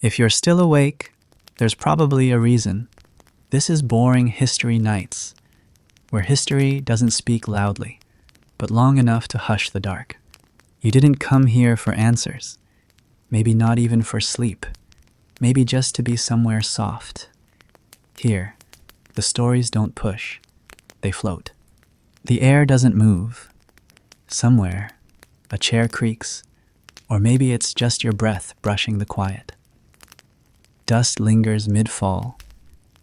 If you're still awake, there's probably a reason. This is Boring History Nights, where history doesn't speak loudly, but long enough to hush the dark. You didn't come here for answers, maybe not even for sleep, maybe just to be somewhere soft. Here, the stories don't push, they float. The air doesn't move. Somewhere, a chair creaks, or maybe it's just your breath brushing the quiet. Dust lingers mid-fall,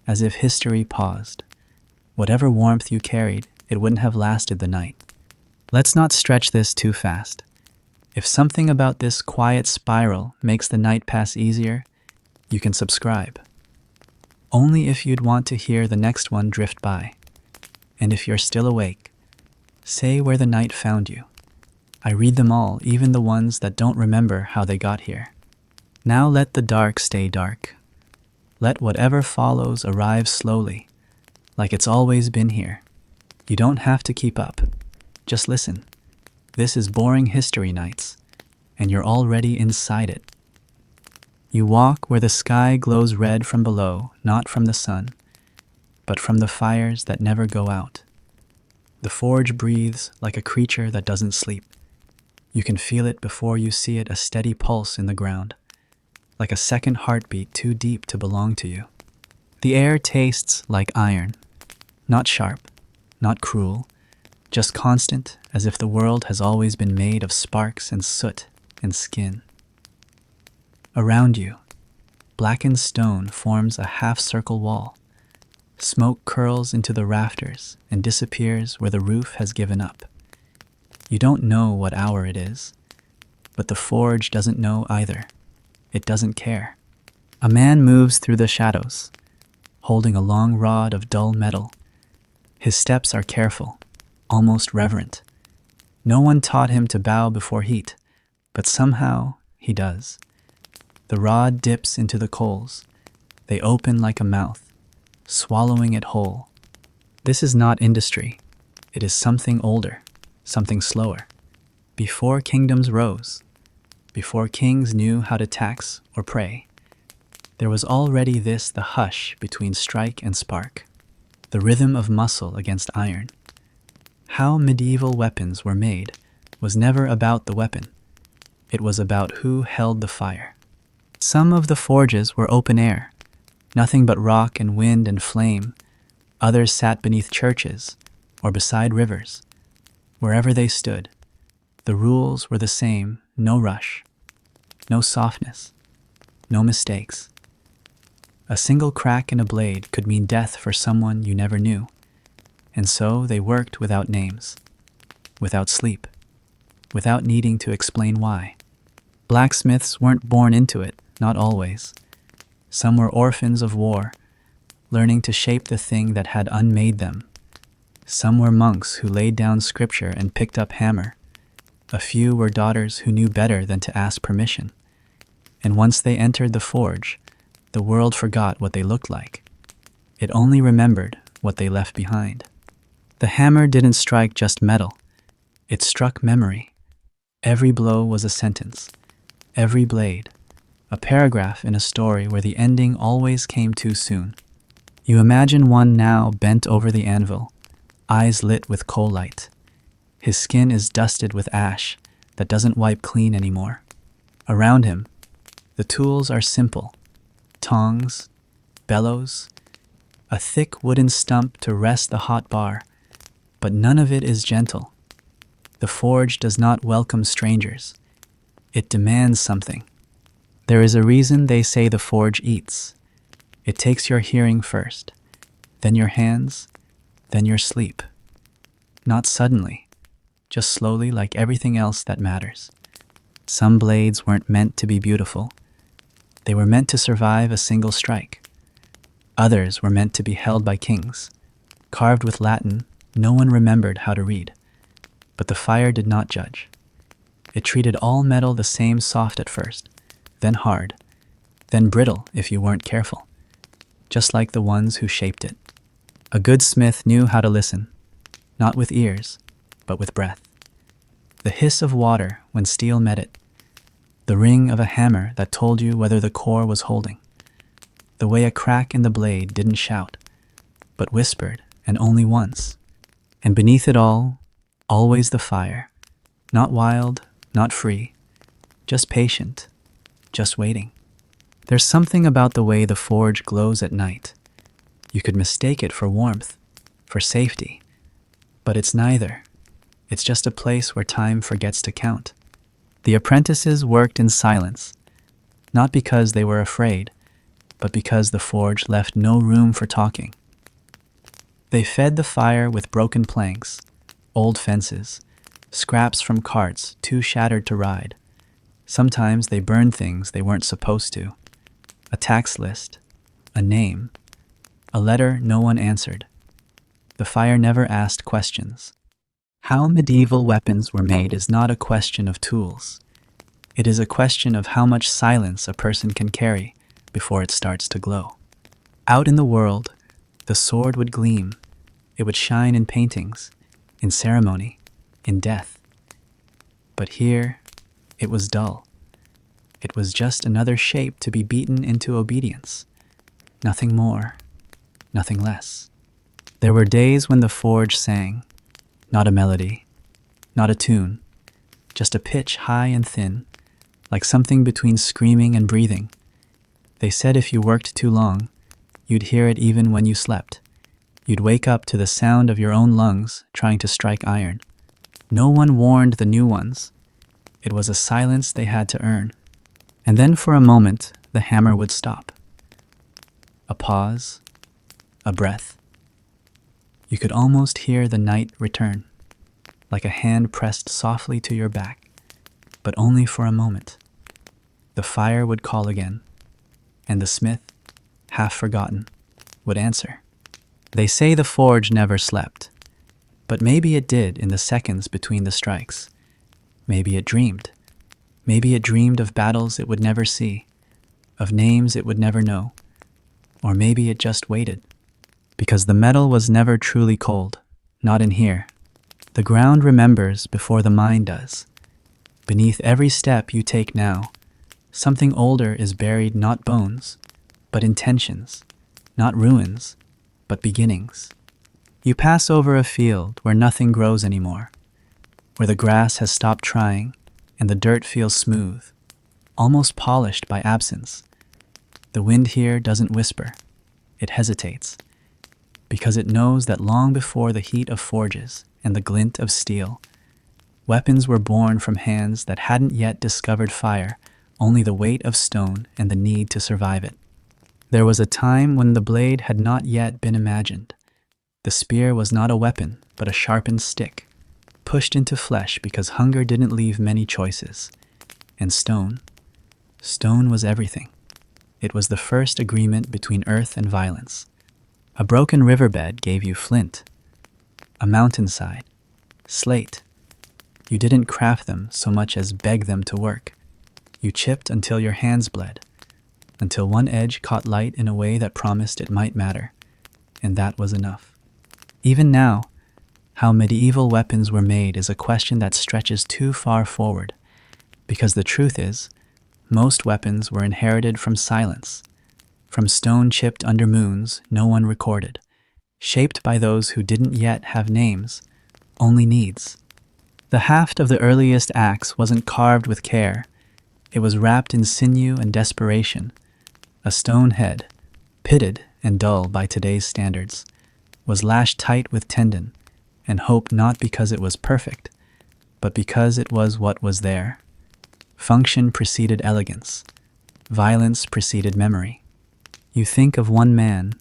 as if history paused. Whatever warmth you carried, it wouldn't have lasted the night. Let's not stretch this too fast. If something about this quiet spiral makes the night pass easier, you can subscribe. Only if you'd want to hear the next one drift by. And if you're still awake, say where the night found you. I read them all, even the ones that don't remember how they got here. Now let the dark stay dark. Let whatever follows arrive slowly, like it's always been here. You don't have to keep up. Just listen. This is Boring History Nights, and you're already inside it. You walk where the sky glows red from below, not from the sun, but from the fires that never go out. The forge breathes like a creature that doesn't sleep. You can feel it before you see it, a steady pulse in the ground, like a second heartbeat too deep to belong to you. The air tastes like iron, not sharp, not cruel, just constant, as if the world has always been made of sparks and soot and skin. Around you, blackened stone forms a half-circle wall. Smoke curls into the rafters and disappears where the roof has given up. You don't know what hour it is, but the forge doesn't know either. It doesn't care. A man moves through the shadows, holding a long rod of dull metal. His steps are careful, almost reverent. No one taught him to bow before heat, but somehow he does. The rod dips into the coals. They open like a mouth, swallowing it whole. This is not industry. It is something older, something slower. Before kingdoms rose, before kings knew how to tax or pray, there was already this, the hush between strike and spark, the rhythm of muscle against iron. How medieval weapons were made was never about the weapon. It was about who held the fire. Some of the forges were open air, nothing but rock and wind and flame. Others sat beneath churches or beside rivers. Wherever they stood, the rules were the same: no rush, no softness, no mistakes. A single crack in a blade could mean death for someone you never knew. And so they worked without names, without sleep, without needing to explain why. Blacksmiths weren't born into it, not always. Some were orphans of war, learning to shape the thing that had unmade them. Some were monks who laid down scripture and picked up hammer. A few were daughters who knew better than to ask permission. And once they entered the forge, the world forgot what they looked like. It only remembered what they left behind. The hammer didn't strike just metal. It struck memory. Every blow was a sentence. Every blade, a paragraph in a story where the ending always came too soon. You imagine one now bent over the anvil, eyes lit with coal light. His skin is dusted with ash that doesn't wipe clean anymore. Around him, the tools are simple: tongs, bellows, a thick wooden stump to rest the hot bar, but none of it is gentle. The forge does not welcome strangers. It demands something. There is a reason they say the forge eats. It takes your hearing first, then your hands, then your sleep. Not suddenly, just slowly, like everything else that matters. Some blades weren't meant to be beautiful. They were meant to survive a single strike. Others were meant to be held by kings, carved with Latin no one remembered how to read. But the fire did not judge. It treated all metal the same: soft at first, then hard, then brittle if you weren't careful, just like the ones who shaped it. A good smith knew how to listen, not with ears, but with breath. The hiss of water when steel met it, The ring of a hammer that told you whether the core was holding. The way a crack in the blade didn't shout, but whispered, and only once. And beneath it all, always the fire. Not wild, not free, just patient, just waiting. There's something about the way the forge glows at night. You could mistake it for warmth, for safety, but it's neither. It's just a place where time forgets to count. The apprentices worked in silence, not because they were afraid, but because the forge left no room for talking. They fed the fire with broken planks, old fences, scraps from carts too shattered to ride. Sometimes they burned things they weren't supposed to. A tax list, a name, a letter no one answered. The fire never asked questions. How medieval weapons were made is not a question of tools. It is a question of how much silence a person can carry before it starts to glow. Out in the world, the sword would gleam. It would shine in paintings, in ceremony, in death. But here, it was dull. It was just another shape to be beaten into obedience. Nothing more, nothing less. There were days when the forge sang, not a melody, not a tune, just a pitch high and thin, like something between screaming and breathing. They said if you worked too long, you'd hear it even when you slept. You'd wake up to the sound of your own lungs trying to strike iron. No one warned the new ones. It was a silence they had to earn. And then for a moment, the hammer would stop. A pause, a breath. You could almost hear the night return, like a hand pressed softly to your back, but only for a moment. The fire would call again, and the smith, half forgotten, would answer. They say the forge never slept, but maybe it did in the seconds between the strikes. Maybe it dreamed. Maybe it dreamed of battles it would never see, of names it would never know, or maybe it just waited. Because the metal was never truly cold, not in here. The ground remembers before the mind does. Beneath every step you take now, something older is buried, not bones, but intentions, not ruins, but beginnings. You pass over a field where nothing grows anymore, where the grass has stopped trying and the dirt feels smooth, almost polished by absence. The wind here doesn't whisper, it hesitates, because it knows that long before the heat of forges and the glint of steel, weapons were born from hands that hadn't yet discovered fire, only the weight of stone and the need to survive it. There was a time when the blade had not yet been imagined. The spear was not a weapon, but a sharpened stick, pushed into flesh because hunger didn't leave many choices. And stone was everything. It was the first agreement between earth and violence. A broken riverbed gave you flint, a mountainside, slate. You didn't craft them so much as beg them to work. You chipped until your hands bled, until one edge caught light in a way that promised it might matter, and that was enough. Even now, how medieval weapons were made is a question that stretches too far forward, because the truth is, most weapons were inherited from silence, from stone chipped under moons no one recorded, shaped by those who didn't yet have names, only needs. The haft of the earliest axe wasn't carved with care. It was wrapped in sinew and desperation. A stone head, pitted and dull by today's standards, was lashed tight with tendon and hope, not because it was perfect, but because it was what was there. Function preceded elegance. Violence preceded memory. You think of one man,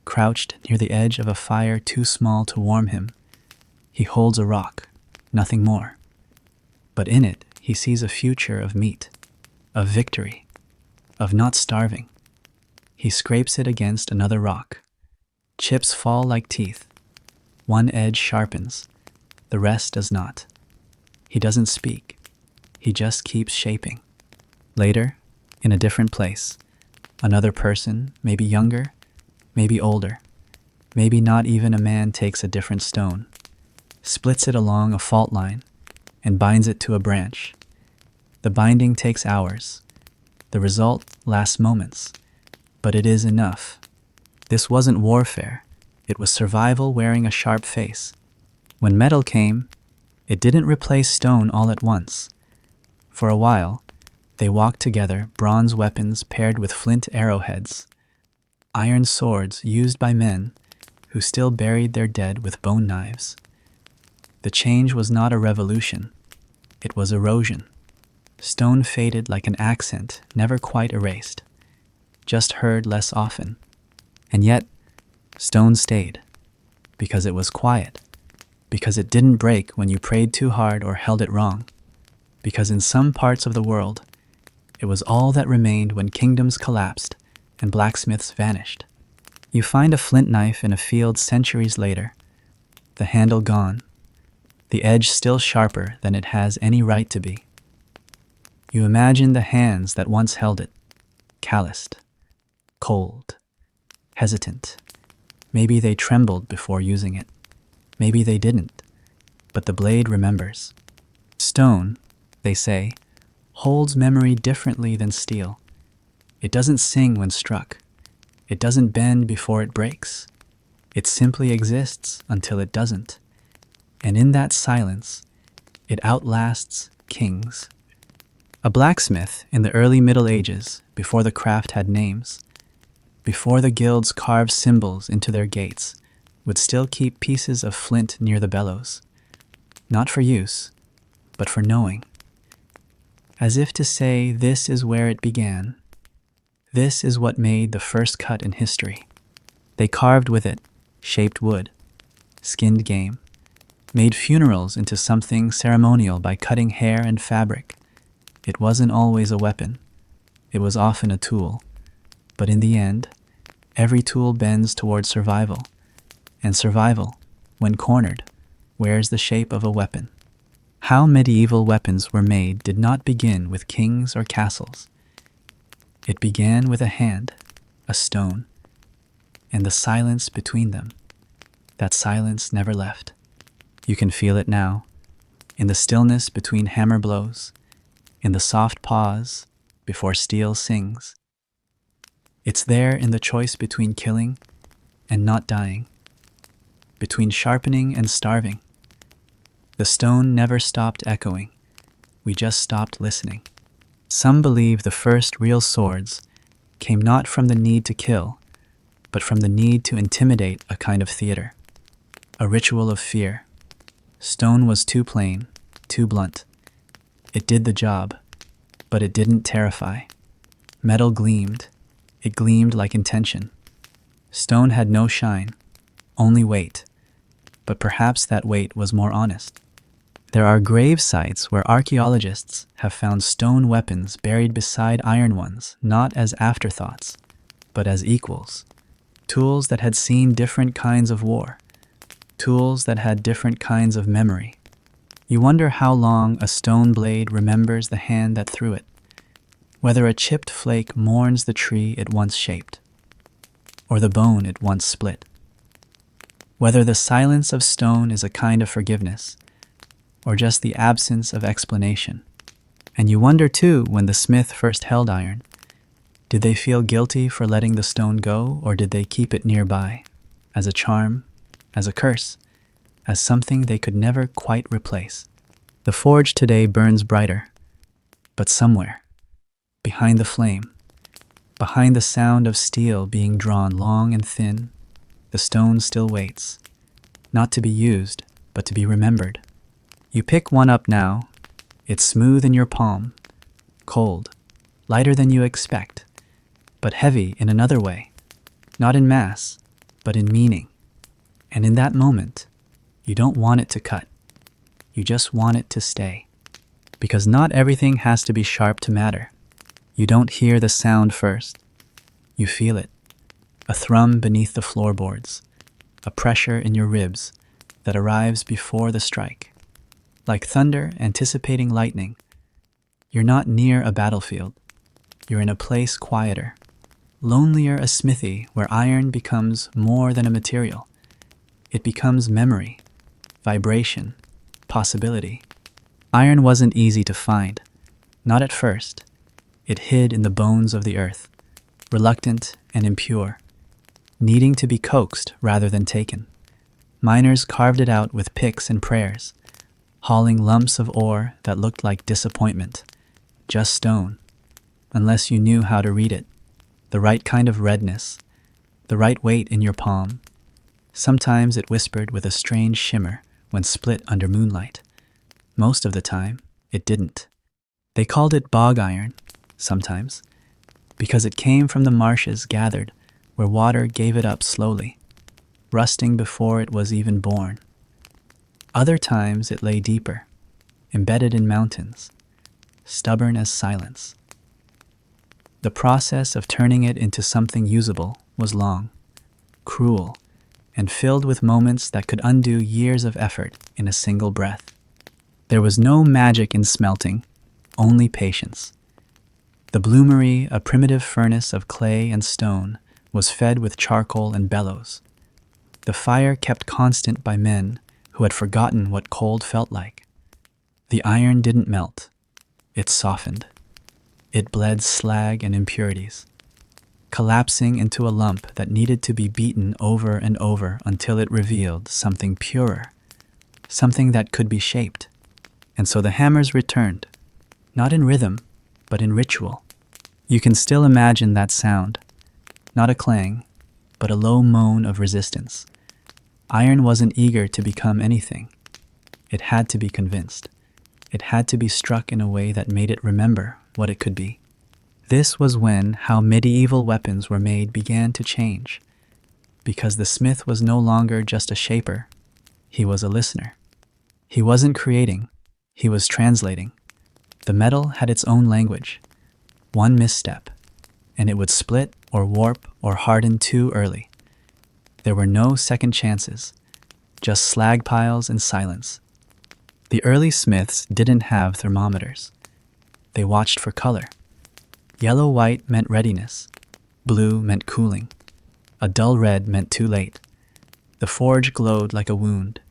crouched near the edge of a fire too small to warm him. He holds a rock, nothing more. But in it, he sees a future of meat, of victory, of not starving. He scrapes it against another rock. Chips fall like teeth. One edge sharpens, the rest does not. He doesn't speak. He just keeps shaping. Later, in a different place, another person, maybe younger, maybe older, maybe not even a man, takes a different stone, splits it along a fault line, and binds it to a branch. The binding takes hours. The result lasts moments. But it is enough. This wasn't warfare. It was survival wearing a sharp face. When metal came, it didn't replace stone all at once. For a while, they walked together, bronze weapons paired with flint arrowheads, iron swords used by men who still buried their dead with bone knives. The change was not a revolution. It was erosion. Stone faded like an accent, never quite erased, just heard less often. And yet, stone stayed, because it was quiet, because it didn't break when you prayed too hard or held it wrong, because in some parts of the world, it was all that remained when kingdoms collapsed and blacksmiths vanished. You find a flint knife in a field centuries later, the handle gone, the edge still sharper than it has any right to be. You imagine the hands that once held it, calloused, cold, hesitant. Maybe they trembled before using it. Maybe they didn't, but the blade remembers. Stone, they say, holds memory differently than steel. It doesn't sing when struck. It doesn't bend before it breaks. It simply exists until it doesn't. And in that silence, it outlasts kings. A blacksmith in the early Middle Ages, before the craft had names, before the guilds carved symbols into their gates, would still keep pieces of flint near the bellows, not for use, but for knowing. As if to say, this is where it began. This is what made the first cut in history. They carved with it, shaped wood, skinned game, made funerals into something ceremonial by cutting hair and fabric. It wasn't always a weapon. It was often a tool. But in the end, every tool bends toward survival. And survival, when cornered, wears the shape of a weapon. How medieval weapons were made did not begin with kings or castles. It began with a hand, a stone, and the silence between them. That silence never left. You can feel it now, in the stillness between hammer blows, in the soft pause before steel sings. It's there in the choice between killing and not dying, between sharpening and starving. The stone never stopped echoing. We just stopped listening. Some believe the first real swords came not from the need to kill, but from the need to intimidate a kind of theater, a ritual of fear. Stone was too plain, too blunt. It did the job, but it didn't terrify. Metal gleamed. It gleamed like intention. Stone had no shine, only weight, but perhaps that weight was more honest. There are grave sites where archaeologists have found stone weapons buried beside iron ones, not as afterthoughts, but as equals. Tools that had seen different kinds of war, tools that had different kinds of memory. You wonder how long a stone blade remembers the hand that threw it, whether a chipped flake mourns the tree it once shaped, or the bone it once split, whether the silence of stone is a kind of forgiveness, or just the absence of explanation. And you wonder too, when the smith first held iron, did they feel guilty for letting the stone go, or did they keep it nearby, as a charm, as a curse, as something they could never quite replace? The forge today burns brighter, but somewhere, behind the flame, behind the sound of steel being drawn long and thin, the stone still waits, not to be used, but to be remembered. You pick one up now. It's smooth in your palm, cold, lighter than you expect, but heavy in another way, not in mass, but in meaning. And in that moment, you don't want it to cut. You just want it to stay. Because not everything has to be sharp to matter. You don't hear the sound first. You feel it. A thrum beneath the floorboards, a pressure in your ribs that arrives before the strike. Like thunder anticipating lightning, you're not near a battlefield. You're in a place quieter, lonelier, a smithy where iron becomes more than a material. It becomes memory, vibration, possibility. Iron wasn't easy to find. Not at first. It hid in the bones of the earth, reluctant and impure, needing to be coaxed rather than taken. Miners carved it out with picks and prayers, hauling lumps of ore that looked like disappointment, just stone, unless you knew how to read it, the right kind of redness, the right weight in your palm. Sometimes it whispered with a strange shimmer when split under moonlight. Most of the time, it didn't. They called it bog iron, sometimes, because it came from the marshes gathered where water gave it up slowly, rusting before it was even born. Other times it lay deeper, embedded in mountains, stubborn as silence. The process of turning it into something usable was long, cruel, and filled with moments that could undo years of effort in a single breath. There was no magic in smelting, only patience. The bloomery, a primitive furnace of clay and stone, was fed with charcoal and bellows. The fire kept constant by men who had forgotten what cold felt like. The iron didn't melt. It softened. It bled slag and impurities, collapsing into a lump that needed to be beaten over and over until it revealed something purer, something that could be shaped. And so the hammers returned, not in rhythm, but in ritual. You can still imagine that sound, not a clang, but a low moan of resistance. Iron wasn't eager to become anything. It had to be convinced. It had to be struck in a way that made it remember what it could be. This was when how medieval weapons were made began to change, because the smith was no longer just a shaper, he was a listener. He wasn't creating, he was translating. The metal had its own language. One misstep, and it would split or warp or harden too early. There were no second chances, just slag piles and silence. The early smiths didn't have thermometers. They watched for color. Yellow-white meant readiness. Blue meant cooling. A dull red meant too late. The forge glowed like a wound,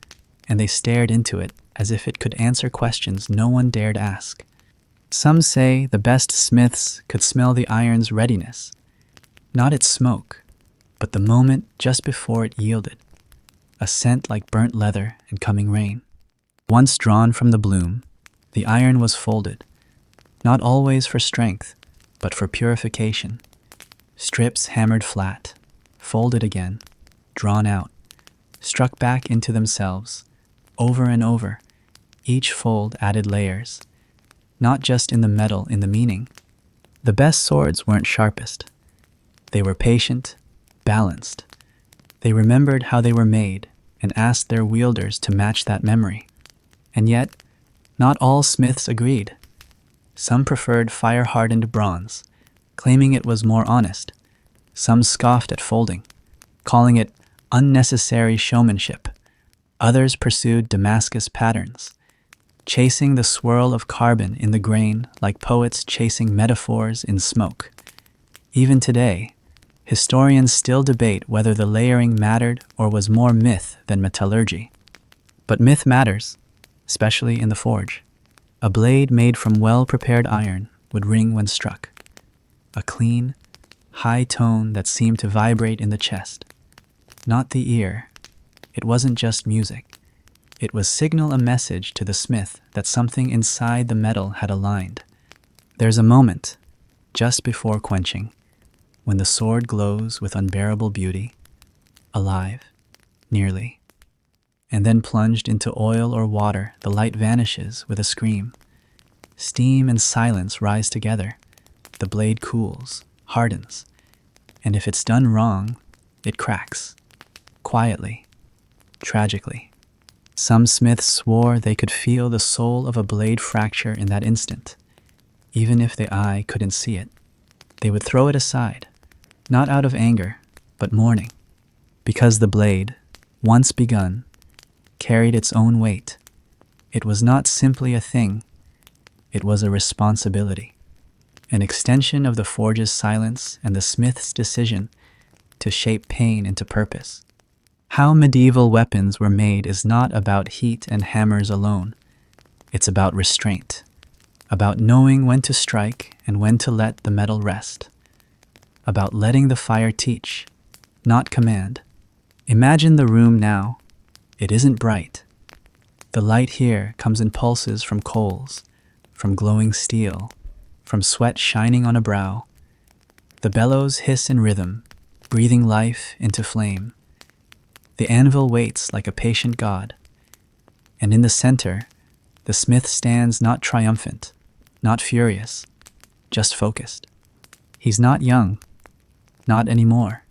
and they stared into it as if it could answer questions no one dared ask. Some say the best smiths could smell the iron's readiness, not its smoke, but the moment just before it yielded, a scent like burnt leather and coming rain. Once drawn from the bloom, the iron was folded, not always for strength, but for purification. Strips hammered flat, folded again, drawn out, struck back into themselves, over and over. Each fold added layers, not just in the metal, in the meaning. The best swords weren't sharpest. They were patient, balanced. They remembered how they were made and asked their wielders to match that memory. And yet, not all smiths agreed. Some preferred fire-hardened bronze, claiming it was more honest. Some scoffed at folding, calling it unnecessary showmanship. Others pursued Damascus patterns, chasing the swirl of carbon in the grain like poets chasing metaphors in smoke. Even today, historians still debate whether the layering mattered or was more myth than metallurgy. But myth matters, especially in the forge. A blade made from well-prepared iron would ring when struck. A clean, high tone that seemed to vibrate in the chest. Not the ear. It wasn't just music. It was signal a message to the smith that something inside the metal had aligned. There's a moment, just before quenching, when the sword glows with unbearable beauty, alive, nearly. And then plunged into oil or water, the light vanishes with a scream. Steam and silence rise together. The blade cools, hardens, and if it's done wrong, it cracks. Quietly, tragically. Some smiths swore they could feel the soul of a blade fracture in that instant, even if the eye couldn't see it. They would throw it aside, not out of anger, but mourning, because the blade, once begun, carried its own weight. It was not simply a thing, it was a responsibility, an extension of the forge's silence and the smith's decision to shape pain into purpose. How medieval weapons were made is not about heat and hammers alone. It's about restraint, about knowing when to strike and when to let the metal rest, about letting the fire teach, not command. Imagine the room now. It isn't bright. The light here comes in pulses from coals, from glowing steel, from sweat shining on a brow. The bellows hiss in rhythm, breathing life into flame. The anvil waits like a patient god. And in the center, the smith stands not triumphant, not furious, just focused. He's not young, not anymore.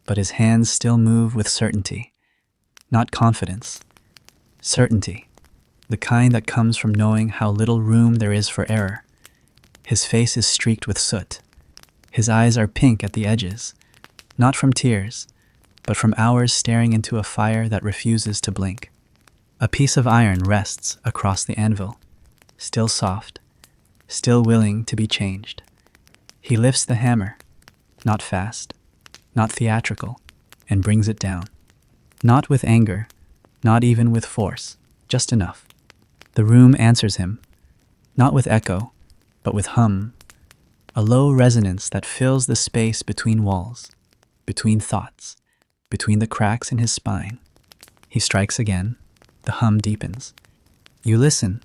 But his hands still move with certainty, not confidence. Certainty, the kind that comes from knowing how little room there is for error. His face is streaked with soot. His eyes are pink at the edges, not from tears, but from hours staring into a fire that refuses to blink. A piece of iron rests across the anvil, still soft, still willing to be changed. He lifts the hammer, not fast, not theatrical, and brings it down. Not with anger, not even with force, just enough. The room answers him, not with echo, but with hum, a low resonance that fills the space between walls, between thoughts, between the cracks in his spine. He strikes again. The hum deepens. You listen,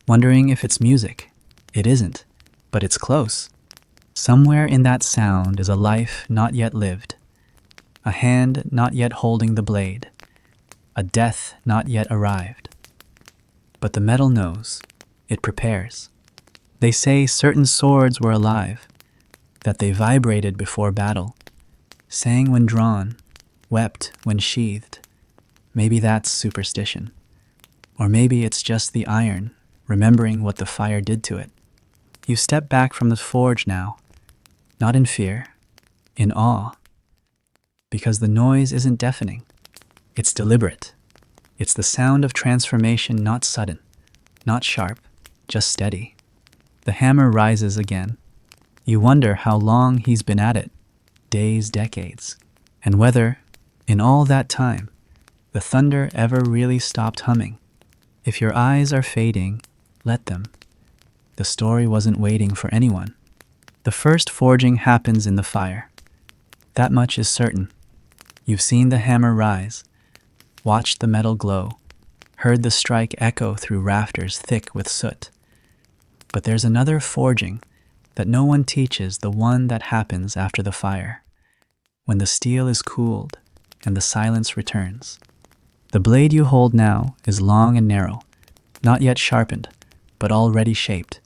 wondering if it's music. It isn't, but it's close. Somewhere in that sound is a life not yet lived, a hand not yet holding the blade, a death not yet arrived. But the metal knows. It prepares. They say certain swords were alive, that they vibrated before battle, sang when drawn, wept when sheathed. Maybe that's superstition. Or maybe it's just the iron, remembering what the fire did to it. You step back from the forge now, not in fear, in awe, because the noise isn't deafening. It's deliberate. It's the sound of transformation, not sudden, not sharp, just steady. The hammer rises again. You wonder how long he's been at it, days, decades, and whether, in all that time, the thunder ever really stopped humming. If your eyes are fading, let them. The story wasn't waiting for anyone. The first forging happens in the fire. That much is certain. You've seen the hammer rise, watched the metal glow, heard the strike echo through rafters thick with soot. But there's another forging that no one teaches, the one that happens after the fire, when the steel is cooled and the silence returns. The blade you hold now is long and narrow, not yet sharpened, but already shaped.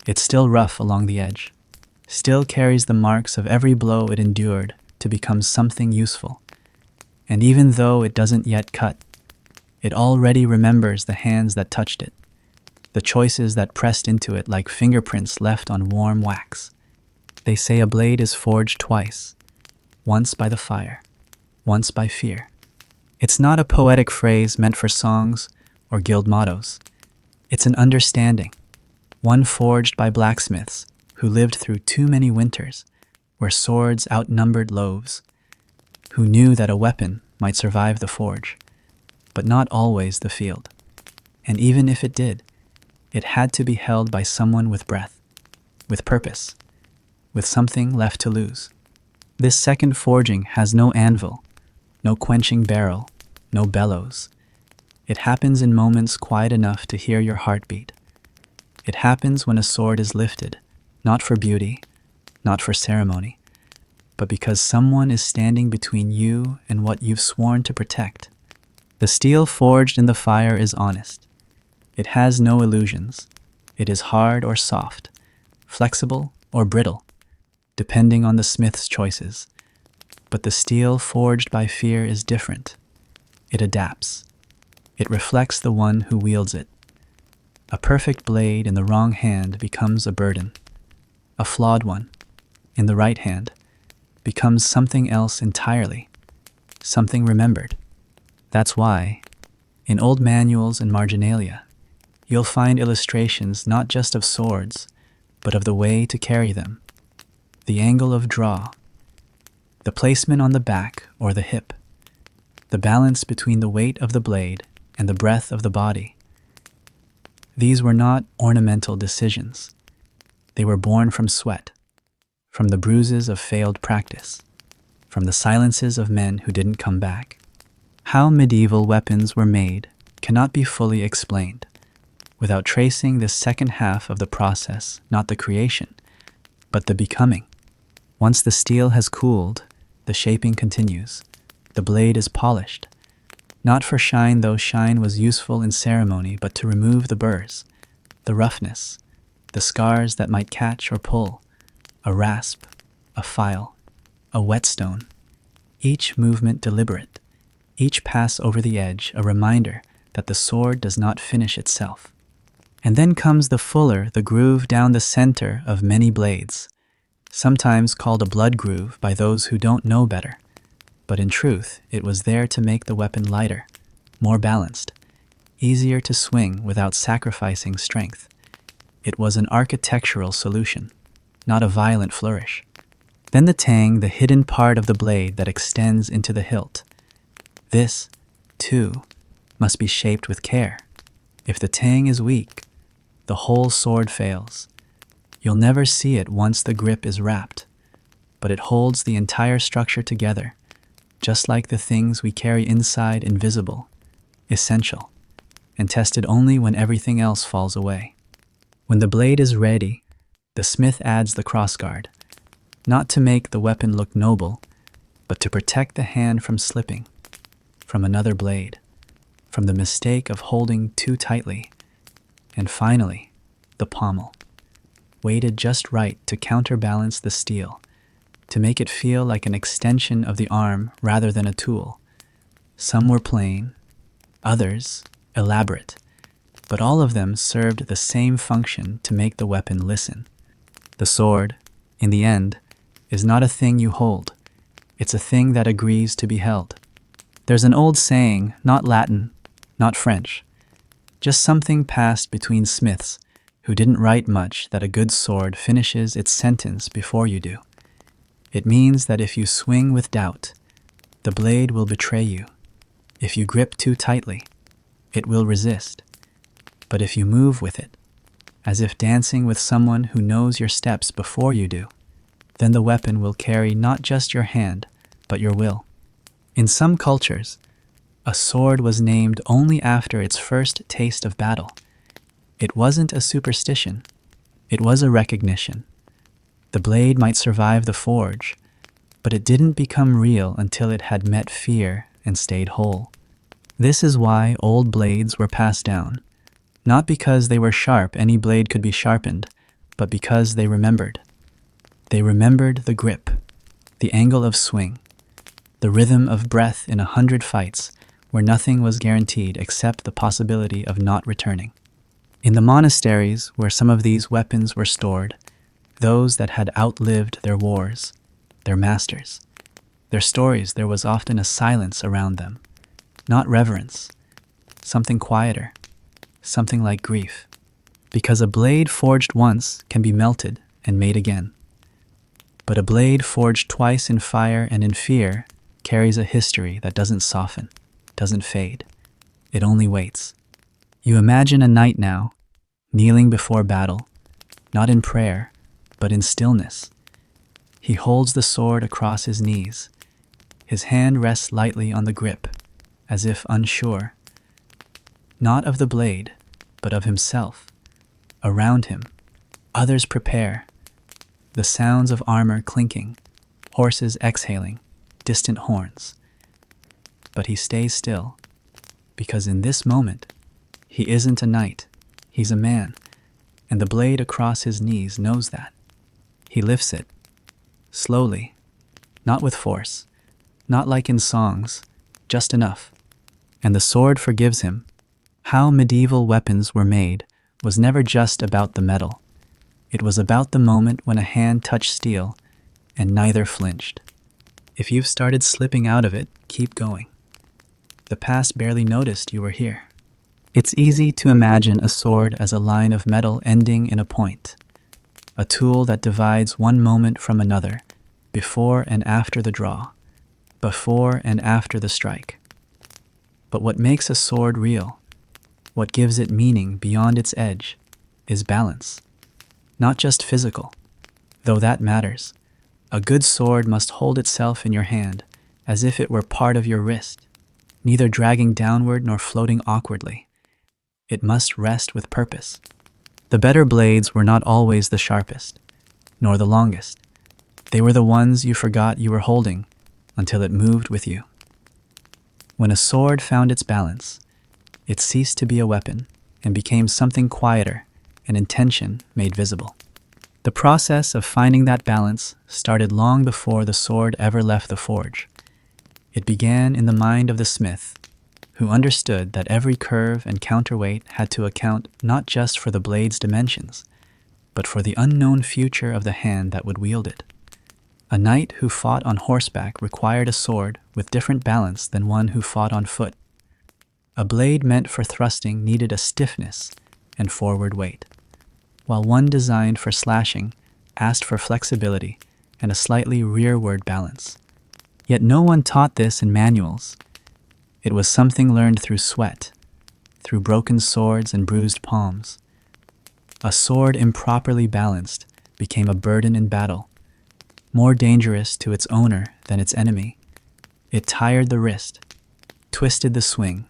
It's still rough along the edge, still carries the marks of every blow it endured to become something useful. And even though it doesn't yet cut, it already remembers the hands that touched it, the choices that pressed into it like fingerprints left on warm wax. They say a blade is forged twice, once by the fire, once by fear. It's not a poetic phrase meant for songs or guild mottos. It's an understanding, one forged by blacksmiths who lived through too many winters where swords outnumbered loaves, who knew that a weapon might survive the forge, but not always the field. And even if it did, it had to be held by someone with breath, with purpose, with something left to lose. This second forging has no anvil, no quenching barrel, no bellows. It happens in moments quiet enough to hear your heartbeat. It happens when a sword is lifted, not for beauty, not for ceremony, but because someone is standing between you and what you've sworn to protect. The steel forged in the fire is honest. It has no illusions. It is hard or soft, flexible or brittle, depending on the smith's choices. But the steel forged by fear is different. It adapts. It reflects the one who wields it. A perfect blade in the wrong hand becomes a burden. A flawed one, in the right hand, becomes something else entirely, something remembered. That's why, in old manuals and marginalia, you'll find illustrations not just of swords, but of the way to carry them, the angle of draw, the placement on the back or the hip, the balance between the weight of the blade and the breadth of the body. These were not ornamental decisions. They were born from sweat, from the bruises of failed practice, from the silences of men who didn't come back. How medieval weapons were made cannot be fully explained without tracing this second half of the process, not the creation, but the becoming. Once the steel has cooled, the shaping continues. The blade is polished, not for shine, though shine was useful in ceremony, but to remove the burrs, the roughness, the scars that might catch or pull, a rasp, a file, a whetstone. Each movement deliberate, each pass over the edge a reminder that the sword does not finish itself. And then comes the fuller, the groove down the center of many blades, sometimes called a blood groove by those who don't know better. But in truth, it was there to make the weapon lighter, more balanced, easier to swing without sacrificing strength. It was an architectural solution, not a violent flourish. Then the tang, the hidden part of the blade that extends into the hilt. This, too, must be shaped with care. If the tang is weak, the whole sword fails. You'll never see it once the grip is wrapped, but it holds the entire structure together, just like the things we carry inside, invisible, essential, and tested only when everything else falls away. When the blade is ready, the smith adds the crossguard, not to make the weapon look noble, but to protect the hand from slipping, from another blade, from the mistake of holding too tightly. And finally, the pommel, weighted just right to counterbalance the steel, to make it feel like an extension of the arm rather than a tool. Some were plain, others elaborate, but all of them served the same function to make the weapon listen. The sword, in the end, is not a thing you hold. It's a thing that agrees to be held. There's an old saying, not Latin, not French, just something passed between smiths who didn't write much, that a good sword finishes its sentence before you do. It means that if you swing with doubt, the blade will betray you. If you grip too tightly, it will resist. But if you move with it, as if dancing with someone who knows your steps before you do, then the weapon will carry not just your hand, but your will. In some cultures, a sword was named only after its first taste of battle. It wasn't a superstition. It was a recognition. The blade might survive the forge, but it didn't become real until it had met fear and stayed whole. This is why old blades were passed down, not because they were sharp, any blade could be sharpened, but because they remembered. They remembered the grip, the angle of swing, the rhythm of breath in 100 fights where nothing was guaranteed except the possibility of not returning. In the monasteries where some of these weapons were stored, those that had outlived their wars, their masters, their stories, there was often a silence around them, not reverence, something quieter, something like grief, because a blade forged once can be melted and made again. But a blade forged twice in fire and in fear carries a history that doesn't soften, doesn't fade. It only waits. You imagine a knight now, kneeling before battle, not in prayer, but in stillness. He holds the sword across his knees. His hand rests lightly on the grip, as if unsure, not of the blade, but of himself. Around him, others prepare, the sounds of armor clinking, horses exhaling, distant horns. But he stays still, because in this moment, he isn't a knight, he's a man, and the blade across his knees knows that. He lifts it, slowly, not with force, not like in songs, just enough. And the sword forgives him. How medieval weapons were made was never just about the metal. It was about the moment when a hand touched steel and neither flinched. If you've started slipping out of it, keep going. The past barely noticed you were here. It's easy to imagine a sword as a line of metal ending in a point, a tool that divides one moment from another, before and after the draw, before and after the strike. But what makes a sword real What gives it meaning beyond its edge is balance, not just physical, though that matters. A good sword must hold itself in your hand as if it were part of your wrist, neither dragging downward nor floating awkwardly. It must rest with purpose. The better blades were not always the sharpest, nor the longest. They were the ones you forgot you were holding until it moved with you. When a sword found its balance, it ceased to be a weapon and became something quieter, an intention made visible. The process of finding that balance started long before the sword ever left the forge. It began in the mind of the smith, who understood that every curve and counterweight had to account not just for the blade's dimensions, but for the unknown future of the hand that would wield it. A knight who fought on horseback required a sword with different balance than one who fought on foot. A blade meant for thrusting needed a stiffness and forward weight, while one designed for slashing asked for flexibility and a slightly rearward balance. Yet no one taught this in manuals. It was something learned through sweat, through broken swords and bruised palms. A sword improperly balanced became a burden in battle, more dangerous to its owner than its enemy. It tired the wrist, twisted the swing,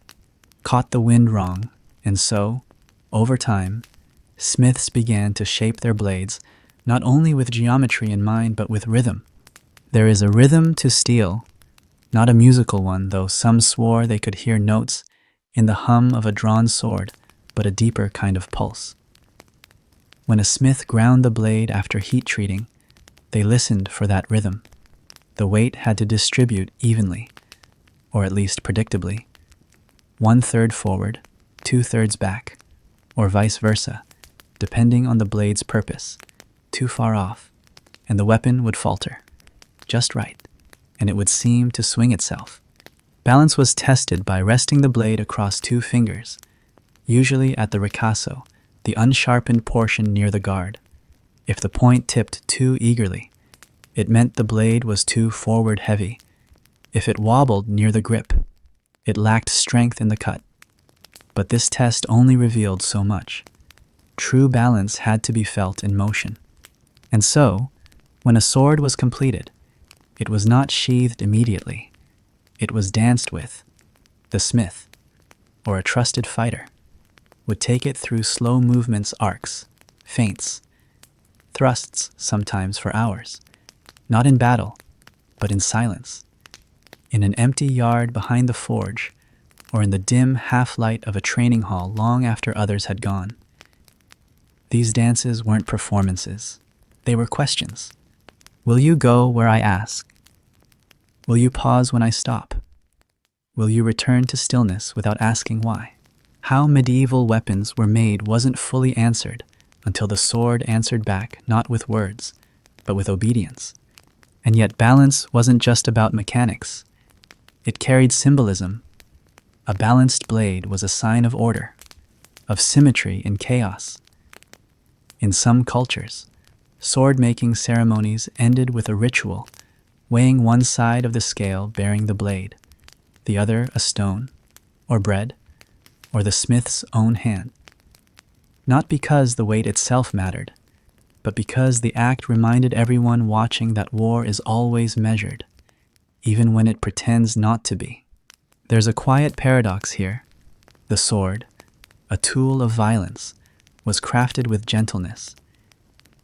caught the wind wrong, and so, over time, smiths began to shape their blades not only with geometry in mind but with rhythm. There is a rhythm to steel, not a musical one, though some swore they could hear notes in the hum of a drawn sword, but a deeper kind of pulse. When a smith ground the blade after heat treating, they listened for that rhythm. The weight had to distribute evenly, or at least predictably. 1/3 forward, 2/3 back, or vice versa, depending on the blade's purpose. Too far off, and the weapon would falter. Just right, and it would seem to swing itself. Balance was tested by resting the blade across 2 fingers, usually at the ricasso, the unsharpened portion near the guard. If the point tipped too eagerly, it meant the blade was too forward heavy. If it wobbled near the grip, it lacked strength in the cut. But this test only revealed so much. True balance had to be felt in motion. And so, when a sword was completed, it was not sheathed immediately. It was danced with. The smith, or a trusted fighter, would take it through slow movements, arcs, feints, thrusts, sometimes for hours, not in battle, but in silence, in an empty yard behind the forge, or in the dim half-light of a training hall long after others had gone. These dances weren't performances. They were questions. Will you go where I ask? Will you pause when I stop? Will you return to stillness without asking why? How medieval weapons were made wasn't fully answered until the sword answered back, not with words, but with obedience. And yet balance wasn't just about mechanics. It carried symbolism. A balanced blade was a sign of order, of symmetry in chaos. In some cultures, sword-making ceremonies ended with a ritual, weighing one side of the scale bearing the blade, the other a stone, or bread, or the smith's own hand. Not because the weight itself mattered, but because the act reminded everyone watching that war is always measured, even when it pretends not to be. There's a quiet paradox here. The sword, a tool of violence, was crafted with gentleness.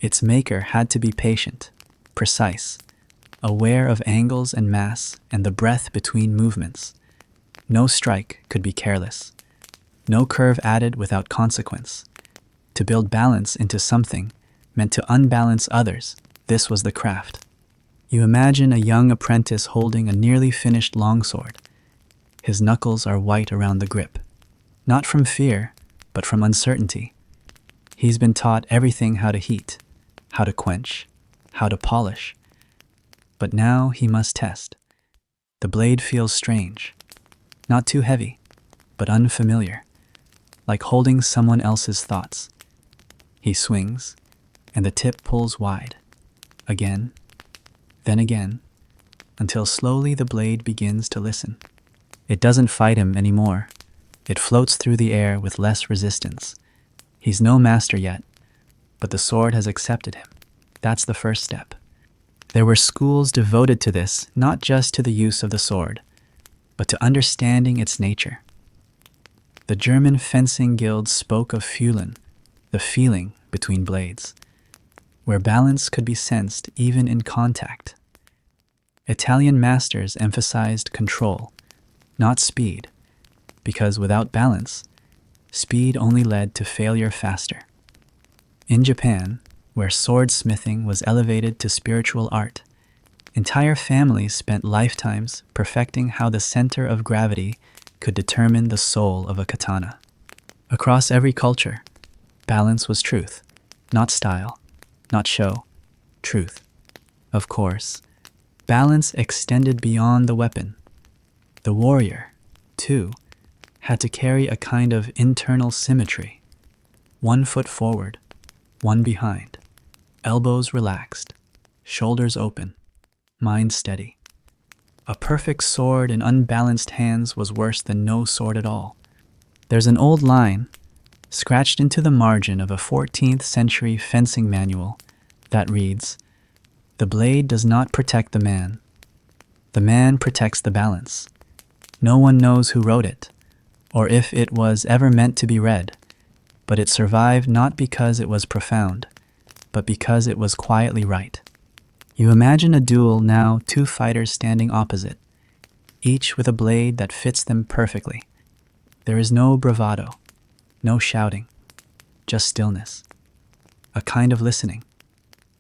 Its maker had to be patient, precise, aware of angles and mass and the breath between movements. No strike could be careless. No curve added without consequence. To build balance into something meant to unbalance others. This was the craft. You imagine a young apprentice holding a nearly finished longsword. His knuckles are white around the grip, not from fear, but from uncertainty. He's been taught everything: how to heat, how to quench, how to polish. But now he must test. The blade feels strange, not too heavy, but unfamiliar, like holding someone else's thoughts. He swings, and the tip pulls wide, again, then again, until slowly the blade begins to listen. It doesn't fight him anymore. It floats through the air with less resistance. He's no master yet, but the sword has accepted him. That's the first step. There were schools devoted to this, not just to the use of the sword, but to understanding its nature. The German fencing guilds spoke of Fühlen, the feeling between blades, where balance could be sensed even in contact. Italian masters emphasized control, not speed, because without balance, speed only led to failure faster. In Japan, where swordsmithing was elevated to spiritual art, entire families spent lifetimes perfecting how the center of gravity could determine the soul of a katana. Across every culture, balance was truth, not style, not show, truth. Of course, balance extended beyond the weapon. The warrior, too, had to carry a kind of internal symmetry. 1 foot forward, 1 behind, elbows relaxed, shoulders open, mind steady. A perfect sword in unbalanced hands was worse than no sword at all. There's an old line, scratched into the margin of a 14th century fencing manual, that reads, "The blade does not protect the man protects the balance." No one knows who wrote it, or if it was ever meant to be read, but it survived not because it was profound, but because it was quietly right. You imagine a duel now, 2 fighters standing opposite, each with a blade that fits them perfectly. There is no bravado, no shouting, just stillness. A kind of listening,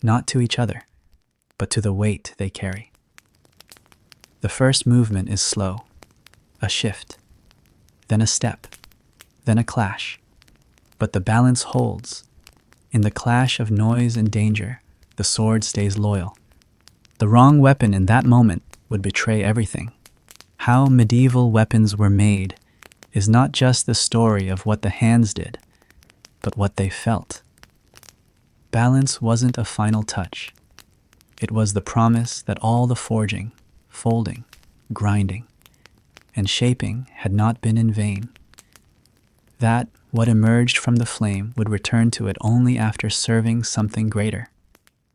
not to each other, but to the weight they carry. The first movement is slow, a shift, then a step, then a clash. But the balance holds. In the clash of noise and danger, the sword stays loyal. The wrong weapon in that moment would betray everything. How medieval weapons were made is not just the story of what the hands did, but what they felt. Balance wasn't a final touch. It was the promise that all the forging, folding, grinding, and shaping had not been in vain. That what emerged from the flame would return to it only after serving something greater.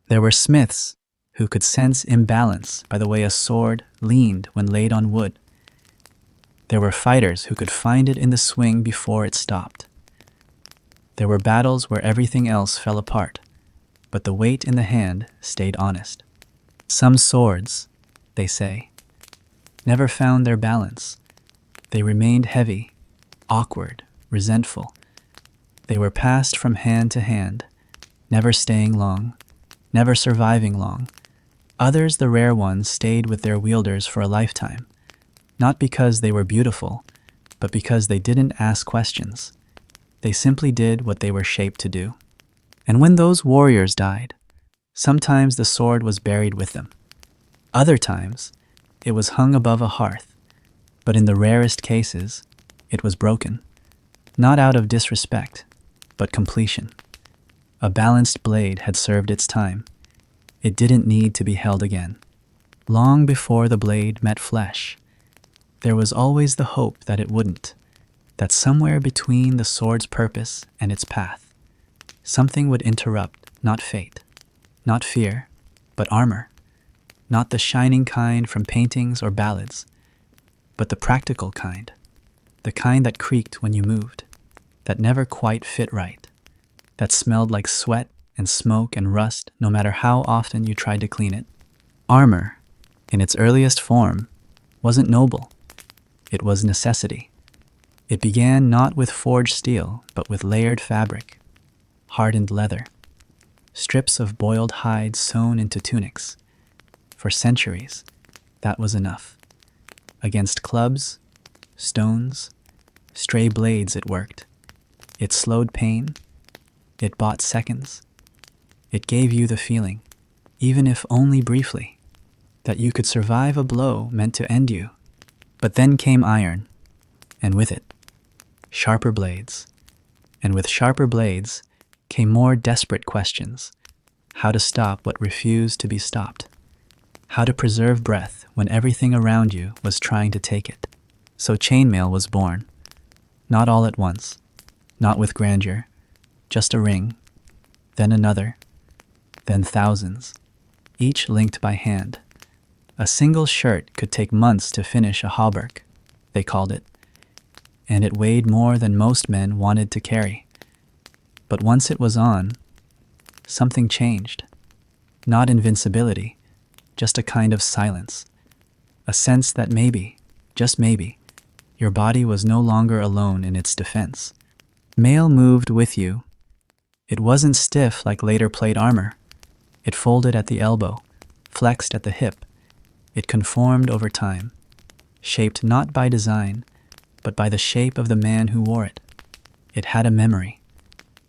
There were smiths who could sense imbalance by the way a sword leaned when laid on wood. There were fighters who could find it in the swing before it stopped. There were battles where everything else fell apart, but the weight in the hand stayed honest. Some swords, they say, never found their balance. They remained heavy, awkward, resentful. They were passed from hand to hand, never staying long, never surviving long. Others, the rare ones, stayed with their wielders for a lifetime, not because they were beautiful, but because they didn't ask questions. They simply did what they were shaped to do. And when those warriors died, sometimes the sword was buried with them. Other times, it was hung above a hearth, but in the rarest cases, it was broken. Not out of disrespect, but completion. A balanced blade had served its time. It didn't need to be held again. Long before the blade met flesh, there was always the hope that it wouldn't, that somewhere between the sword's purpose and its path, something would interrupt, not fate, not fear, but armor, not the shining kind from paintings or ballads, but the practical kind, the kind that creaked when you moved, that never quite fit right, that smelled like sweat and smoke and rust no matter how often you tried to clean it. Armor, in its earliest form, wasn't noble. It was necessity. It began not with forged steel, but with layered fabric, hardened leather, strips of boiled hide sewn into tunics. For centuries, that was enough. Against clubs, stones, stray blades it worked. It slowed pain. It bought seconds. It gave you the feeling, even if only briefly, that you could survive a blow meant to end you. But then came iron, and with it, sharper blades. And with sharper blades came more desperate questions. How to stop what refused to be stopped. How to preserve breath when everything around you was trying to take it. So chainmail was born. Not all at once, not with grandeur, just a ring, then another, then thousands, each linked by hand. A single shirt could take months to finish a hauberk, they called it, and it weighed more than most men wanted to carry. But once it was on, something changed. Not invincibility, just a kind of silence. A sense that maybe, just maybe, your body was no longer alone in its defense. Mail moved with you. It wasn't stiff like later plate armor. It folded at the elbow, flexed at the hip. It conformed over time, shaped not by design, but by the shape of the man who wore it. It had a memory,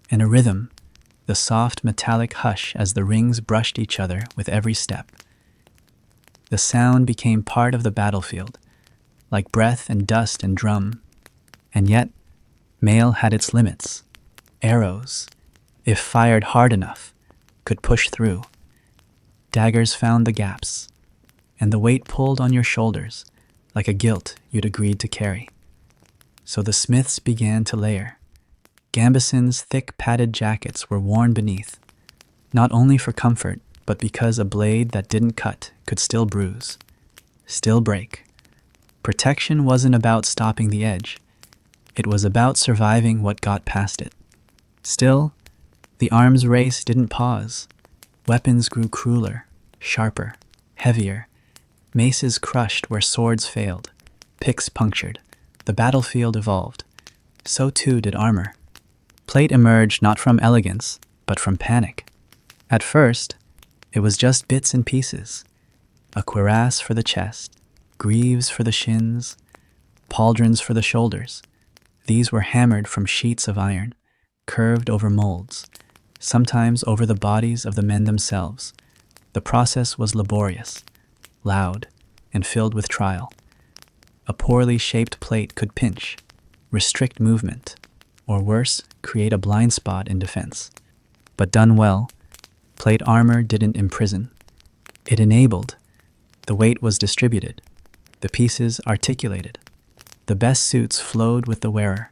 and a rhythm, the soft metallic hush as the rings brushed each other with every step. The sound became part of the battlefield, like breath and dust and drum. And yet, mail had its limits. Arrows, if fired hard enough, could push through. Daggers found the gaps, and the weight pulled on your shoulders like a guilt you'd agreed to carry. So the smiths began to layer. Gambeson's thick padded jackets were worn beneath, not only for comfort, but because a blade that didn't cut could still bruise, still break. Protection wasn't about stopping the edge. It was about surviving what got past it. Still, the arms race didn't pause. Weapons grew crueler, sharper, heavier. Maces crushed where swords failed. Picks punctured. The battlefield evolved. So too did armor. Plate emerged not from elegance, but from panic. At first, it was just bits and pieces. A cuirass for the chest, greaves for the shins, pauldrons for the shoulders. These were hammered from sheets of iron, curved over molds, sometimes over the bodies of the men themselves. The process was laborious, loud, and filled with trial. A poorly shaped plate could pinch, restrict movement, or worse, create a blind spot in defense. But done well, plate armor didn't imprison. It enabled. The weight was distributed, the pieces articulated. The best suits flowed with the wearer.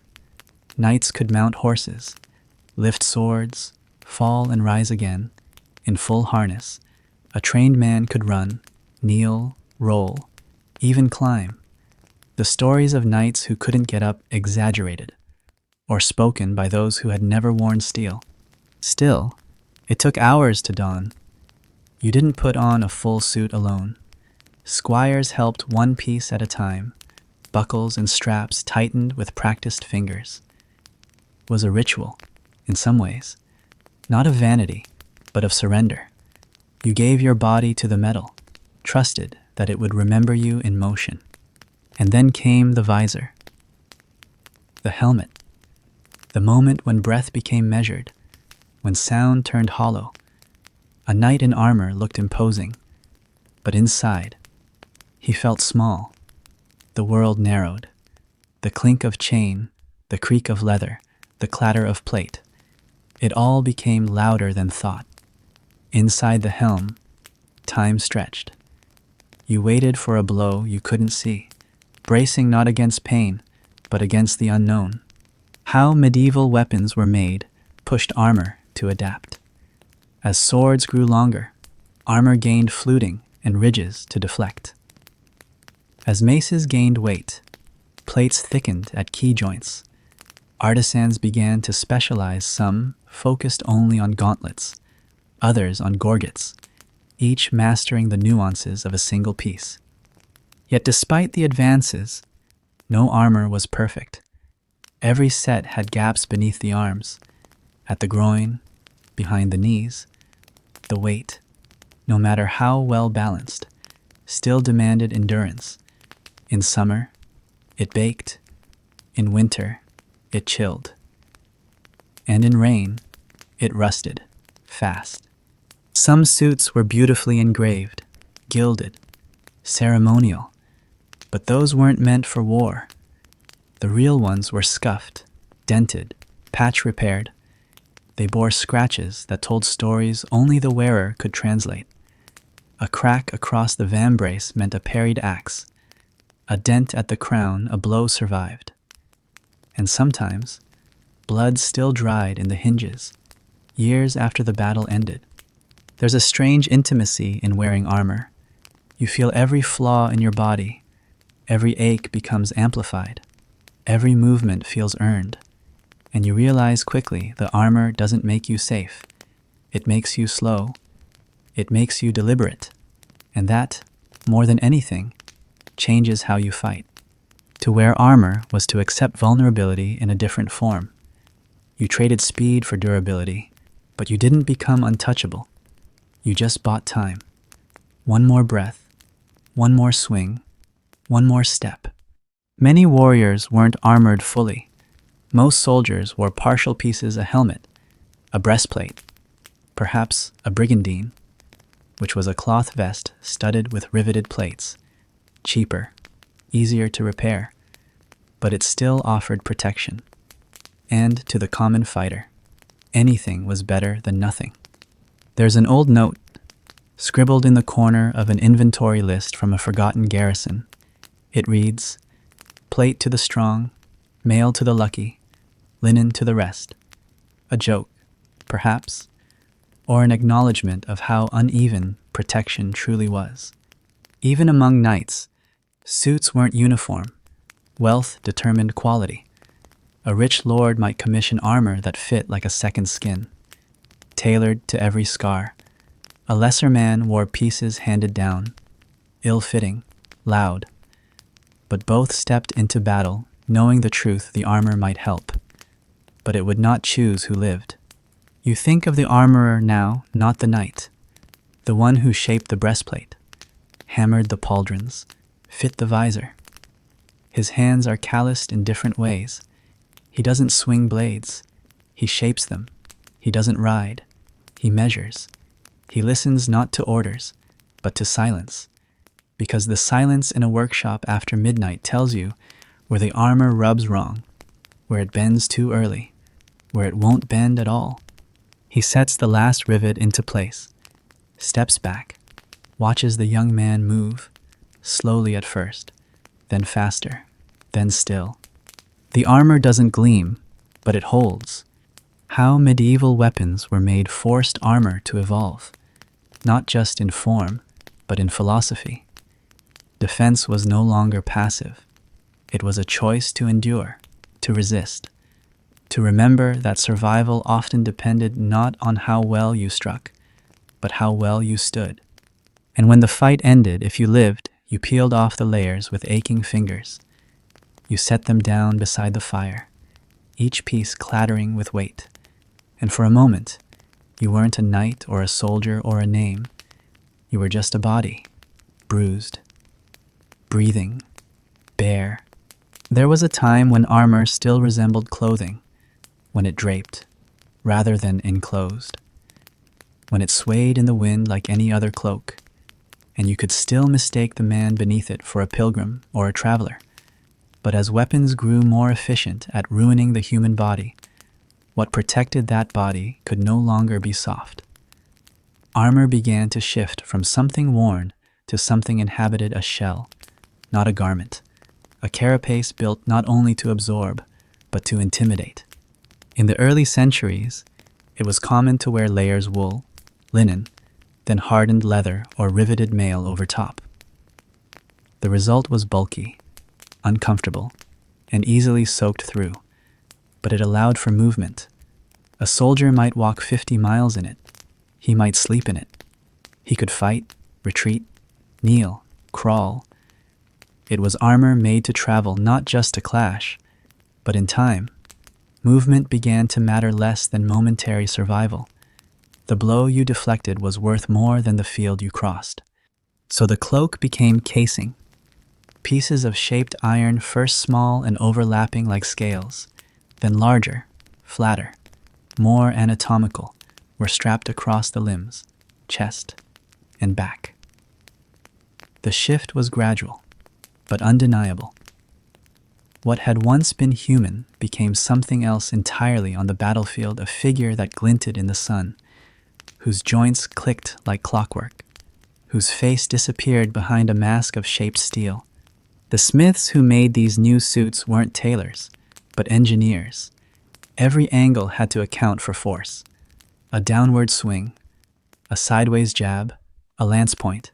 Knights could mount horses, lift swords, fall and rise again, in full harness. A trained man could run, kneel, roll, even climb. The stories of knights who couldn't get up exaggerated, or spoken by those who had never worn steel. Still, it took hours to don. You didn't put on a full suit alone. Squires helped one piece at a time, buckles and straps tightened with practiced fingers. It was a ritual, in some ways, not of vanity, but of surrender. You gave your body to the metal, trusted that it would remember you in motion. And then came the visor, the helmet, the moment when breath became measured, when sound turned hollow. A knight in armor looked imposing, but inside, he felt small. The world narrowed. The clink of chain, the creak of leather, the clatter of plate. It all became louder than thought. Inside the helm, time stretched. You waited for a blow you couldn't see, bracing not against pain, but against the unknown. How medieval weapons were made pushed armor to adapt. As swords grew longer, armor gained fluting and ridges to deflect. As maces gained weight, plates thickened at key joints. Artisans began to specialize, some focused only on gauntlets, others on gorgets, each mastering the nuances of a single piece. Yet despite the advances, no armor was perfect. Every set had gaps beneath the arms, at the groin, behind the knees. The weight, no matter how well balanced, still demanded endurance. In summer, it baked. In winter, it chilled. And in rain, it rusted, fast. Some suits were beautifully engraved, gilded, ceremonial, but those weren't meant for war. The real ones were scuffed, dented, patch repaired. They bore scratches that told stories only the wearer could translate. A crack across the vambrace meant a parried axe. A dent at the crown, a blow survived. And sometimes, blood still dried in the hinges, years after the battle ended. There's a strange intimacy in wearing armor. You feel every flaw in your body. Every ache becomes amplified. Every movement feels earned. And you realize quickly the armor doesn't make you safe. It makes you slow. It makes you deliberate. And that, more than anything, changes how you fight. To wear armor was to accept vulnerability in a different form. You traded speed for durability, but you didn't become untouchable. You just bought time. One more breath, one more swing, one more step. Many warriors weren't armored fully. Most soldiers wore partial pieces: a helmet, a breastplate, perhaps a brigandine, which was a cloth vest studded with riveted plates. Cheaper, easier to repair, but it still offered protection. And to the common fighter, anything was better than nothing. There's an old note, scribbled in the corner of an inventory list from a forgotten garrison. It reads, "Plate to the strong, mail to the lucky, linen to the rest." A joke, perhaps, or an acknowledgement of how uneven protection truly was. Even among knights, suits weren't uniform. Wealth determined quality. A rich lord might commission armor that fit like a second skin, tailored to every scar. A lesser man wore pieces handed down, ill-fitting, loud. But both stepped into battle, knowing the truth the armor might help, but it would not choose who lived. You think of the armorer now, not the knight, the one who shaped the breastplate, hammered the pauldrons, fit the visor. His hands are calloused in different ways. He doesn't swing blades. He shapes them. He doesn't ride. He measures. He listens not to orders, but to silence. Because the silence in a workshop after midnight tells you where the armor rubs wrong, where it bends too early, where it won't bend at all. He sets the last rivet into place, steps back, watches the young man move, slowly at first, then faster, then still. The armor doesn't gleam, but it holds. How medieval weapons were made forced armor to evolve, not just in form, but in philosophy. Defense was no longer passive. It was a choice to endure, to resist, to remember that survival often depended not on how well you struck, but how well you stood. And when the fight ended, if you lived, you peeled off the layers with aching fingers. You set them down beside the fire, each piece clattering with weight. And for a moment, you weren't a knight or a soldier or a name. You were just a body, bruised, breathing, bare. There was a time when armor still resembled clothing, when it draped, rather than enclosed, when it swayed in the wind like any other cloak, and you could still mistake the man beneath it for a pilgrim or a traveler. But as weapons grew more efficient at ruining the human body, what protected that body could no longer be soft. Armor began to shift from something worn to something inhabited: a shell, not a garment, a carapace built not only to absorb, but to intimidate. In the early centuries, it was common to wear layers: wool, linen, then hardened leather or riveted mail over top. The result was bulky, uncomfortable, and easily soaked through, but it allowed for movement. A soldier might walk 50 miles in it. He might sleep in it. He could fight, retreat, kneel, crawl. It was armor made to travel, not just to clash. But in time, movement began to matter less than momentary survival. The blow you deflected was worth more than the field you crossed. So the cloak became casing. Pieces of shaped iron, first small and overlapping like scales, then larger, flatter, more anatomical, were strapped across the limbs, chest, and back. The shift was gradual, but undeniable. What had once been human became something else entirely on the battlefield: a figure that glinted in the sun, whose joints clicked like clockwork, whose face disappeared behind a mask of shaped steel. The smiths who made these new suits weren't tailors. but engineers. Every angle had to account for force. A downward swing, a sideways jab, a lance point.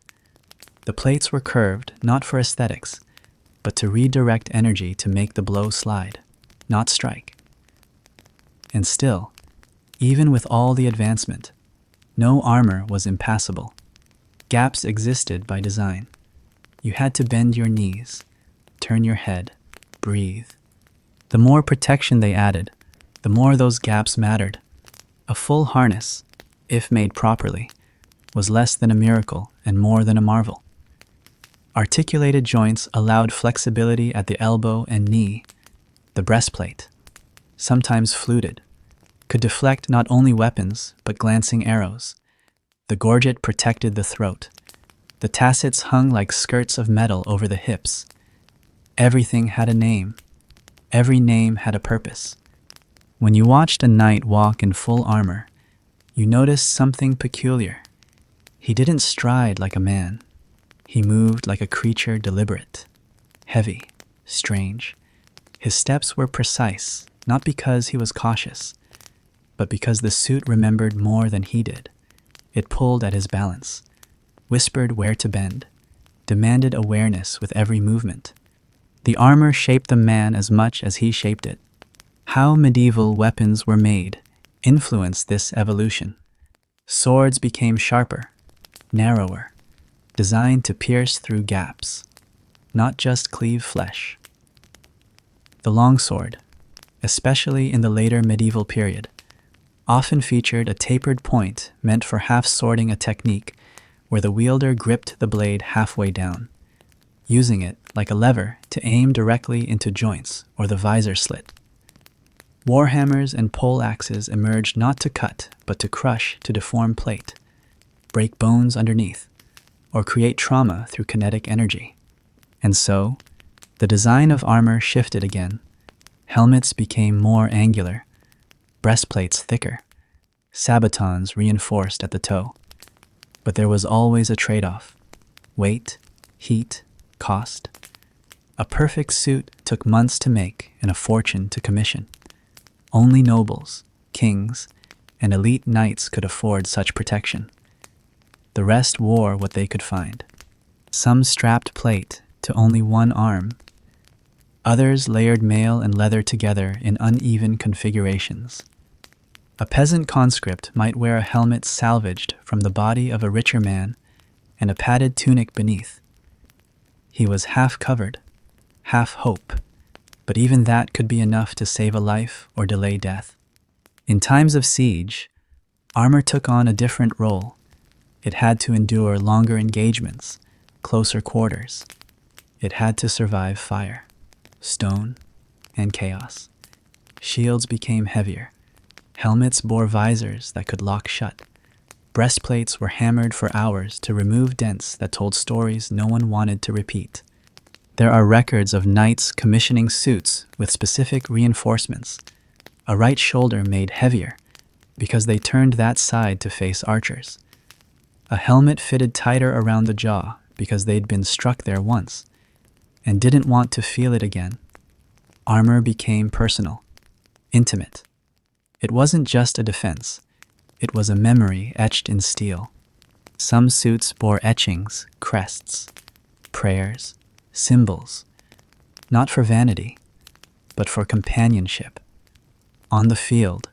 The plates were curved not for aesthetics, but to redirect energy to make the blow slide, not strike. And still, even with all the advancement, no armor was impassable. Gaps existed by design. You had to bend your knees, turn your head, breathe. The more protection they added, the more those gaps mattered. A full harness, if made properly, was less than a miracle and more than a marvel. Articulated joints allowed flexibility at the elbow and knee. The breastplate, sometimes fluted, could deflect not only weapons but glancing arrows. The gorget protected the throat. The tassets hung like skirts of metal over the hips. Everything had a name. Every name had a purpose. When you watched a knight walk in full armor, you noticed something peculiar. He didn't stride like a man. He moved like a creature deliberate, heavy, strange. His steps were precise, not because he was cautious, but because the suit remembered more than he did. It pulled at his balance, whispered where to bend, demanded awareness with every movement. The armor shaped the man as much as he shaped it. How medieval weapons were made influenced this evolution. Swords became sharper, narrower, designed to pierce through gaps, not just cleave flesh. The longsword, especially in the later medieval period, often featured a tapered point meant for half-swording a technique where the wielder gripped the blade halfway down, using it like a lever to aim directly into joints or the visor slit. Warhammers and poleaxes emerged not to cut, but to crush to deform plate, break bones underneath, or create trauma through kinetic energy. And so, the design of armor shifted again. Helmets became more angular, breastplates thicker, sabatons reinforced at the toe. But there was always a trade-off: weight, heat, cost. A perfect suit took months to make and a fortune to commission. Only nobles, kings, and elite knights could afford such protection. The rest wore what they could find. Some strapped plate to only one arm. Others layered mail and leather together in uneven configurations. A peasant conscript might wear a helmet salvaged from the body of a richer man and a padded tunic beneath. He was half covered, half hope, but even that could be enough to save a life or delay death. In times of siege, armor took on a different role. It had to endure longer engagements, closer quarters. It had to survive fire, stone, and chaos. Shields became heavier. Helmets bore visors that could lock shut. Breastplates were hammered for hours to remove dents that told stories no one wanted to repeat. There are records of knights commissioning suits with specific reinforcements, a right shoulder made heavier because they turned that side to face archers, a helmet fitted tighter around the jaw because they'd been struck there once and didn't want to feel it again. Armor became personal, intimate. It wasn't just a defense, it was a memory etched in steel. Some suits bore etchings, crests, prayers, symbols, not for vanity, but for companionship. On the field,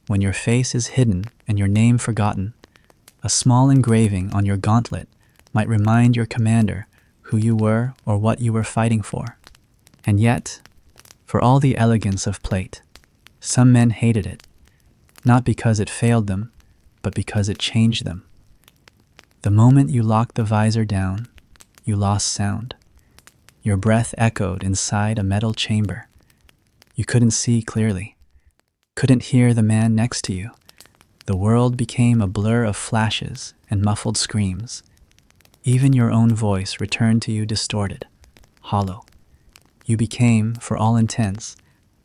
when your face is hidden and your name forgotten, a small engraving on your gauntlet might remind your commander who you were or what you were fighting for. And yet, for all the elegance of plate, some men hated it, not because it failed them, but because it changed them. The moment you locked the visor down, you lost sound. Your breath echoed inside a metal chamber. You couldn't see clearly, couldn't hear the man next to you. The world became a blur of flashes and muffled screams. Even your own voice returned to you distorted, hollow. You became, for all intents,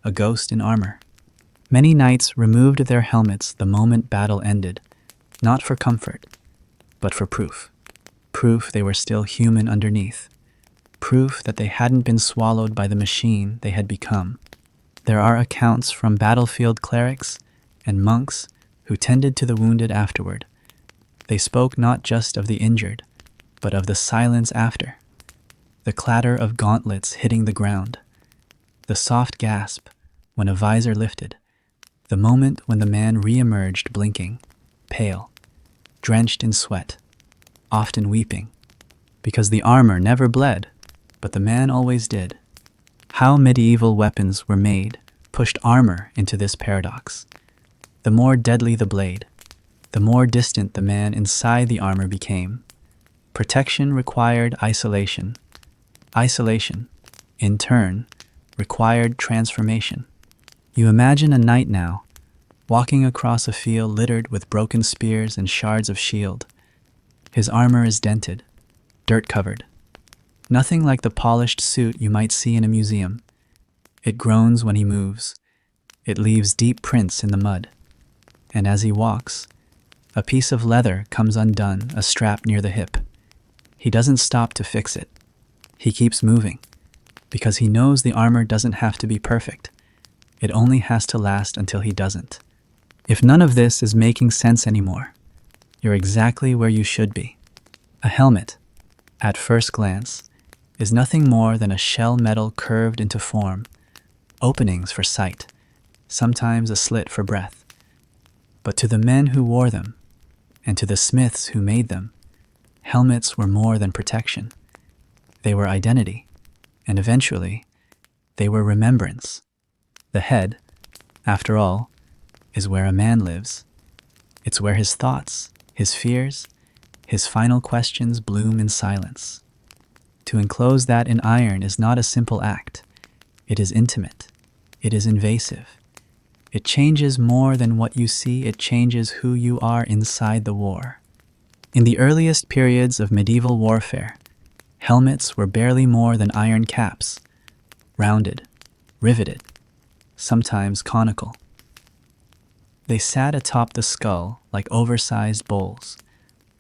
a ghost in armor. Many knights removed their helmets the moment battle ended, not for comfort, but for proof. Proof they were still human underneath. Proof that they hadn't been swallowed by the machine they had become. There are accounts from battlefield clerics and monks who tended to the wounded afterward. They spoke not just of the injured, but of the silence after, the clatter of gauntlets hitting the ground, the soft gasp when a visor lifted, the moment when the man re-emerged blinking, pale, drenched in sweat, often weeping, because the armor never bled, but the man always did. How medieval weapons were made pushed armor into this paradox. The more deadly the blade, the more distant the man inside the armor became. Protection required isolation. Isolation, in turn, required transformation. You imagine a knight now, walking across a field littered with broken spears and shards of shield. His armor is dented, dirt-covered. Nothing like the polished suit you might see in a museum. It groans when he moves. It leaves deep prints in the mud. And as he walks, a piece of leather comes undone, a strap near the hip. He doesn't stop to fix it. He keeps moving, because he knows the armor doesn't have to be perfect. It only has to last until he doesn't. If none of this is making sense anymore, you're exactly where you should be. A helmet, at first glance, is nothing more than a shell metal curved into form, openings for sight, sometimes a slit for breath. But to the men who wore them, and to the smiths who made them, helmets were more than protection. They were identity, and eventually, they were remembrance. The head, after all, is where a man lives. It's where his thoughts, his fears, his final questions bloom in silence. To enclose that in iron is not a simple act. It is intimate. It is invasive. It changes more than what you see. It changes who you are inside the war. In the earliest periods of medieval warfare, helmets were barely more than iron caps, rounded, riveted, sometimes conical. They sat atop the skull like oversized bowls,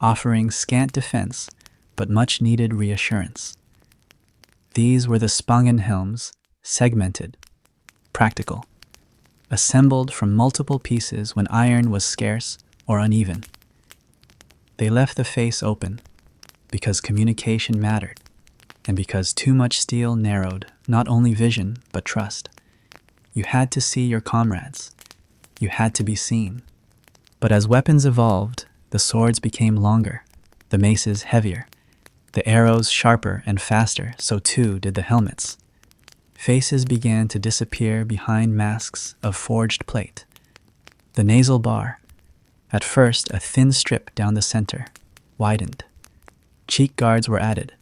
offering scant defense but much-needed reassurance. These were the Spangenhelms, segmented, practical, assembled from multiple pieces when iron was scarce or uneven. They left the face open because communication mattered, and because too much steel narrowed not only vision but trust. You had to see your comrades. You had to be seen. But as weapons evolved, the swords became longer, the maces heavier, the arrows sharper and faster, so too did the helmets. Faces began to disappear behind masks of forged plate. The nasal bar, at first a thin strip down the center, widened. Cheek guards were added.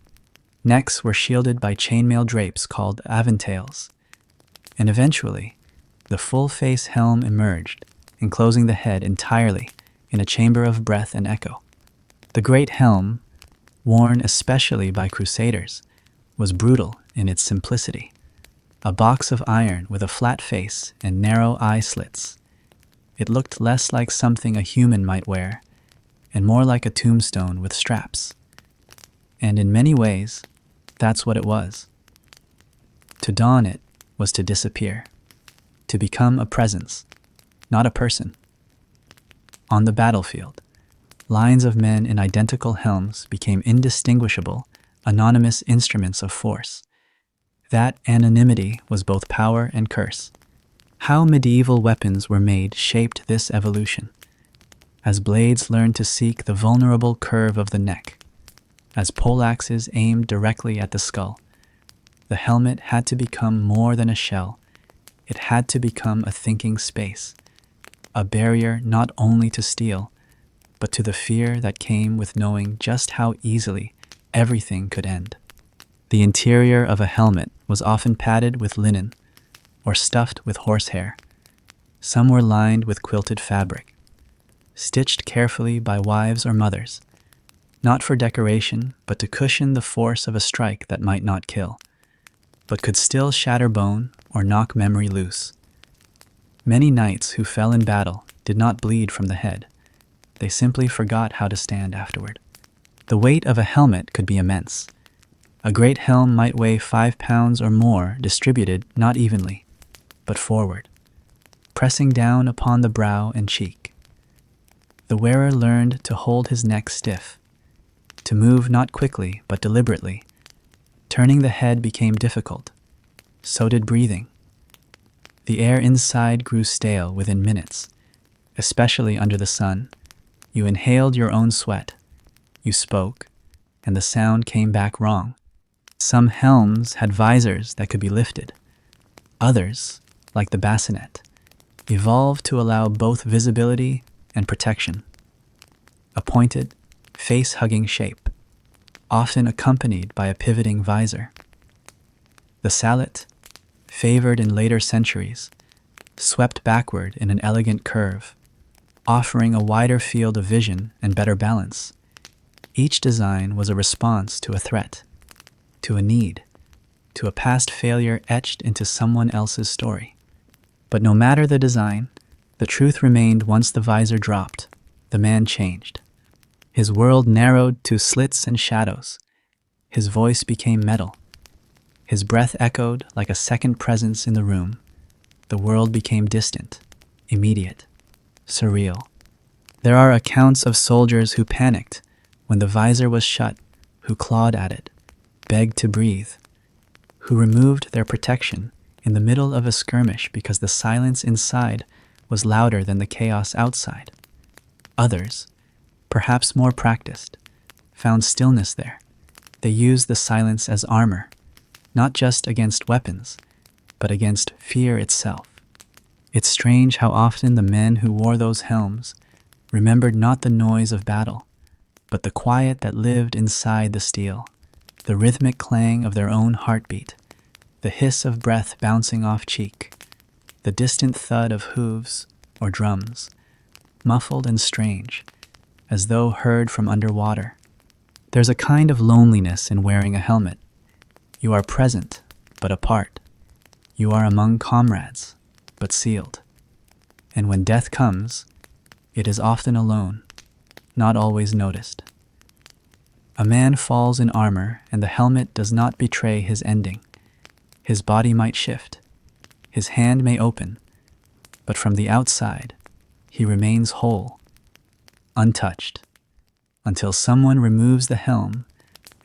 Necks were shielded by chainmail drapes called aventails. And eventually, the full-face helm emerged, enclosing the head entirely in a chamber of breath and echo. The great helm, worn especially by crusaders, was brutal in its simplicity. A box of iron with a flat face and narrow eye slits. It looked less like something a human might wear, and more like a tombstone with straps. And in many ways, that's what it was. To don it was to disappear, to become a presence, not a person. On the battlefield, lines of men in identical helms became indistinguishable, anonymous instruments of force. That anonymity was both power and curse. How medieval weapons were made shaped this evolution. As blades learned to seek the vulnerable curve of the neck, as poleaxes aimed directly at the skull, the helmet had to become more than a shell. It had to become a thinking space, a barrier not only to steel, but to the fear that came with knowing just how easily everything could end. The interior of a helmet was often padded with linen or stuffed with horsehair. Some were lined with quilted fabric, stitched carefully by wives or mothers, not for decoration, but to cushion the force of a strike that might not kill, but could still shatter bone or knock memory loose. Many knights who fell in battle did not bleed from the head. They simply forgot how to stand afterward. The weight of a helmet could be immense. A great helm might weigh 5 pounds or more, distributed not evenly. but forward, pressing down upon the brow and cheek. The wearer learned to hold his neck stiff, to move not quickly but deliberately. Turning the head became difficult. So did breathing. The air inside grew stale within minutes, especially under the sun. You inhaled your own sweat. You spoke, and the sound came back wrong. Some helms had visors that could be lifted. Others, like the bassinet, evolved to allow both visibility and protection. A pointed, face-hugging shape, often accompanied by a pivoting visor. The sallet, favored in later centuries, swept backward in an elegant curve, offering a wider field of vision and better balance. Each design was a response to a threat, to a need, to a past failure etched into someone else's story. But no matter the design, the truth remained once the visor dropped, the man changed. His world narrowed to slits and shadows. His voice became metal. His breath echoed like a second presence in the room. The world became distant, immediate, surreal. There are accounts of soldiers who panicked when the visor was shut, who clawed at it, begged to breathe, who removed their protection in the middle of a skirmish because the silence inside was louder than the chaos outside. Others, perhaps more practiced, found stillness there. They used the silence as armor, not just against weapons, but against fear itself. It's strange how often the men who wore those helms remembered not the noise of battle, but the quiet that lived inside the steel, the rhythmic clang of their own heartbeat, the hiss of breath bouncing off cheek, the distant thud of hooves or drums, muffled and strange, as though heard from underwater. There's a kind of loneliness in wearing a helmet. You are present, but apart. You are among comrades, but sealed. And when death comes, it is often alone, not always noticed. A man falls in armor, and the helmet does not betray his ending. His body might shift, his hand may open, but from the outside, he remains whole, untouched, until someone removes the helm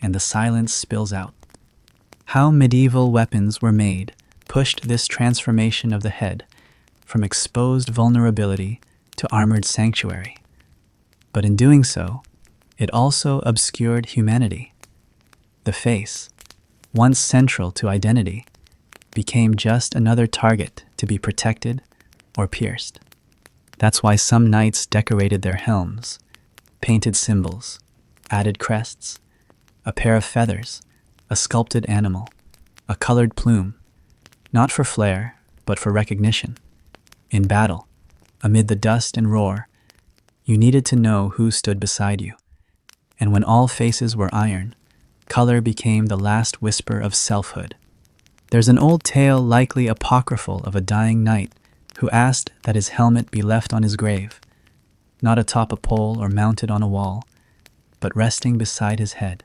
and the silence spills out. How medieval weapons were made pushed this transformation of the head from exposed vulnerability to armored sanctuary. But in doing so, it also obscured humanity. The face, once central to identity, became just another target to be protected or pierced. That's why some knights decorated their helms, painted symbols, added crests, a pair of feathers, a sculpted animal, a colored plume, not for flair, but for recognition. In battle, amid the dust and roar, you needed to know who stood beside you. And when all faces were iron, color became the last whisper of selfhood. There's an old tale, likely apocryphal, of a dying knight who asked that his helmet be left on his grave, not atop a pole or mounted on a wall, but resting beside his head.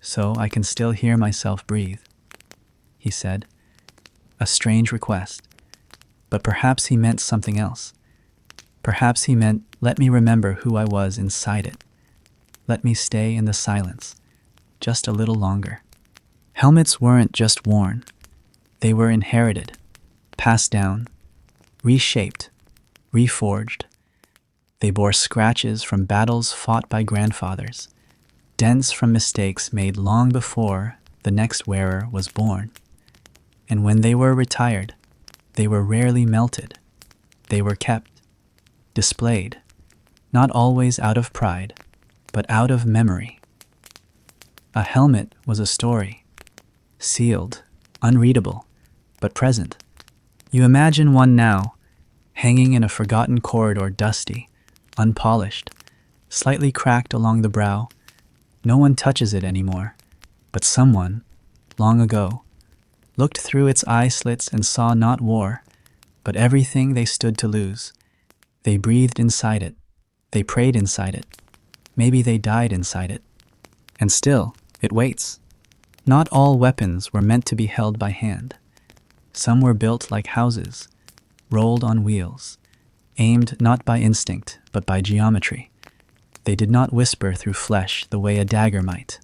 "So I can still hear myself breathe," he said. A strange request, but perhaps he meant something else. Perhaps he meant, let me remember who I was inside it. Let me stay in the silence, just a little longer. Helmets weren't just worn. They were inherited, passed down, reshaped, reforged. They bore scratches from battles fought by grandfathers, dents from mistakes made long before the next wearer was born. And when they were retired, they were rarely melted. They were kept, displayed, not always out of pride, but out of memory. A helmet was a story, sealed, unreadable, but present. You imagine one now, hanging in a forgotten corridor, dusty, unpolished, slightly cracked along the brow. No one touches it anymore, but someone, long ago, looked through its eye slits and saw not war, but everything they stood to lose. They breathed inside it. They prayed inside it. Maybe they died inside it. And still, it waits. Not all weapons were meant to be held by hand. Some were built like houses, rolled on wheels, aimed not by instinct but by geometry. They did not whisper through flesh the way a dagger might,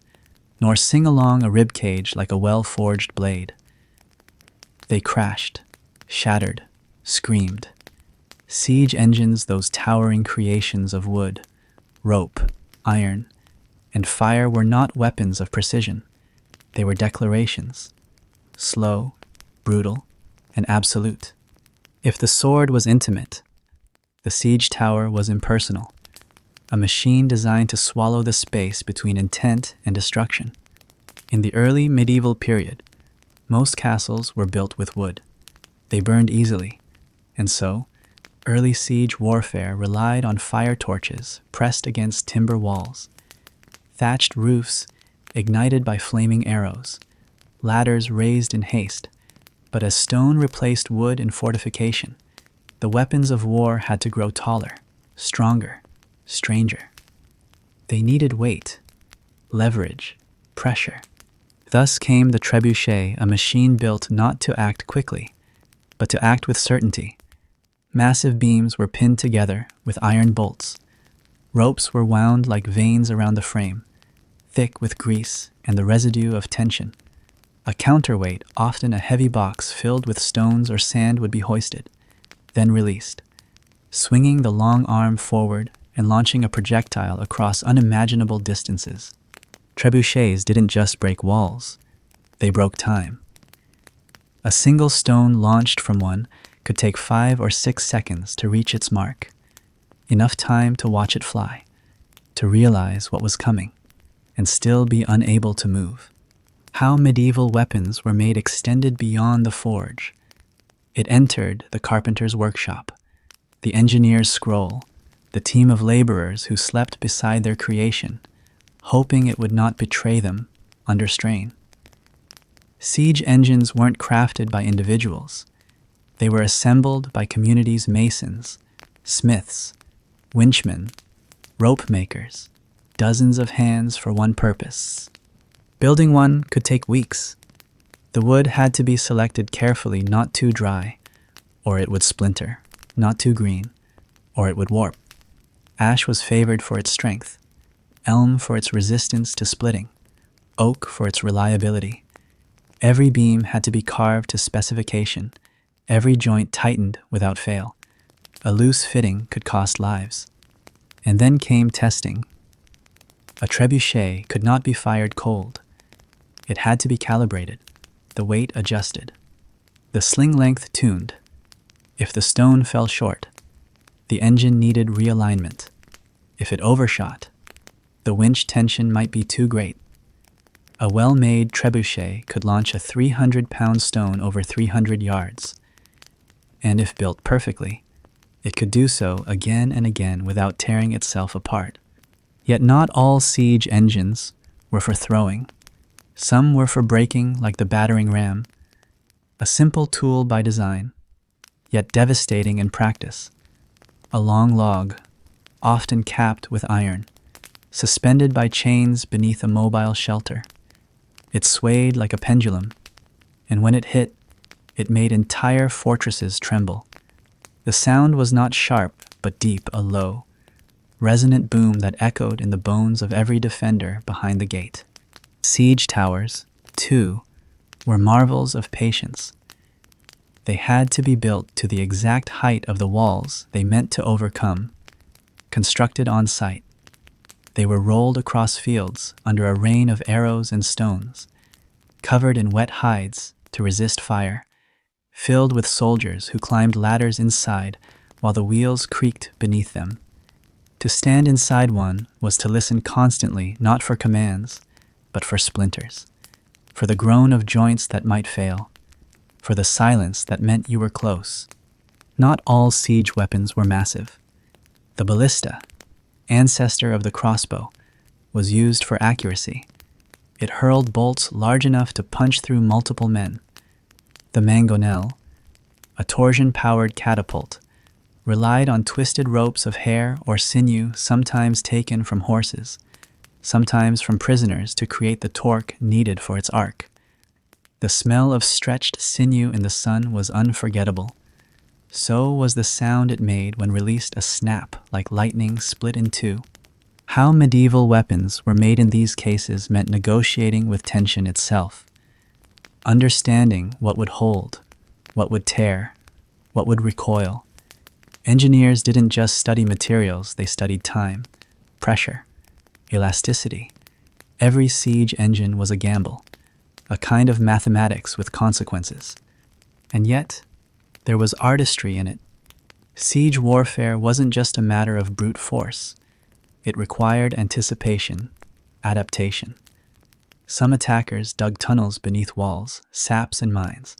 nor sing along a rib cage like a well-forged blade. They crashed, shattered, screamed. Siege engines, those towering creations of wood, rope, iron, and fire, were not weapons of precision. They were declarations, slow, brutal, and absolute. If the sword was intimate, the siege tower was impersonal, a machine designed to swallow the space between intent and destruction. In the early medieval period, most castles were built with wood. They burned easily, and so, early siege warfare relied on fire torches pressed against timber walls, thatched roofs ignited by flaming arrows, ladders raised in haste. But as stone replaced wood in fortification, the weapons of war had to grow taller, stronger, stranger. They needed weight, leverage, pressure. Thus came the trebuchet, a machine built not to act quickly, but to act with certainty. Massive beams were pinned together with iron bolts. Ropes were wound like veins around the frame, thick with grease and the residue of tension. A counterweight, often a heavy box filled with stones or sand, would be hoisted, then released, swinging the long arm forward and launching a projectile across unimaginable distances. Trebuchets didn't just break walls, they broke time. A single stone launched from one could take 5 or 6 seconds to reach its mark, enough time to watch it fly, to realize what was coming, and still be unable to move. How medieval weapons were made extended beyond the forge. It entered the carpenter's workshop, the engineer's scroll, the team of laborers who slept beside their creation, hoping it would not betray them under strain. Siege engines weren't crafted by individuals. They were assembled by communities: masons, smiths, winchmen, rope makers, dozens of hands for one purpose. Building one could take weeks. The wood had to be selected carefully, not too dry, or it would splinter, not too green, or it would warp. Ash was favored for its strength, elm for its resistance to splitting, oak for its reliability. Every beam had to be carved to specification, every joint tightened without fail. A loose fitting could cost lives. And then came testing. A trebuchet could not be fired cold. It had to be calibrated, the weight adjusted, the sling length tuned. If the stone fell short, the engine needed realignment. If it overshot, the winch tension might be too great. A well-made trebuchet could launch a 300-pound stone over 300 yards. And if built perfectly, it could do so again and again without tearing itself apart. Yet not all siege engines were for throwing. Some were for breaking, like the battering ram, a simple tool by design, yet devastating in practice. A long log, often capped with iron, suspended by chains beneath a mobile shelter. It swayed like a pendulum, and when it hit, it made entire fortresses tremble. The sound was not sharp, but deep, a low, resonant boom that echoed in the bones of every defender behind the gate. Siege towers, too, were marvels of patience. They had to be built to the exact height of the walls they meant to overcome, constructed on site. They were rolled across fields under a rain of arrows and stones, covered in wet hides to resist fire, filled with soldiers who climbed ladders inside while the wheels creaked beneath them. To stand inside one was to listen constantly, not for commands, but for splinters, for the groan of joints that might fail, for the silence that meant you were close. Not all siege weapons were massive. The ballista, ancestor of the crossbow, was used for accuracy. It hurled bolts large enough to punch through multiple men. The mangonel, a torsion-powered catapult, relied on twisted ropes of hair or sinew, sometimes taken from horses, sometimes from prisoners, to create the torque needed for its arc. The smell of stretched sinew in the sun was unforgettable. So was the sound it made when released, a snap like lightning split in two. How medieval weapons were made in these cases meant negotiating with tension itself. Understanding what would hold, what would tear, what would recoil. Engineers didn't just study materials, they studied time, pressure, elasticity. Every siege engine was a gamble, a kind of mathematics with consequences. And yet, there was artistry in it. Siege warfare wasn't just a matter of brute force. It required anticipation, adaptation. Some attackers dug tunnels beneath walls, saps and mines,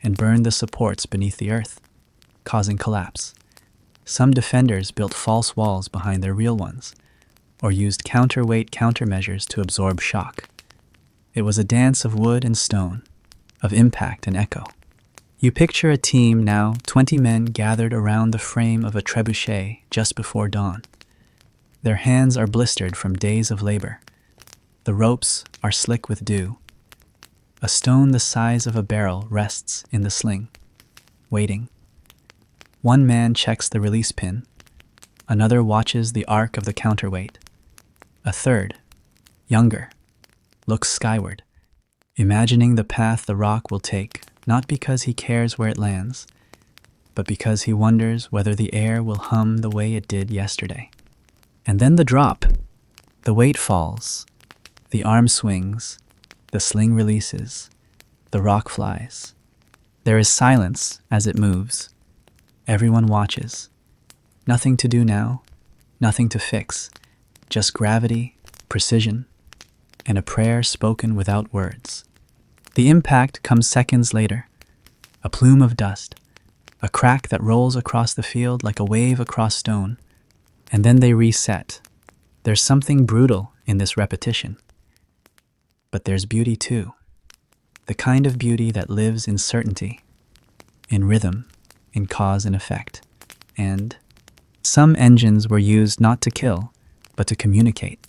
and burned the supports beneath the earth, causing collapse. Some defenders built false walls behind their real ones, or used counterweight countermeasures to absorb shock. It was a dance of wood and stone, of impact and echo. You picture a team now, 20 men gathered around the frame of a trebuchet just before dawn. Their hands are blistered from days of labor. The ropes are slick with dew. A stone the size of a barrel rests in the sling, waiting. One man checks the release pin. Another watches the arc of the counterweight. A third, younger, looks skyward, imagining the path the rock will take, not because he cares where it lands, but because he wonders whether the air will hum the way it did yesterday. And then the drop. The weight falls. The arm swings. The sling releases. The rock flies. There is silence as it moves. Everyone watches. Nothing to do now. Nothing to fix. Just gravity, precision, and a prayer spoken without words. The impact comes seconds later. A plume of dust. A crack that rolls across the field like a wave across stone. And then they reset. There's something brutal in this repetition. But there's beauty too. The kind of beauty that lives in certainty, in rhythm, in cause and effect. And some engines were used not to kill, but to communicate.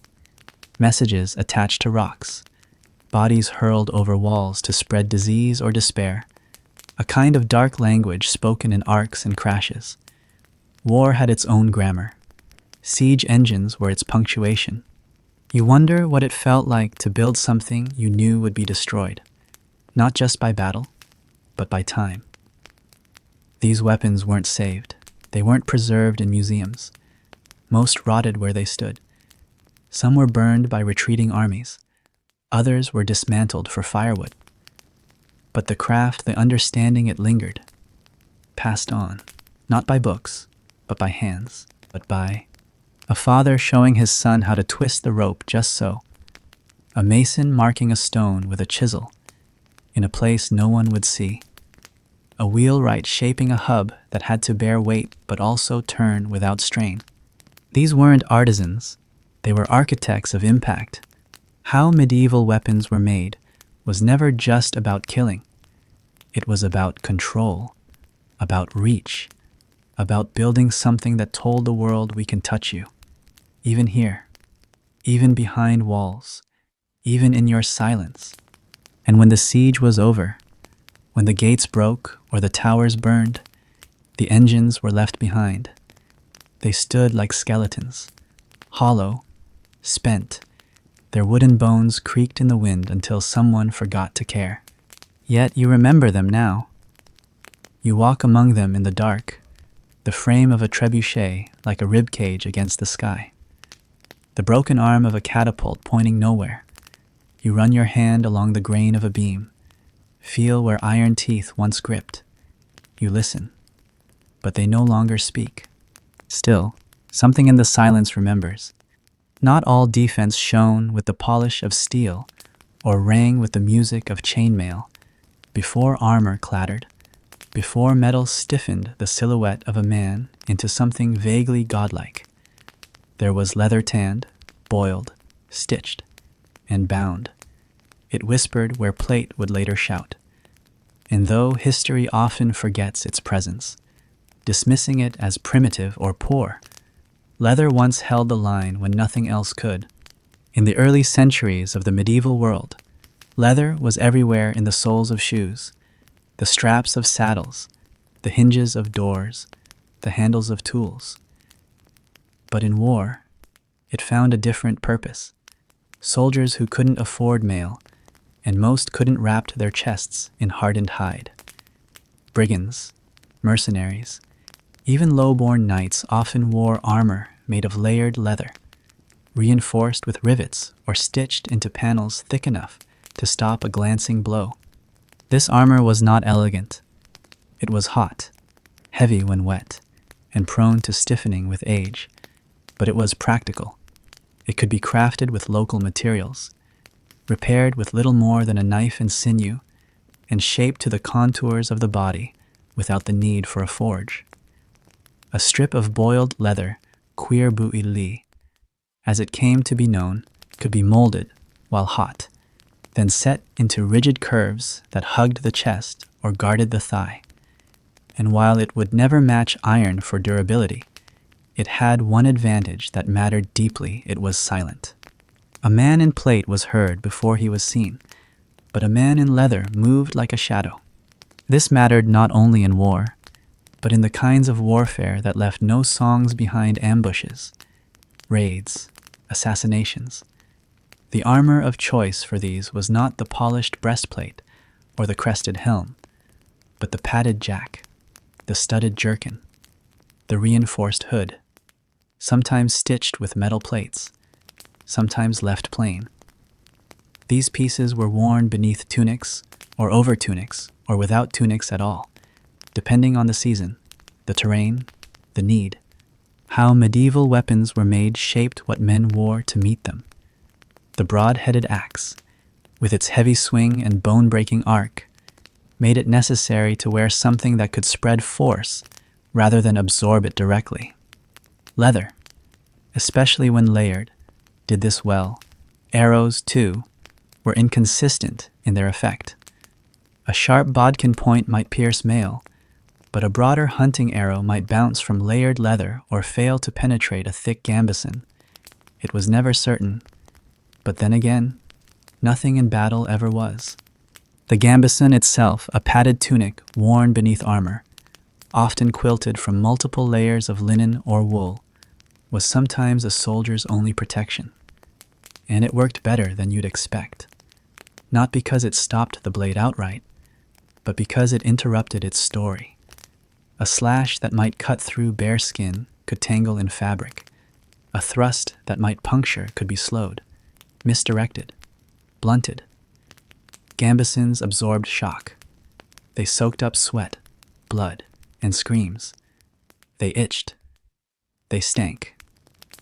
Messages attached to rocks, bodies hurled over walls to spread disease or despair, a kind of dark language spoken in arcs and crashes. War had its own grammar. Siege engines were its punctuation. You wonder what it felt like to build something you knew would be destroyed, not just by battle, but by time. These weapons weren't saved. They weren't preserved in museums. Most rotted where they stood. Some were burned by retreating armies. Others were dismantled for firewood. But the craft, the understanding, it lingered, passed on, not by books, but by hands, but by a father showing his son how to twist the rope just so, a mason marking a stone with a chisel in a place no one would see, a wheelwright shaping a hub that had to bear weight but also turn without strain. These weren't artisans, they were architects of impact. How medieval weapons were made was never just about killing. It was about control, about reach, about building something that told the world we can touch you. Even here, even behind walls, even in your silence. And when the siege was over, when the gates broke or the towers burned, the engines were left behind. They stood like skeletons, hollow, spent. Their wooden bones creaked in the wind until someone forgot to care. Yet you remember them now. You walk among them in the dark, the frame of a trebuchet like a ribcage against the sky. The broken arm of a catapult pointing nowhere. You run your hand along the grain of a beam, feel where iron teeth once gripped. You listen, but they no longer speak. Still, something in the silence remembers. Not all defense shone with the polish of steel or rang with the music of chainmail. Before armor clattered, before metal stiffened the silhouette of a man into something vaguely godlike, there was leather tanned, boiled, stitched, and bound. It whispered where plate would later shout. And though history often forgets its presence, dismissing it as primitive or poor, leather once held the line when nothing else could. In the early centuries of the medieval world, Leather was everywhere in the soles of shoes, the straps of saddles, the hinges of doors, the handles of tools. But in war, it found a different purpose. Soldiers who couldn't afford mail, and most couldn't wrap their chests in hardened hide. Brigands, mercenaries, even low-born knights often wore armor made of layered leather, reinforced with rivets or stitched into panels thick enough to stop a glancing blow. This armor was not elegant. It was hot, heavy when wet, and prone to stiffening with age, but it was practical. It could be crafted with local materials, repaired with little more than a knife and sinew, and shaped to the contours of the body without the need for a forge. A strip of boiled leather, cuir bouilli, as it came to be known, could be molded while hot, then set into rigid curves that hugged the chest or guarded the thigh. And while it would never match iron for durability, it had one advantage that mattered deeply: it was silent. A man in plate was heard before he was seen, but a man in leather moved like a shadow. This mattered not only in war, but in the kinds of warfare that left no songs behind ambushes, raids, assassinations. The armor of choice for these was not the polished breastplate or the crested helm, but the padded jack, the studded jerkin, the reinforced hood, sometimes stitched with metal plates, sometimes left plain. These pieces were worn beneath tunics or over tunics or without tunics at all, depending on the season, the terrain, the need. How medieval weapons were made shaped what men wore to meet them. The broad-headed axe, with its heavy swing and bone-breaking arc, made it necessary to wear something that could spread force rather than absorb it directly. Leather, especially when layered, did this well. Arrows, too, were inconsistent in their effect. A sharp bodkin point might pierce mail, but a broader hunting arrow might bounce from layered leather or fail to penetrate a thick gambeson. It was never certain, but then again, nothing in battle ever was. The gambeson itself, a padded tunic worn beneath armor, often quilted from multiple layers of linen or wool, was sometimes a soldier's only protection. And it worked better than you'd expect. Not because it stopped the blade outright, but because it interrupted its story. A slash that might cut through bare skin could tangle in fabric. A thrust that might puncture could be slowed, misdirected, blunted. Gambesons absorbed shock. They soaked up sweat, blood, and screams. They itched. They stank.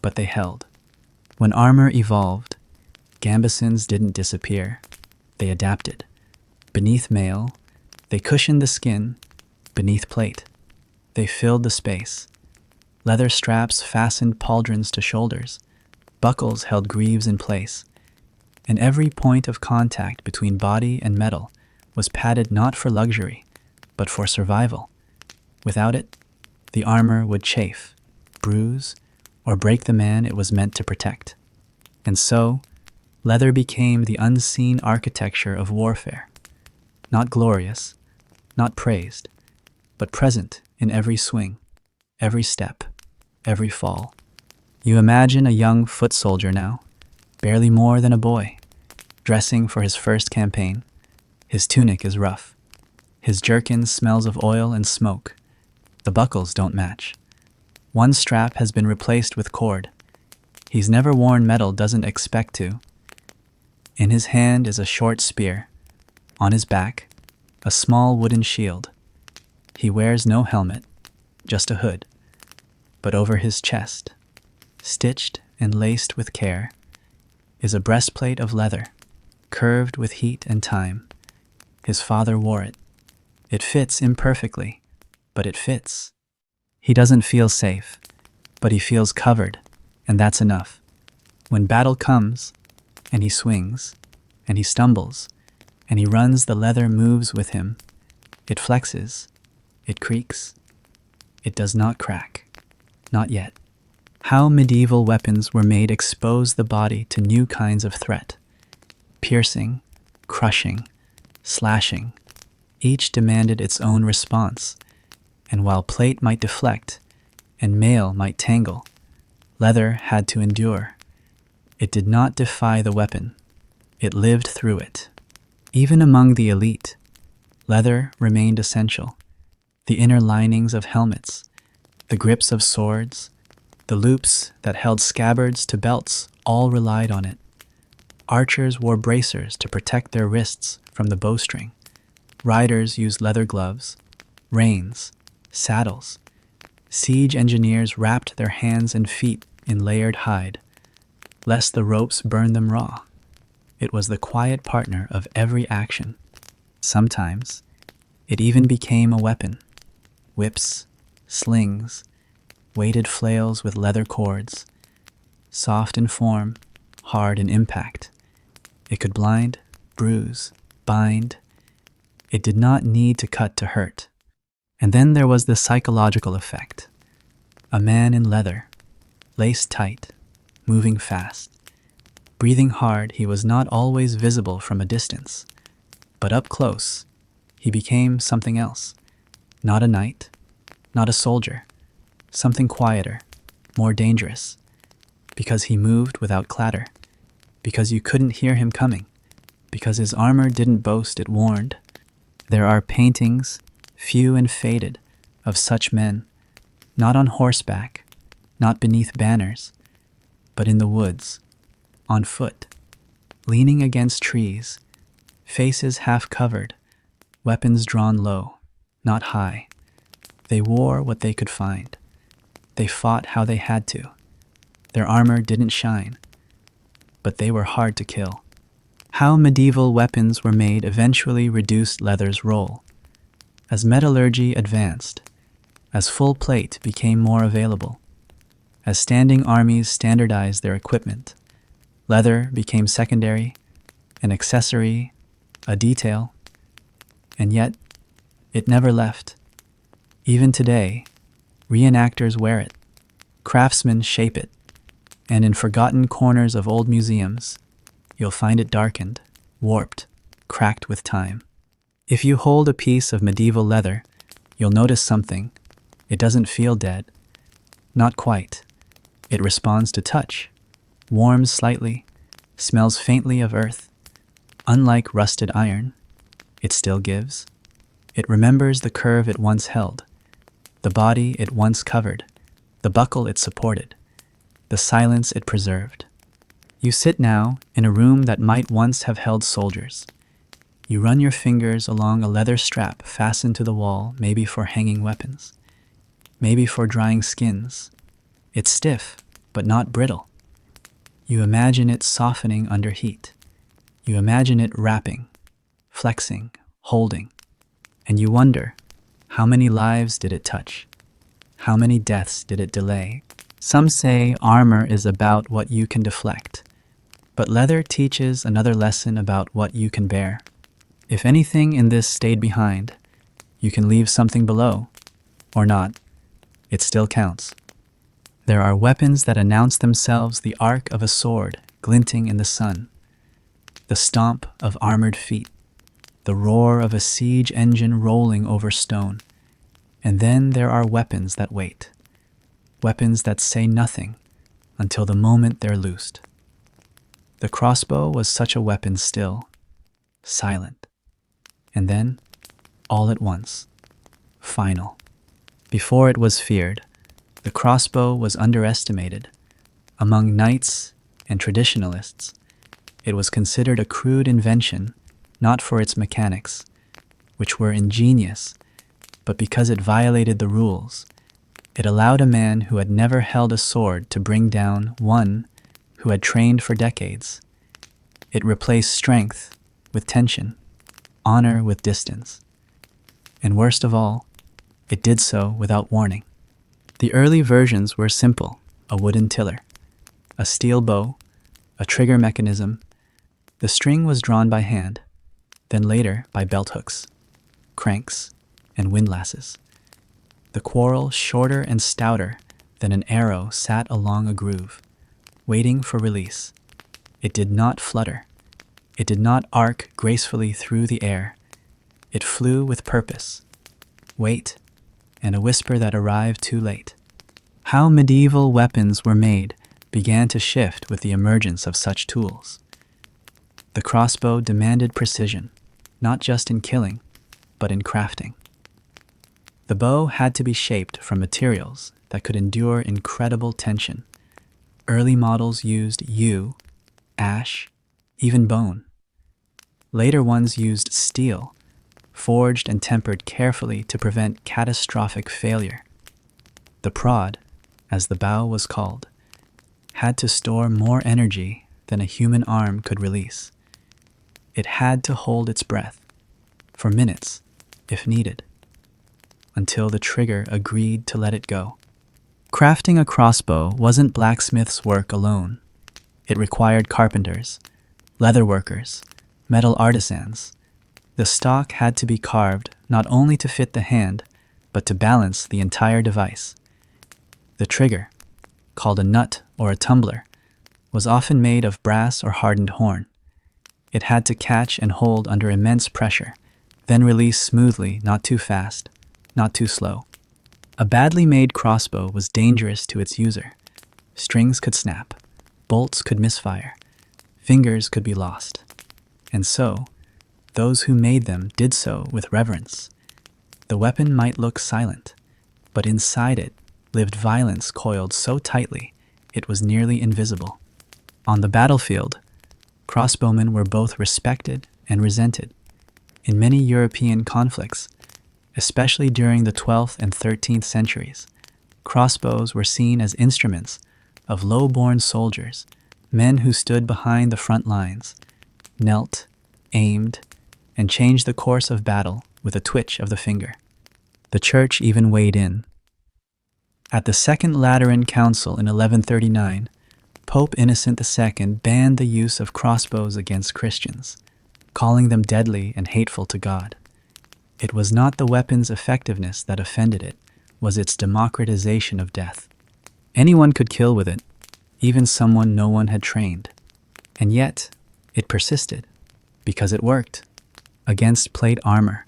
But they held. When armor evolved, gambesons didn't disappear. They adapted. Beneath mail, they cushioned the skin. Beneath plate, they filled the space. Leather straps fastened pauldrons to shoulders. Buckles held greaves in place. And every point of contact between body and metal was padded not for luxury, but for survival. Without it, the armor would chafe, bruise, or break the man it was meant to protect. And so, leather became the unseen architecture of warfare. Not glorious, not praised, but present in every swing, every step, every fall. You imagine a young foot soldier now, barely more than a boy, dressing for his first campaign. His tunic is rough. His jerkin smells of oil and smoke. The buckles don't match. One strap has been replaced with cord. He's never worn metal, doesn't expect to. In his hand is a short spear. On his back, a small wooden shield. He wears no helmet, just a hood. But over his chest, stitched and laced with care, is a breastplate of leather, curved with heat and time. His father wore it. It fits imperfectly, but it fits. He doesn't feel safe, but he feels covered, and that's enough. When battle comes, and he swings, and he stumbles, and he runs, the leather moves with him. It flexes, it creaks, it does not crack. Not yet. How medieval weapons were made expose the body to new kinds of threat. Piercing, crushing, slashing. Each demanded its own response, and while plate might deflect and mail might tangle, leather had to endure. It did not defy the weapon. It lived through it. Even among the elite, leather remained essential. The inner linings of helmets, the grips of swords, the loops that held scabbards to belts all relied on it. Archers wore bracers to protect their wrists from the bowstring. Riders used leather gloves, reins, saddles. Siege engineers wrapped their hands and feet in layered hide, lest the ropes burn them raw. It was the quiet partner of every action. Sometimes, it even became a weapon. Whips, slings, weighted flails with leather cords, soft in form, hard in impact. It could blind, bruise, bind. It did not need to cut to hurt. And then there was the psychological effect. A man in leather, laced tight, moving fast. Breathing hard, he was not always visible from a distance. But up close, he became something else. Not a knight, not a soldier. Something quieter, more dangerous. Because he moved without clatter. Because you couldn't hear him coming. Because his armor didn't boast, it warned. There are paintings, few and faded, of such men, not on horseback, not beneath banners, but in the woods, on foot, leaning against trees, faces half covered, weapons drawn low, not high. They wore what they could find. They fought how they had to. Their armor didn't shine, but they were hard to kill. How medieval weapons were made eventually reduced leather's role. As metallurgy advanced, as full plate became more available, as standing armies standardized their equipment, leather became secondary, an accessory, a detail, and yet it never left. Even today, reenactors wear it, craftsmen shape it, and in forgotten corners of old museums, you'll find it darkened, warped, cracked with time. If you hold a piece of medieval leather, you'll notice something. It doesn't feel dead. Not quite. It responds to touch, warms slightly, smells faintly of earth. Unlike rusted iron, it still gives. It remembers the curve it once held, the body it once covered, the buckle it supported, the silence it preserved. You sit now in a room that might once have held soldiers. You run your fingers along a leather strap fastened to the wall, maybe for hanging weapons, maybe for drying skins. It's stiff, but not brittle. You imagine it softening under heat. You imagine it wrapping, flexing, holding. And you wonder, how many lives did it touch? How many deaths did it delay? Some say armor is about what you can deflect, but leather teaches another lesson about what you can bear. If anything in this stayed behind, you can leave something below, or not. It still counts. There are weapons that announce themselves, the arc of a sword glinting in the sun, the stomp of armored feet, the roar of a siege engine rolling over stone. And then there are weapons that wait, weapons that say nothing until the moment they're loosed. The crossbow was such a weapon, still, silent. And then, all at once, final. Before it was feared, the crossbow was underestimated. Among knights and traditionalists, it was considered a crude invention, not for its mechanics, which were ingenious, but because it violated the rules. It allowed a man who had never held a sword to bring down one who had trained for decades. It replaced strength with tension, honor with distance. And worst of all, it did so without warning. The early versions were simple: a wooden tiller, a steel bow, a trigger mechanism. The string was drawn by hand, then later by belt hooks, cranks, and windlasses. The quarrel, shorter and stouter than an arrow, sat along a groove, waiting for release. It did not flutter. It did not arc gracefully through the air. It flew with purpose, weight, and a whisper that arrived too late. How medieval weapons were made began to shift with the emergence of such tools. The crossbow demanded precision, not just in killing, but in crafting. The bow had to be shaped from materials that could endure incredible tension. Early models used yew, ash, even bone. Later ones used steel, forged and tempered carefully to prevent catastrophic failure. The prod, as the bow was called, had to store more energy than a human arm could release. It had to hold its breath, for minutes, if needed, until the trigger agreed to let it go. Crafting a crossbow wasn't blacksmiths' work alone. It required carpenters, leather workers, metal artisans. The stock had to be carved not only to fit the hand, but to balance the entire device. The trigger, called a nut or a tumbler, was often made of brass or hardened horn. It had to catch and hold under immense pressure, then release smoothly, not too fast, not too slow. A badly made crossbow was dangerous to its user. Strings could snap, bolts could misfire, fingers could be lost. And so, those who made them did so with reverence. The weapon might look silent, but inside it lived violence coiled so tightly it was nearly invisible. On the battlefield, crossbowmen were both respected and resented. In many European conflicts, especially during the 12th and 13th centuries, crossbows were seen as instruments of low-born soldiers, men who stood behind the front lines, knelt, aimed, and changed the course of battle with a twitch of the finger. The church even weighed in. At the Second Lateran Council in 1139, Pope Innocent II banned the use of crossbows against Christians, calling them deadly and hateful to God. It was not the weapon's effectiveness that offended it, was its democratization of death. Anyone could kill with it, even someone no one had trained. And yet, it persisted, because it worked. Against plate armor,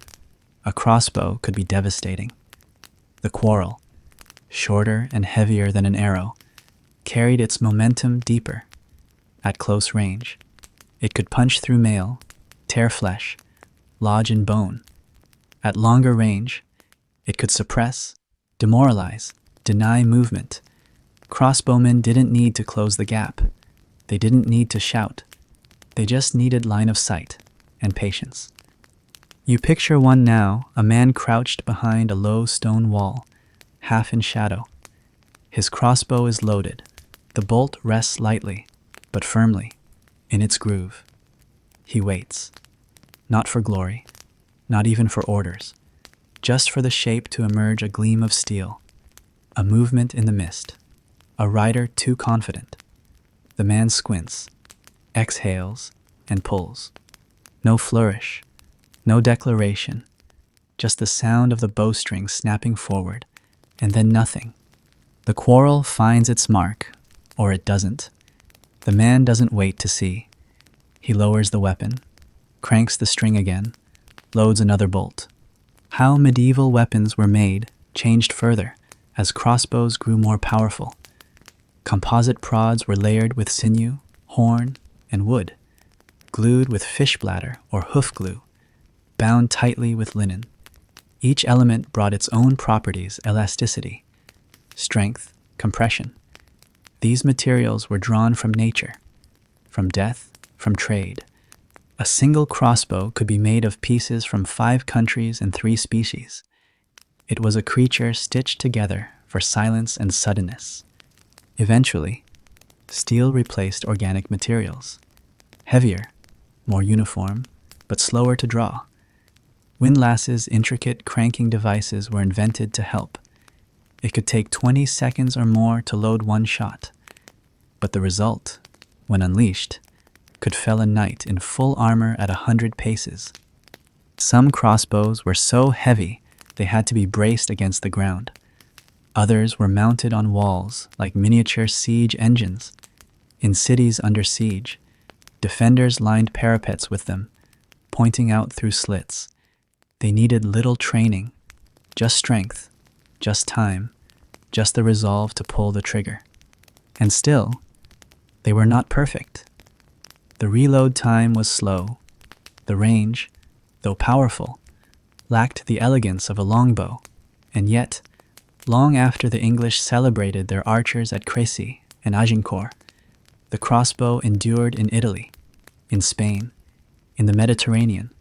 a crossbow could be devastating. The quarrel, shorter and heavier than an arrow, carried its momentum deeper. At close range, it could punch through mail, tear flesh, lodge in bone. At longer range, it could suppress, demoralize, deny movement. Crossbowmen didn't need to close the gap. They didn't need to shout. They just needed line of sight and patience. You picture one now, a man crouched behind a low stone wall, half in shadow. His crossbow is loaded. The bolt rests lightly, but firmly, in its groove. He waits, not for glory, not even for orders, just for the shape to emerge a gleam of steel, a movement in the mist, a rider too confident. The man squints, exhales, and pulls. No flourish, no declaration, just the sound of the bowstring snapping forward, and then nothing. The quarrel finds its mark, or it doesn't. The man doesn't wait to see. He lowers the weapon, cranks the string again, loads another bolt. How medieval weapons were made changed further as crossbows grew more powerful. Composite prods were layered with sinew, horn, and wood, glued with fish bladder or hoof glue, bound tightly with linen. Each element brought its own properties: elasticity, strength, compression. These materials were drawn from nature, from death, from trade. A single crossbow could be made of pieces from 5 countries and 3 species. It was a creature stitched together for silence and suddenness. Eventually, steel replaced organic materials. Heavier, more uniform, but slower to draw. Windlasses' intricate cranking devices were invented to help. It could take 20 seconds or more to load one shot. But the result, when unleashed, could fell a knight in full armor at 100 paces. Some crossbows were so heavy they had to be braced against the ground. Others were mounted on walls like miniature siege engines. In cities under siege, Defenders lined parapets with them, pointing out through slits. They needed little training, just strength, just time, just the resolve to pull the trigger. And still, they were not perfect. The reload time was slow. The range, though powerful, lacked the elegance of a longbow, and yet, long after the English celebrated their archers at Crécy and Agincourt, the crossbow endured in Italy, in Spain, in the Mediterranean.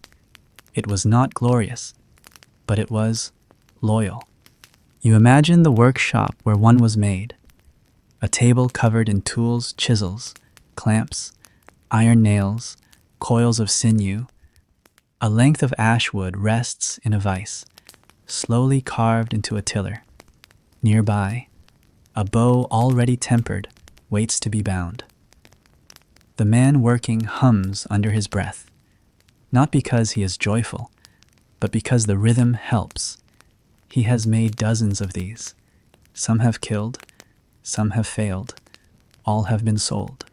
It was not glorious, but it was loyal. You imagine the workshop where one was made, a table covered in tools, chisels, clamps, iron nails, coils of sinew. A length of ash wood rests in a vise, slowly carved into a tiller. Nearby, a bow already tempered waits to be bound. The man working hums under his breath, not because he is joyful, but because the rhythm helps. He has made dozens of these. Some have killed, some have failed, all have been sold.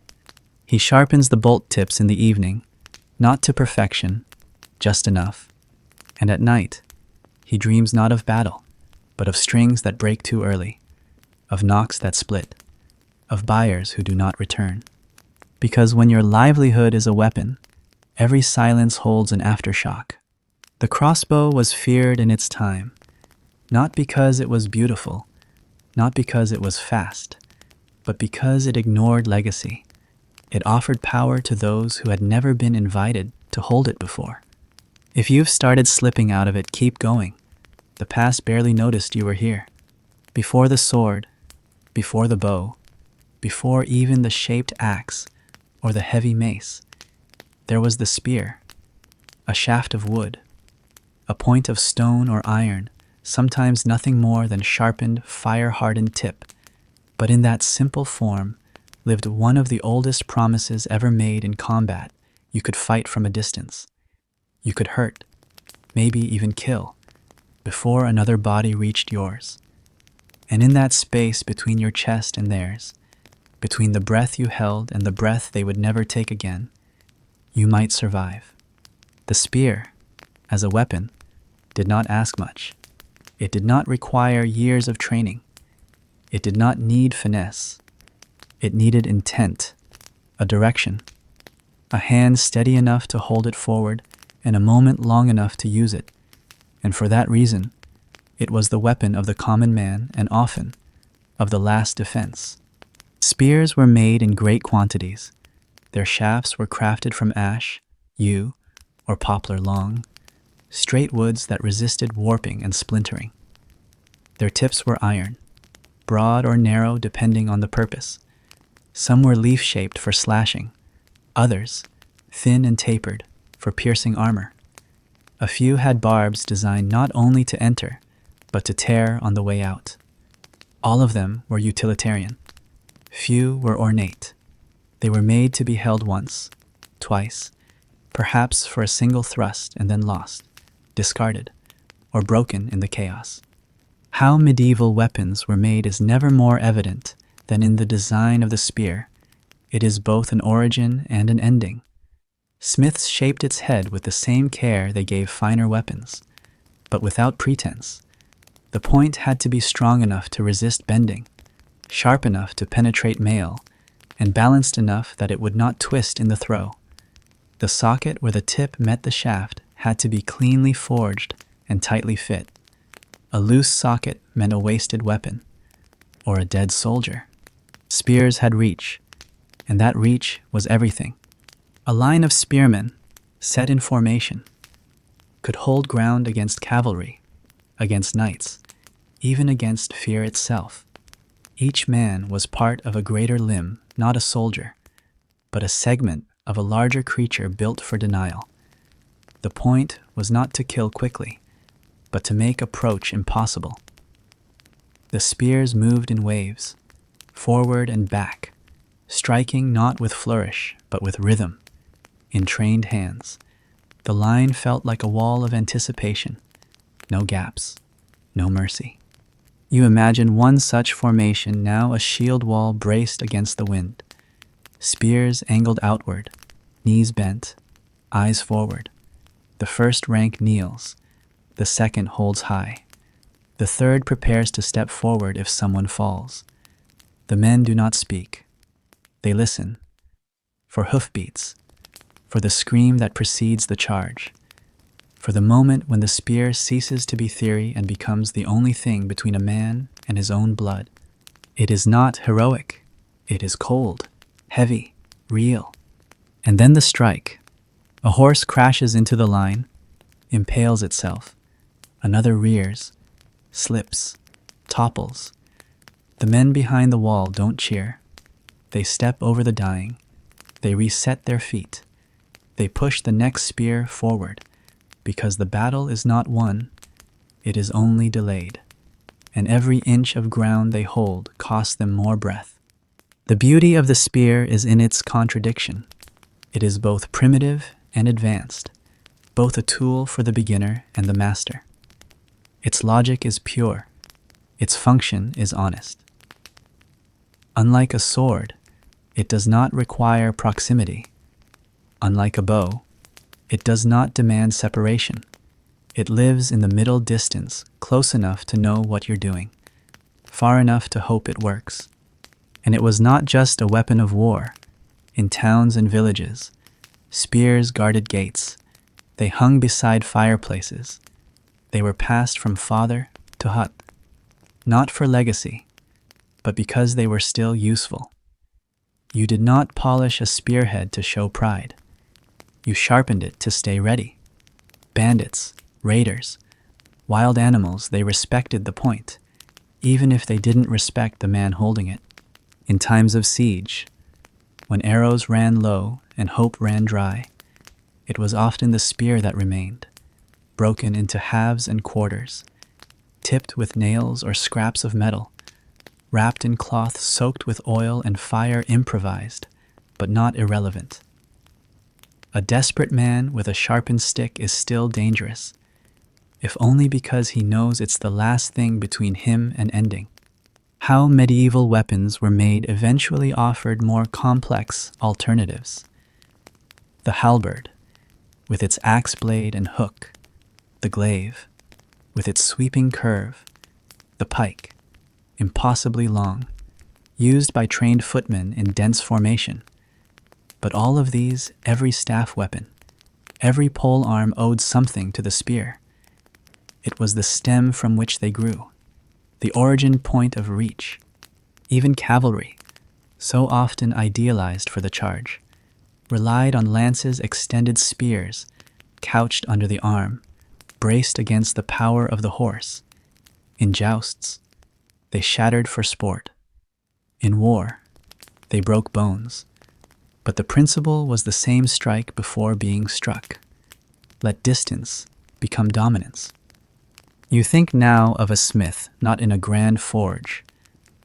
He sharpens the bolt tips in the evening, not to perfection, just enough. And at night, he dreams not of battle, but of strings that break too early, of knocks that split, of buyers who do not return. Because when your livelihood is a weapon, every silence holds an aftershock. The crossbow was feared in its time, not because it was beautiful, not because it was fast, but because it ignored legacy. It offered power to those who had never been invited to hold it before. If you've started slipping out of it, keep going. The past barely noticed you were here. Before the sword, before the bow, before even the shaped axe or the heavy mace, there was the spear, a shaft of wood, a point of stone or iron, sometimes nothing more than sharpened, fire-hardened tip. But in that simple form lived one of the oldest promises ever made in combat. You could fight from a distance. You could hurt, maybe even kill, before another body reached yours. And in that space between your chest and theirs, between the breath you held and the breath they would never take again, you might survive. The spear, as a weapon, did not ask much. It did not require years of training. It did not need finesse. It needed intent, a direction, a hand steady enough to hold it forward, and a moment long enough to use it. And for that reason, it was the weapon of the common man and often of the last defense. Spears were made in great quantities. Their shafts were crafted from ash, yew, or poplar long, straight woods that resisted warping and splintering. Their tips were iron, broad or narrow depending on the purpose. Some were leaf-shaped for slashing, others, thin and tapered, for piercing armor. A few had barbs designed not only to enter, but to tear on the way out. All of them were utilitarian. Few were ornate. They were made to be held once, twice, perhaps for a single thrust and then lost, discarded, or broken in the chaos. How medieval weapons were made is never more evident than in the design of the spear. It is both an origin and an ending. Smiths shaped its head with the same care they gave finer weapons, but without pretense. The point had to be strong enough to resist bending, sharp enough to penetrate mail, and balanced enough that it would not twist in the throw. The socket where the tip met the shaft had to be cleanly forged and tightly fit. A loose socket meant a wasted weapon, or a dead soldier. Spears had reach, and that reach was everything. A line of spearmen, set in formation, could hold ground against cavalry, against knights, even against fear itself. Each man was part of a greater limb, not a soldier, but a segment of a larger creature built for denial. The point was not to kill quickly, but to make approach impossible. The spears moved in waves, forward and back, striking not with flourish, but with rhythm, in trained hands. The line felt like a wall of anticipation, no gaps, no mercy. You imagine one such formation, now a shield wall braced against the wind, spears angled outward, knees bent, eyes forward. The first rank kneels, the second holds high. The third prepares to step forward if someone falls. The men do not speak. They listen. For hoofbeats, for the scream that precedes the charge, for the moment when the spear ceases to be theory and becomes the only thing between a man and his own blood. It is not heroic. It is cold, heavy, real. And then the strike. A horse crashes into the line, impales itself. Another rears, slips, topples. The men behind the wall don't cheer. They step over the dying. They reset their feet. They push the next spear forward, because the battle is not won, it is only delayed. And every inch of ground they hold costs them more breath. The beauty of the spear is in its contradiction. It is both primitive and advanced, both a tool for the beginner and the master. Its logic is pure. Its function is honest. Unlike a sword, it does not require proximity. Unlike a bow, it does not demand separation. It lives in the middle distance, close enough to know what you're doing, far enough to hope it works. And it was not just a weapon of war. In towns and villages, spears guarded gates. They hung beside fireplaces. They were passed from father to hut, not for legacy, but because they were still useful. You did not polish a spearhead to show pride. You sharpened it to stay ready. Bandits, raiders, wild animals, they respected the point, even if they didn't respect the man holding it. In times of siege, when arrows ran low and hope ran dry, it was often the spear that remained, broken into halves and quarters, tipped with nails or scraps of metal, wrapped in cloth soaked with oil and fire, improvised, but not irrelevant. A desperate man with a sharpened stick is still dangerous, if only because he knows it's the last thing between him and ending. How medieval weapons were made eventually offered more complex alternatives. The halberd, with its axe blade and hook, the glaive, with its sweeping curve, the pike, impossibly long, used by trained footmen in dense formation. But all of these, every staff weapon, every pole arm owed something to the spear. It was the stem from which they grew, the origin point of reach. Even cavalry, so often idealized for the charge, relied on lances, extended spears, couched under the arm, braced against the power of the horse. In jousts, they shattered for sport. In war, they broke bones. But the principle was the same: strike before being struck. Let distance become dominance. You think now of a smith not in a grand forge,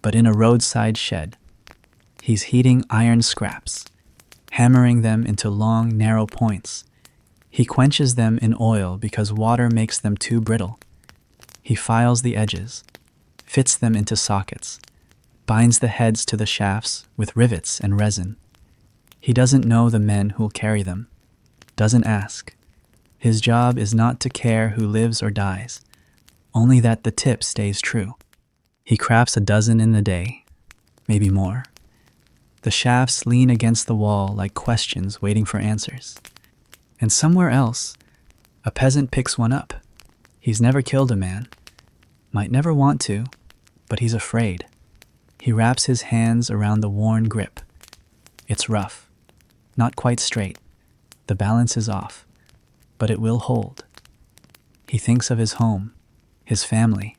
but in a roadside shed. He's heating iron scraps, hammering them into long, narrow points. He quenches them in oil because water makes them too brittle. He files the edges, fits them into sockets, binds the heads to the shafts with rivets and resin. He doesn't know the men who'll carry them, doesn't ask. His job is not to care who lives or dies, only that the tip stays true. He crafts a dozen in a day, maybe more. The shafts lean against the wall like questions waiting for answers. And somewhere else, a peasant picks one up. He's never killed a man, might never want to, but he's afraid. He wraps his hands around the worn grip. It's rough. Not quite straight. The balance is off, but it will hold. He thinks of his home, his family.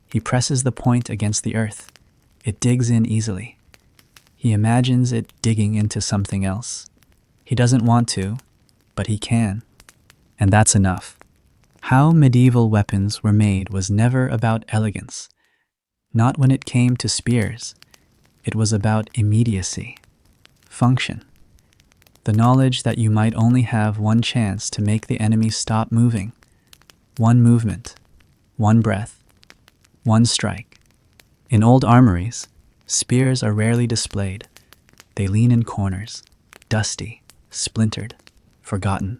He presses the point against the earth. It digs in easily. He imagines it digging into something else. He doesn't want to, but he can. And that's enough. How medieval weapons were made was never about elegance. Not when it came to spears. It was about immediacy, function. The knowledge that you might only have one chance to make the enemy stop moving. One movement, one breath, one strike. In old armories, spears are rarely displayed. They lean in corners, dusty, splintered, forgotten.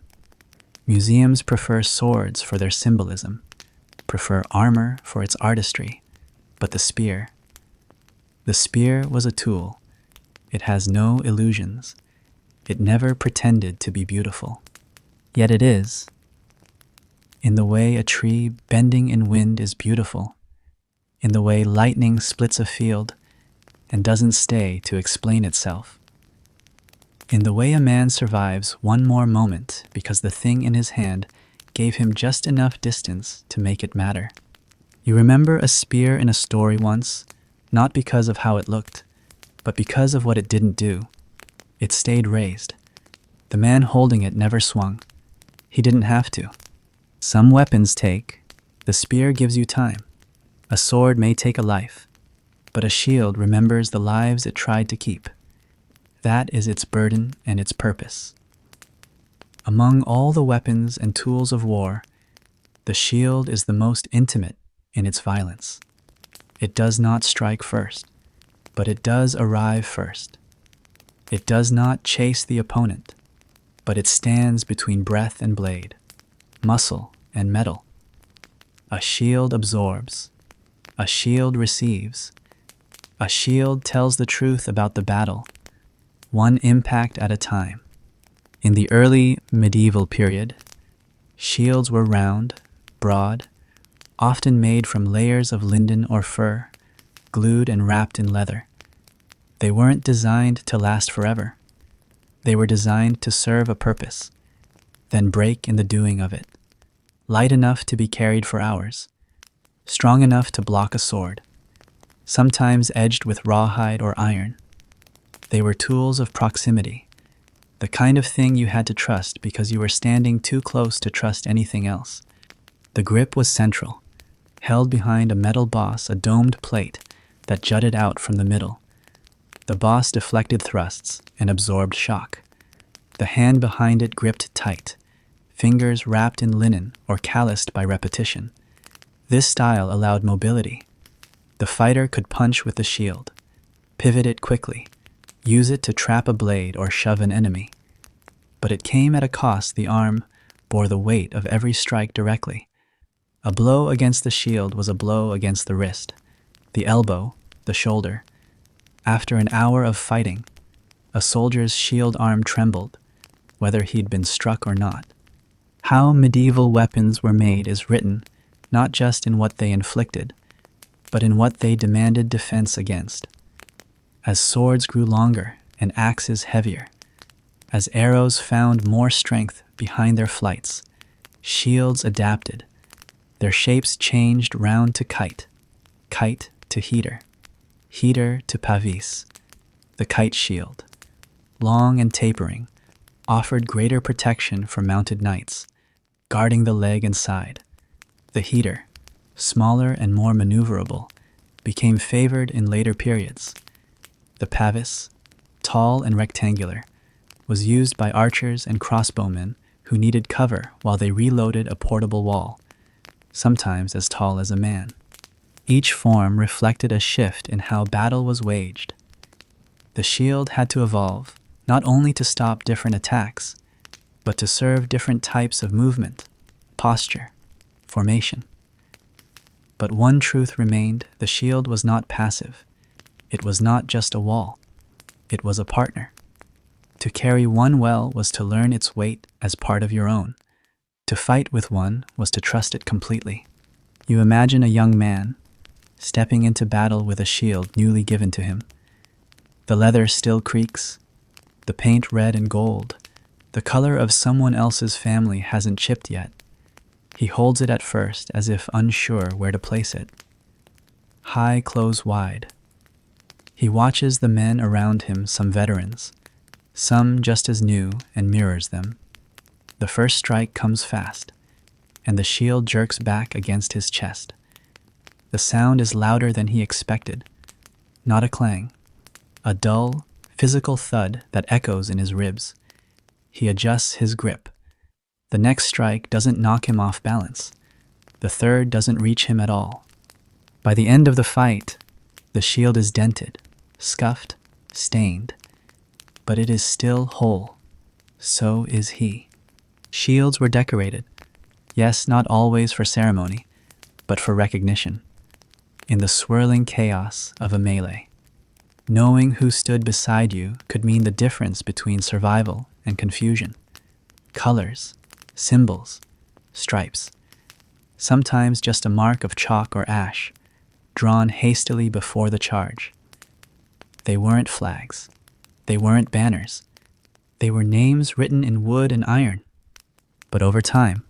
Museums prefer swords for their symbolism, prefer armor for its artistry, but the spear was a tool. It has no illusions. It never pretended to be beautiful. Yet it is. In the way a tree bending in wind is beautiful, in the way lightning splits a field and doesn't stay to explain itself, in the way a man survives one more moment because the thing in his hand gave him just enough distance to make it matter. You remember a spear in a story once, not because of how it looked, but because of what it didn't do. It stayed raised. The man holding it never swung. He didn't have to. Some weapons take. The spear gives you time. A sword may take a life, but a shield remembers the lives it tried to keep. That is its burden and its purpose. Among all the weapons and tools of war, the shield is the most intimate in its violence. It does not strike first, but it does arrive first. It does not chase the opponent, but it stands between breath and blade, muscle and metal. A shield absorbs. A shield receives. A shield tells the truth about the battle, one impact at a time. In the early medieval period, shields were round, broad, often made from layers of linden or fur, glued and wrapped in leather. They weren't designed to last forever. They were designed to serve a purpose, then break in the doing of it. Light enough to be carried for hours, strong enough to block a sword, sometimes edged with rawhide or iron. They were tools of proximity, the kind of thing you had to trust because you were standing too close to trust anything else. The grip was central, held behind a metal boss, a domed plate that jutted out from the middle. The boss deflected thrusts and absorbed shock. The hand behind it gripped tight, fingers wrapped in linen or calloused by repetition. This style allowed mobility. The fighter could punch with the shield, pivot it quickly, use it to trap a blade or shove an enemy. But it came at a cost. The arm bore the weight of every strike directly. A blow against the shield was a blow against the wrist, the elbow, the shoulder. After an hour of fighting, a soldier's shield arm trembled, whether he'd been struck or not. How medieval weapons were made is written not just in what they inflicted, but in what they demanded defense against. As swords grew longer and axes heavier, as arrows found more strength behind their flights, shields adapted. Their shapes changed round to kite, kite to heater, heater to pavis. The kite shield, long and tapering, offered greater protection for mounted knights, guarding the leg and side. The heater, smaller and more maneuverable, became favored in later periods. The pavis, tall and rectangular, was used by archers and crossbowmen who needed cover while they reloaded a portable wall, sometimes as tall as a man. Each form reflected a shift in how battle was waged. The shield had to evolve, not only to stop different attacks, but to serve different types of movement, posture, formation. But one truth remained: the shield was not passive. It was not just a wall. It was a partner. To carry one well was to learn its weight as part of your own. To fight with one was to trust it completely. You imagine a young man stepping into battle with a shield newly given to him. The leather still creaks, the paint red and gold. The color of someone else's family hasn't chipped yet. He holds it at first as if unsure where to place it. High close wide. He watches the men around him, some veterans, some just as new, and mirrors them. The first strike comes fast, and the shield jerks back against his chest. The sound is louder than he expected. Not a clang. A dull, physical thud that echoes in his ribs. He adjusts his grip. The next strike doesn't knock him off balance. The third doesn't reach him at all. By the end of the fight, the shield is dented, scuffed, stained, but it is still whole, so is he. Shields were decorated, yes, not always for ceremony, but for recognition. In the swirling chaos of a melee, knowing who stood beside you could mean the difference between survival and confusion. Colors, symbols, stripes, sometimes just a mark of chalk or ash, drawn hastily before the charge. They weren't flags. They weren't banners. They were names written in wood and iron. But over time,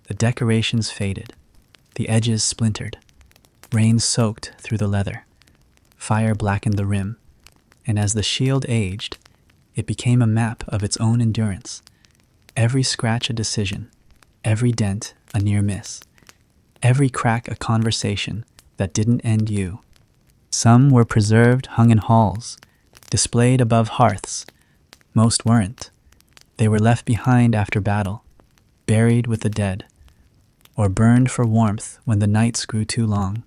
the decorations faded, the edges splintered, rain soaked through the leather, fire blackened the rim, and as the shield aged, it became a map of its own endurance. Every scratch a decision, every dent a near miss, every crack a conversation that didn't end you. Some were preserved, hung in halls, displayed above hearths. Most weren't. They were left behind after battle, buried with the dead, or burned for warmth when the nights grew too long.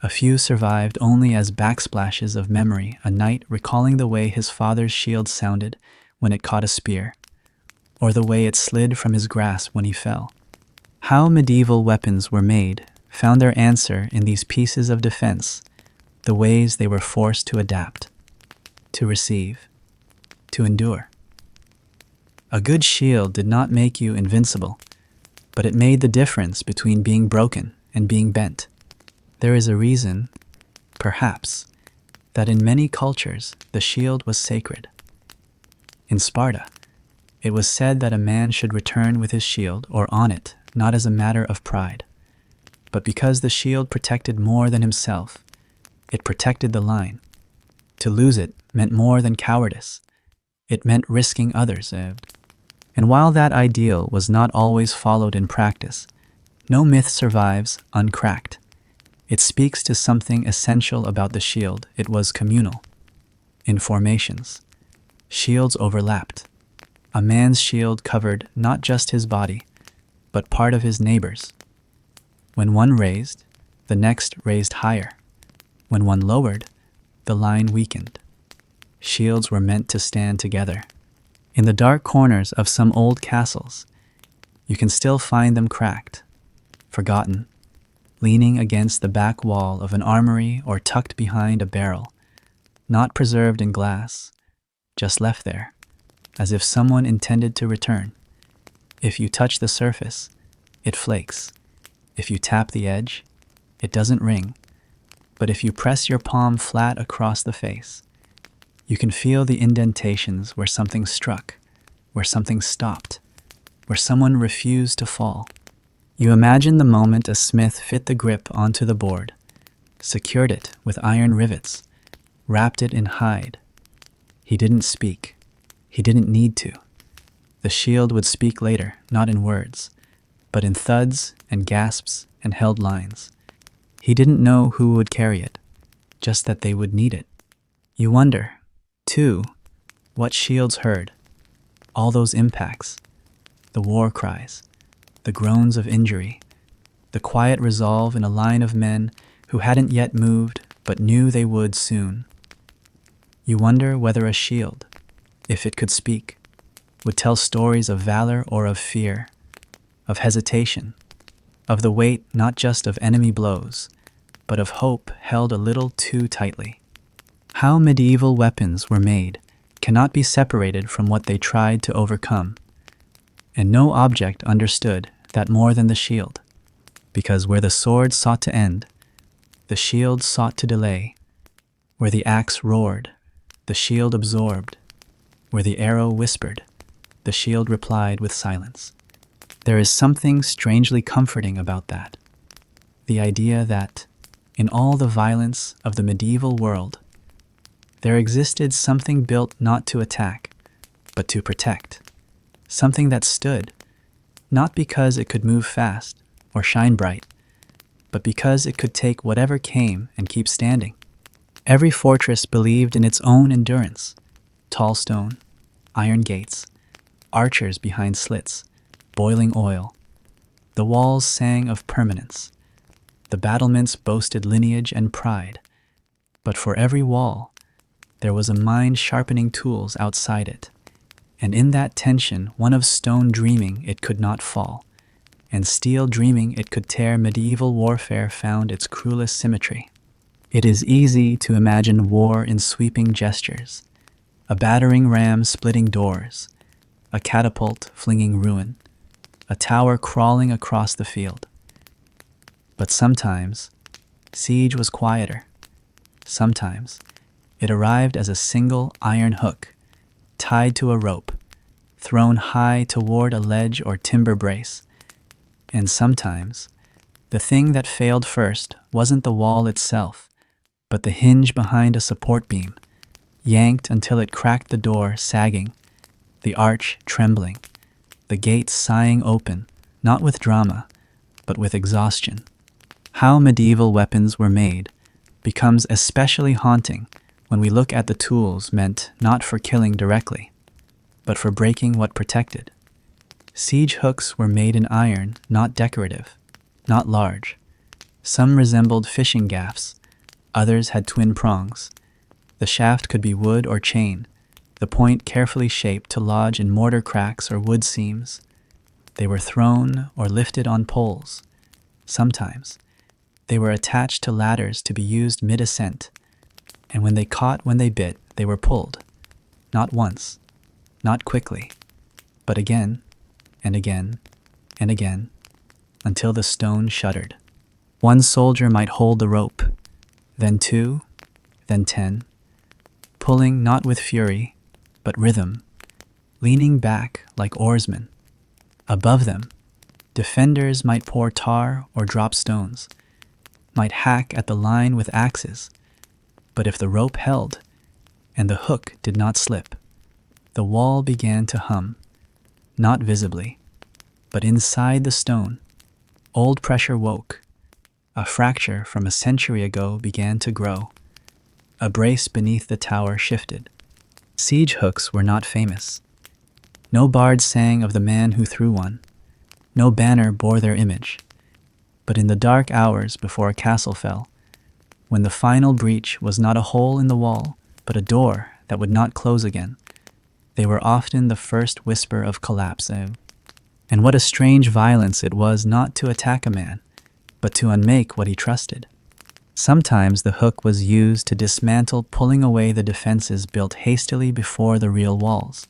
A few survived only as backsplashes of memory, a knight recalling the way his father's shield sounded when it caught a spear, or the way it slid from his grasp when he fell. How medieval weapons were made found their answer in these pieces of defense, the ways they were forced to adapt, to receive, to endure. A good shield did not make you invincible, but it made the difference between being broken and being bent. There is a reason, perhaps, that in many cultures the shield was sacred. In Sparta, it was said that a man should return with his shield or on it, not as a matter of pride, but because the shield protected more than himself. It protected the line. To lose it meant more than cowardice. It meant risking others. And while that ideal was not always followed in practice, no myth survives uncracked. It speaks to something essential about the shield. It was communal. In formations, shields overlapped. A man's shield covered not just his body, but part of his neighbor's. When one raised, the next raised higher. When one lowered, the line weakened. Shields were meant to stand together. In the dark corners of some old castles, you can still find them cracked, forgotten, leaning against the back wall of an armory or tucked behind a barrel, not preserved in glass, just left there, as if someone intended to return. If you touch the surface, it flakes. If you tap the edge, it doesn't ring. But if you press your palm flat across the face, you can feel the indentations where something struck, where something stopped, where someone refused to fall. You imagine the moment a smith fit the grip onto the board, secured it with iron rivets, wrapped it in hide. He didn't speak. He didn't need to. The shield would speak later, not in words, but in thuds and gasps and held lines. He didn't know who would carry it, just that they would need it. You wonder, too, what shields heard. All those impacts, the war cries, the groans of injury, the quiet resolve in a line of men who hadn't yet moved but knew they would soon. You wonder whether a shield, if it could speak, would tell stories of valor or of fear, of hesitation, of the weight not just of enemy blows, but of hope held a little too tightly. How medieval weapons were made cannot be separated from what they tried to overcome. And no object understood that more than the shield, because where the sword sought to end, the shield sought to delay. Where the axe roared, the shield absorbed. Where the arrow whispered, the shield replied with silence. There is something strangely comforting about that. The idea that, in all the violence of the medieval world, there existed something built not to attack, but to protect. Something that stood, not because it could move fast or shine bright, but because it could take whatever came and keep standing. Every fortress believed in its own endurance. Tall stone, iron gates, archers behind slits, boiling oil. The walls sang of permanence. The battlements boasted lineage and pride. But for every wall, there was a mind-sharpening tools outside it. And in that tension, one of stone dreaming it could not fall, and steel dreaming it could tear, medieval warfare found its cruelest symmetry. It is easy to imagine war in sweeping gestures, a battering ram splitting doors, a catapult flinging ruin, a tower crawling across the field. But sometimes, siege was quieter. Sometimes, it arrived as a single iron hook, tied to a rope, thrown high toward a ledge or timber brace. And sometimes, the thing that failed first wasn't the wall itself, but the hinge behind a support beam, yanked until it cracked, the door sagging, the arch trembling, the gate sighing open, not with drama, but with exhaustion. How medieval weapons were made becomes especially haunting when we look at the tools meant not for killing directly, but for breaking what protected. Siege hooks were made in iron, not decorative, not large. Some resembled fishing gaffs, others had twin prongs. The shaft could be wood or chain, the point carefully shaped to lodge in mortar cracks or wood seams. They were thrown or lifted on poles. Sometimes, they were attached to ladders to be used mid-ascent, and when they bit, they were pulled. Not once, not quickly, but again, and again, and again, until the stone shuddered. One soldier might hold the rope, then 2, then 10, pulling not with fury, but rhythm, leaning back like oarsmen. Above them, defenders might pour tar or drop stones, might hack at the line with axes, but if the rope held and the hook did not slip, the wall began to hum, not visibly, but inside the stone. Old pressure woke. A fracture from a century ago began to grow. A brace beneath the tower shifted. Siege hooks were not famous. No bard sang of the man who threw one. No banner bore their image. But in the dark hours before a castle fell, when the final breach was not a hole in the wall, but a door that would not close again, they were often the first whisper of collapse. And what a strange violence it was not to attack a man, but to unmake what he trusted. Sometimes the hook was used to dismantle, pulling away the defenses built hastily before the real walls.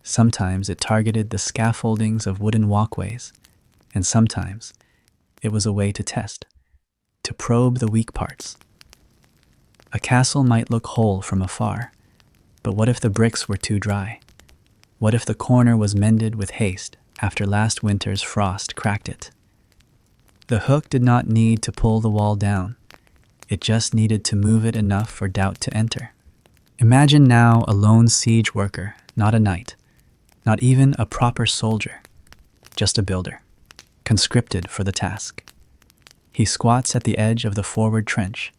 Sometimes it targeted the scaffoldings of wooden walkways, and sometimes it was a way to test, to probe the weak parts. A castle might look whole from afar, but what if the bricks were too dry? What if the corner was mended with haste after last winter's frost cracked it? The hook did not need to pull the wall down. It just needed to move it enough for doubt to enter. Imagine now a lone siege worker, not a knight, not even a proper soldier, just a builder, conscripted for the task. He squats at the edge of the forward trench,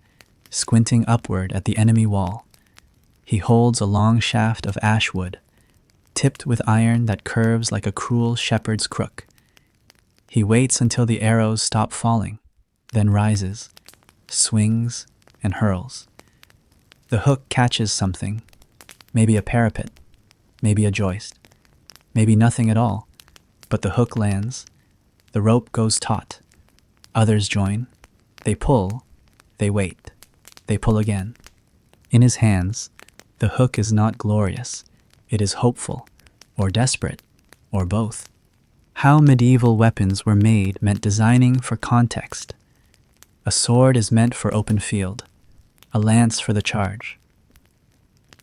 squinting upward at the enemy wall. He holds a long shaft of ash wood, tipped with iron that curves like a cruel shepherd's crook. He waits until the arrows stop falling, then rises, swings, and hurls. The hook catches something, maybe a parapet, maybe a joist, maybe nothing at all, but the hook lands. The rope goes taut. Others join. They pull. They wait. They pull again. In his hands, the hook is not glorious. It is hopeful, or desperate, or both. How medieval weapons were made meant designing for context. A sword is meant for open field, a lance for the charge.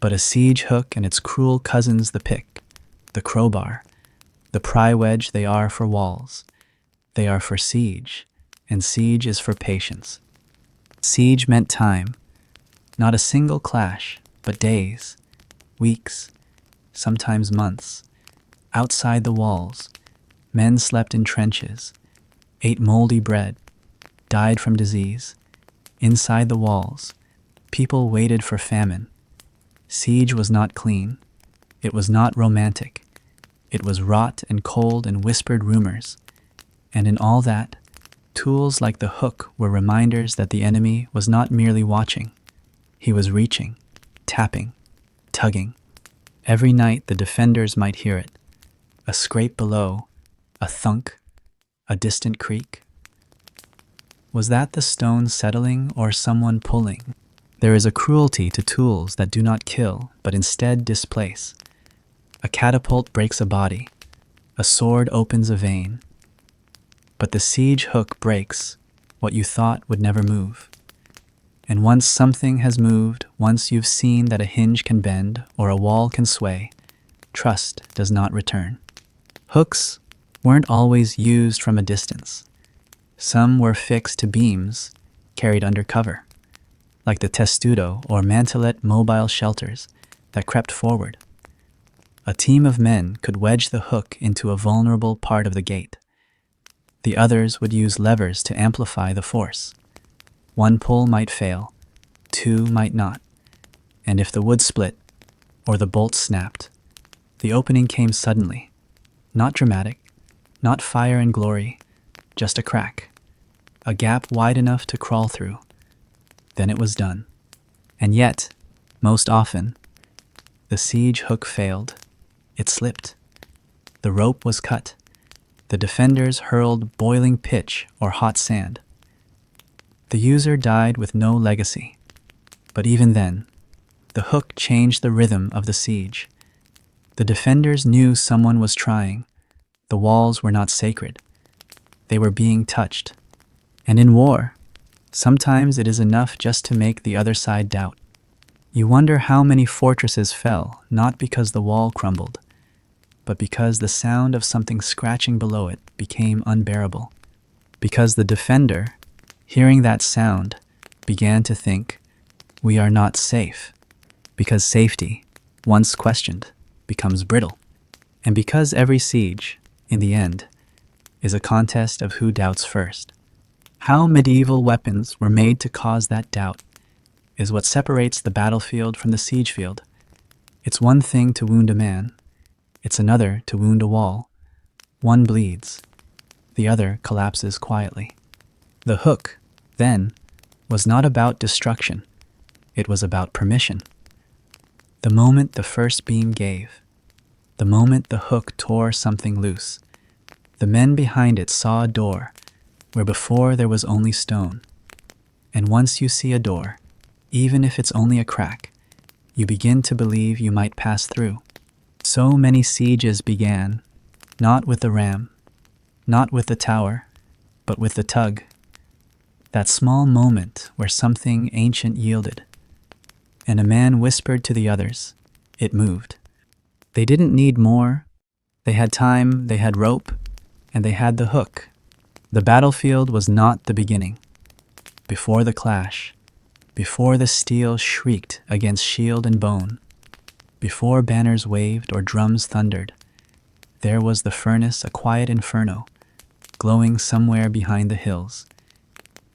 But a siege hook and its cruel cousins, the pick, the crowbar, the pry wedge, they are for walls. They are for siege, and siege is for patience. Siege meant time, not a single clash, but days, weeks, sometimes months. Outside the walls, men slept in trenches, ate moldy bread, died from disease. Inside the walls, people waited for famine. Siege was not clean. It was not romantic. It was wrought and cold and whispered rumors. And in all that, tools like the hook were reminders that the enemy was not merely watching. He was reaching, tapping, tugging. Every night the defenders might hear it. A scrape below, a thunk, a distant creak. Was that the stone settling or someone pulling? There is a cruelty to tools that do not kill, but instead displace. A catapult breaks a body. A sword opens a vein. But the siege hook breaks what you thought would never move. And once something has moved, once you've seen that a hinge can bend or a wall can sway, trust does not return. Hooks weren't always used from a distance. Some were fixed to beams carried under cover, like the testudo or mantelet mobile shelters that crept forward. A team of men could wedge the hook into a vulnerable part of the gate. The others would use levers to amplify the force. One pull might fail, two might not, and if the wood split or the bolt snapped, the opening came suddenly. Not dramatic, not fire and glory, just a crack, a gap wide enough to crawl through. Then it was done. And yet, most often, the siege hook failed. It slipped. The rope was cut. The defenders hurled boiling pitch or hot sand. The user died with no legacy. But even then, the hook changed the rhythm of the siege. The defenders knew someone was trying. The walls were not sacred. They were being touched. And in war, sometimes it is enough just to make the other side doubt. You wonder how many fortresses fell, not because the wall crumbled, but because the sound of something scratching below it became unbearable. Because the defender, hearing that sound, began to think, we are not safe. Because safety, once questioned, becomes brittle. And because every siege, in the end, is a contest of who doubts first. How medieval weapons were made to cause that doubt is what separates the battlefield from the siege field. It's one thing to wound a man. It's another to wound a wall. One bleeds. The other collapses quietly. The hook, then, was not about destruction. It was about permission. The moment the first beam gave, the moment the hook tore something loose, the men behind it saw a door where before there was only stone. And once you see a door, even if it's only a crack, you begin to believe you might pass through. So many sieges began, not with the ram, not with the tower, but with the tug. That small moment where something ancient yielded, and a man whispered to the others, it moved. They didn't need more. They had time, they had rope, and they had the hook. The battlefield was not the beginning. Before the clash, before the steel shrieked against shield and bone, before banners waved or drums thundered, there was the furnace, a quiet inferno, glowing somewhere behind the hills.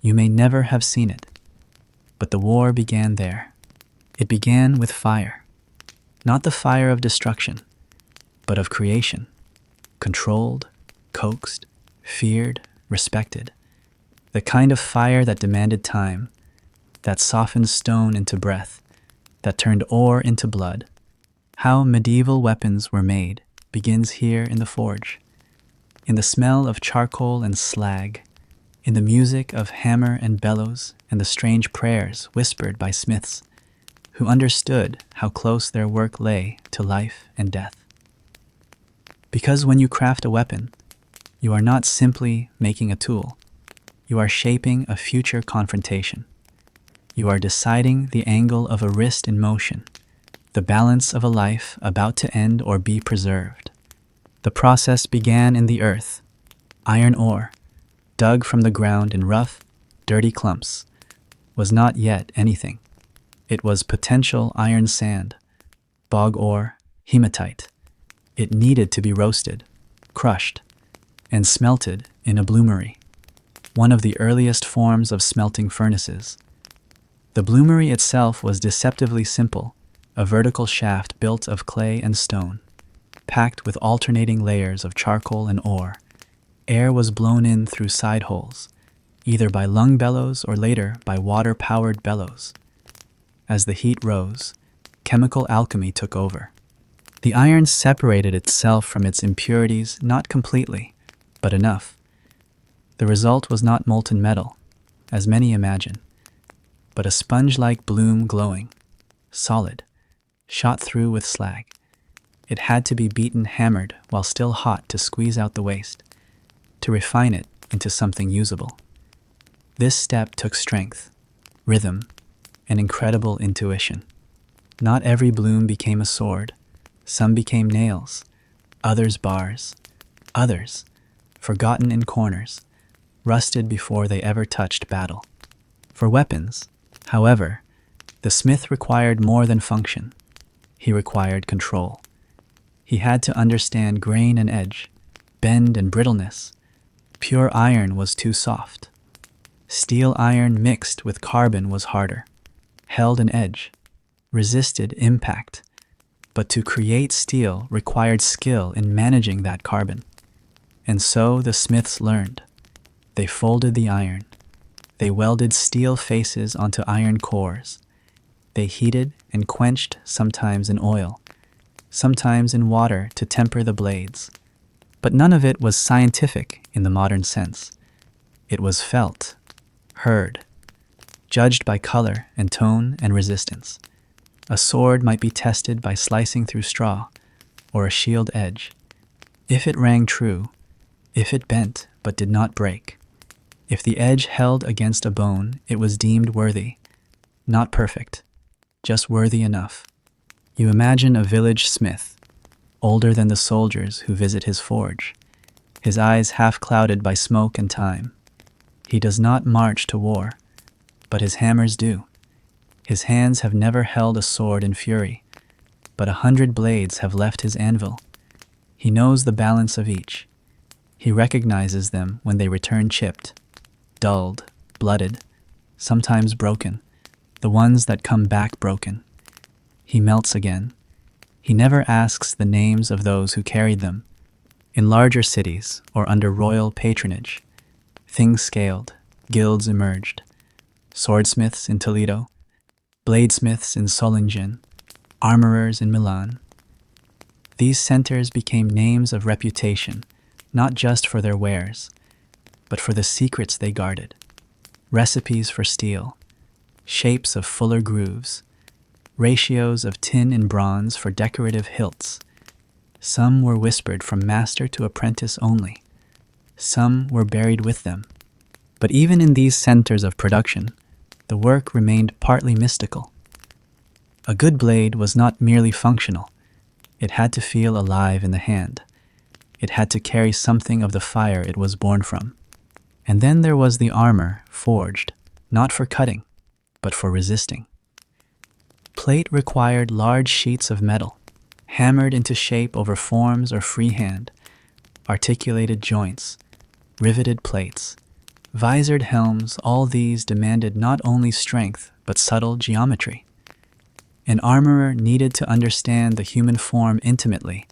You may never have seen it, but the war began there. It began with fire, not the fire of destruction, but of creation, controlled, coaxed, feared, respected, the kind of fire that demanded time, that softened stone into breath, that turned ore into blood. How medieval weapons were made begins here in the forge, in the smell of charcoal and slag, in the music of hammer and bellows and the strange prayers whispered by smiths who understood how close their work lay to life and death. Because when you craft a weapon, you are not simply making a tool. You are shaping a future confrontation. You are deciding the angle of a wrist in motion, the balance of a life about to end or be preserved. The process began in the earth, iron ore, dug from the ground in rough, dirty clumps, was not yet anything. It was potential iron sand, bog ore, hematite. It needed to be roasted, crushed, and smelted in a bloomery, one of the earliest forms of smelting furnaces. The bloomery itself was deceptively simple, a vertical shaft built of clay and stone, packed with alternating layers of charcoal and ore. Air was blown in through side holes, either by lung bellows or later by water-powered bellows. As the heat rose, chemical alchemy took over. The iron separated itself from its impurities, not completely, but enough. The result was not molten metal, as many imagine, but a sponge-like bloom glowing, solid, shot through with slag. It had to be beaten, hammered, while still hot to squeeze out the waste, to refine it into something usable. This step took strength, rhythm, and incredible intuition. Not every bloom became a sword. Some became nails, others bars, others, forgotten in corners, rusted before they ever touched battle. For weapons, however, the smith required more than function. He required control. He had to understand grain and edge, bend and brittleness. Pure iron was too soft. Steel iron mixed with carbon was harder, held an edge, resisted impact. But to create steel required skill in managing that carbon. And so the smiths learned. They folded the iron. They welded steel faces onto iron cores. They heated and quenched, sometimes in oil, sometimes in water to temper the blades. But none of it was scientific in the modern sense. It was felt, heard, judged by color and tone and resistance. A sword might be tested by slicing through straw, or a shield edge. If it rang true, if it bent but did not break, if the edge held against a bone, it was deemed worthy. Not perfect, just worthy enough. You imagine a village smith, older than the soldiers who visit his forge, his eyes half clouded by smoke and time. He does not march to war, but his hammers do. His hands have never held a sword in fury, but 100 blades have left his anvil. He knows the balance of each. He recognizes them when they return chipped, dulled, blooded, sometimes broken, the ones that come back broken. He melts again. He never asks the names of those who carried them. In larger cities or under royal patronage, things scaled, guilds emerged. Swordsmiths in Toledo, bladesmiths in Solingen, armorers in Milan. These centers became names of reputation, not just for their wares, but for the secrets they guarded. Recipes for steel, shapes of fuller grooves, ratios of tin and bronze for decorative hilts. Some were whispered from master to apprentice only. Some were buried with them. But even in these centers of production, the work remained partly mystical. A good blade was not merely functional. It had to feel alive in the hand. It had to carry something of the fire it was born from. And then there was the armor, forged, not for cutting, but for resisting. Plate required large sheets of metal, hammered into shape over forms or freehand, articulated joints, riveted plates, visored helms. All these demanded not only strength, but subtle geometry. An armorer needed to understand the human form intimately,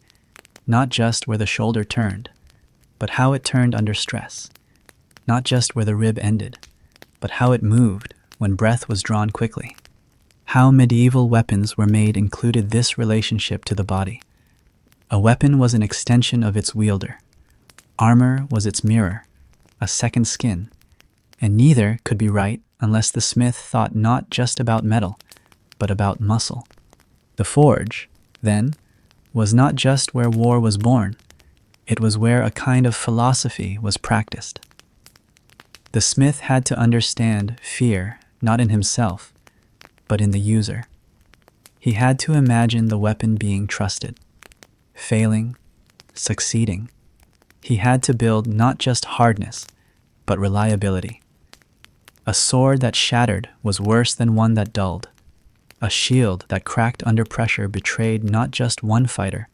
not just where the shoulder turned, but how it turned under stress, not just where the rib ended, but how it moved when breath was drawn quickly. How medieval weapons were made included this relationship to the body. A weapon was an extension of its wielder. Armor was its mirror, a second skin, and neither could be right unless the smith thought not just about metal, but about muscle. The forge, then, was not just where war was born, it was where a kind of philosophy was practiced. The smith had to understand fear not in himself, but in the user. He had to imagine the weapon being trusted, failing, succeeding. He had to build not just hardness, but reliability. A sword that shattered was worse than one that dulled. A shield that cracked under pressure betrayed not just one fighter,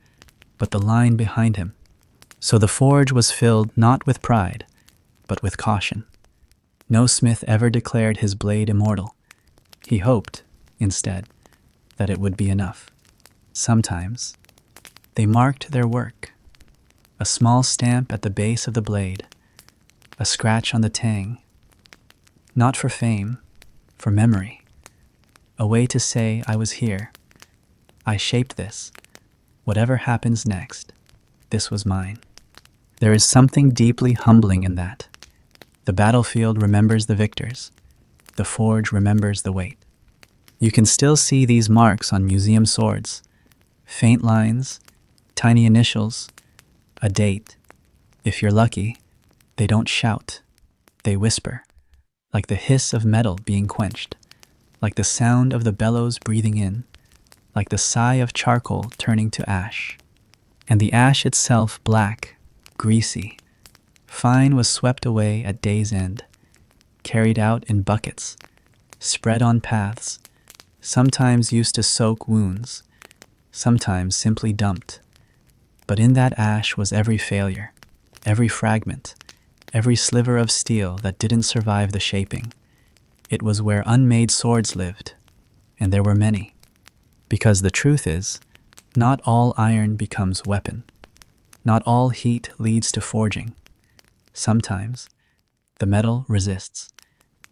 but the line behind him. So the forge was filled not with pride, but with caution. No smith ever declared his blade immortal. He hoped, instead, that it would be enough. Sometimes, they marked their work. A small stamp at the base of the blade, a scratch on the tang. Not for fame, for memory. A way to say I was here. I shaped this. Whatever happens next, this was mine. There is something deeply humbling in that. The battlefield remembers the victors. The forge remembers the weight. You can still see these marks on museum swords. Faint lines, tiny initials, a date. If you're lucky, they don't shout. They whisper, like the hiss of metal being quenched, like the sound of the bellows breathing in, like the sigh of charcoal turning to ash. And the ash itself black, greasy. Fine was swept away at day's end, carried out in buckets, spread on paths, sometimes used to soak wounds, sometimes simply dumped. But in that ash was every failure, every fragment, every sliver of steel that didn't survive the shaping. It was where unmade swords lived, and there were many. Because the truth is, not all iron becomes weapon. Not all heat leads to forging. Sometimes the metal resists.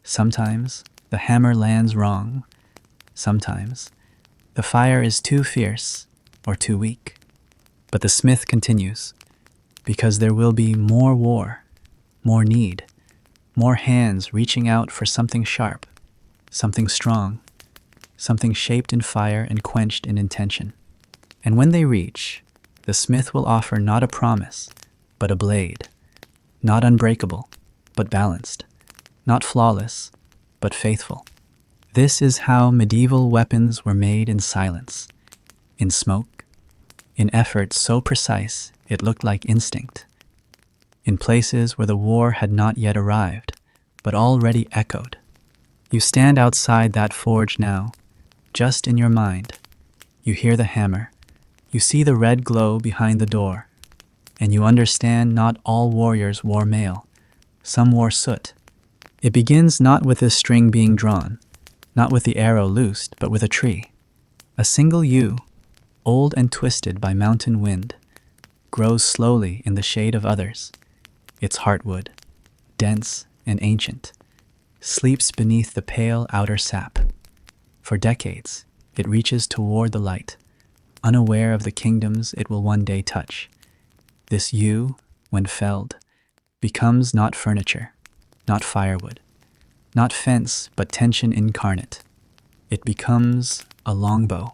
Sometimes the hammer lands wrong. Sometimes the fire is too fierce or too weak. But the smith continues, because there will be more war, more need, more hands reaching out for something sharp, something strong, something shaped in fire and quenched in intention. And when they reach, the smith will offer not a promise, but a blade, not unbreakable, but balanced, not flawless, but faithful. This is how medieval weapons were made in silence, in smoke, in effort so precise it looked like instinct, in places where the war had not yet arrived, but already echoed. You stand outside that forge now, just in your mind. You hear the hammer, you see the red glow behind the door, and you understand not all warriors wore mail. Some wore soot. It begins not with a string being drawn, not with the arrow loosed, but with a tree. A single yew, old and twisted by mountain wind, grows slowly in the shade of others. Its heartwood, dense and ancient, sleeps beneath the pale outer sap. For decades, it reaches toward the light, unaware of the kingdoms it will one day touch. This yew, when felled, becomes not furniture, not firewood, not fence, but tension incarnate. It becomes a longbow.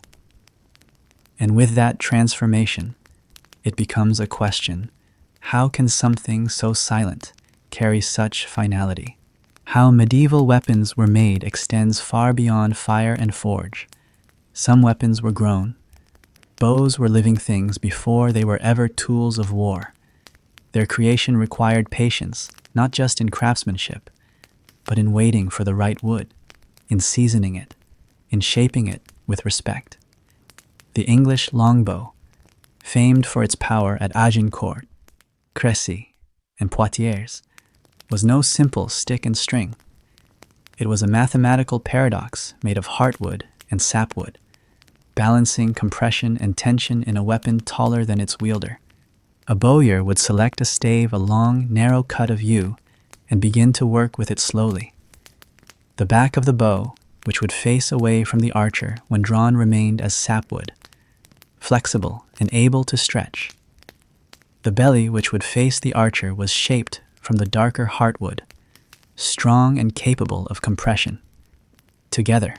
And with that transformation, it becomes a question: how can something so silent carry such finality? How medieval weapons were made extends far beyond fire and forge. Some weapons were grown. Bows were living things before they were ever tools of war. Their creation required patience, not just in craftsmanship, but in waiting for the right wood, in seasoning it, in shaping it with respect. The English longbow, famed for its power at Agincourt, Crécy, and Poitiers, was no simple stick and string. It was a mathematical paradox made of heartwood and sapwood, balancing compression and tension in a weapon taller than its wielder. A bowyer would select a stave, a long, narrow cut of yew, and begin to work with it slowly. The back of the bow, which would face away from the archer when drawn, remained as sapwood, flexible and able to stretch. The belly, which would face the archer, was shaped from the darker heartwood, strong and capable of compression. Together,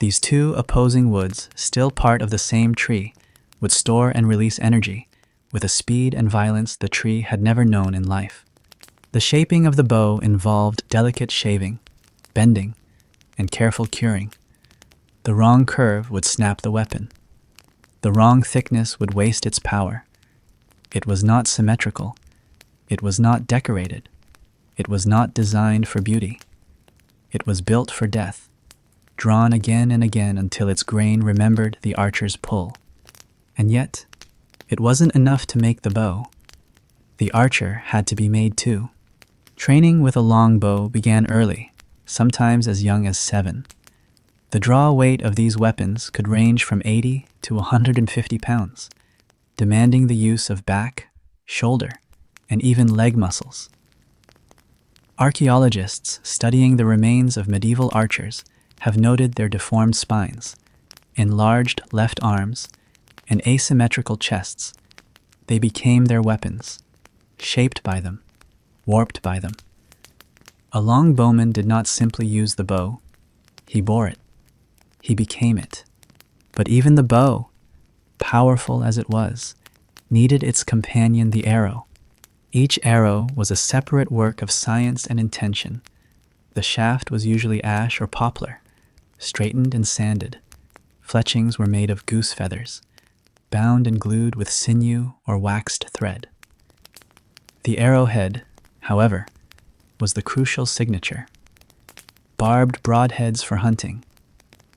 these two opposing woods, still part of the same tree, would store and release energy with a speed and violence the tree had never known in life. The shaping of the bow involved delicate shaving, bending, and careful curing. The wrong curve would snap the weapon. The wrong thickness would waste its power. It was not symmetrical. It was not decorated. It was not designed for beauty. It was built for death, drawn again and again until its grain remembered the archer's pull. And yet, it wasn't enough to make the bow. The archer had to be made too. Training with a long bow began early, sometimes as young as 7. The draw weight of these weapons could range from 80 to 150 pounds, demanding the use of back, shoulder, and even leg muscles. Archaeologists studying the remains of medieval archers have noted their deformed spines, enlarged left arms, and asymmetrical chests. They became their weapons, shaped by them, warped by them. A longbowman did not simply use the bow, he bore it. He became it. But even the bow, powerful as it was, needed its companion, the arrow. Each arrow was a separate work of science and intention. The shaft was usually ash or poplar, straightened and sanded. Fletchings were made of goose feathers, bound and glued with sinew or waxed thread. The arrowhead, however, was the crucial signature. Barbed broadheads for hunting,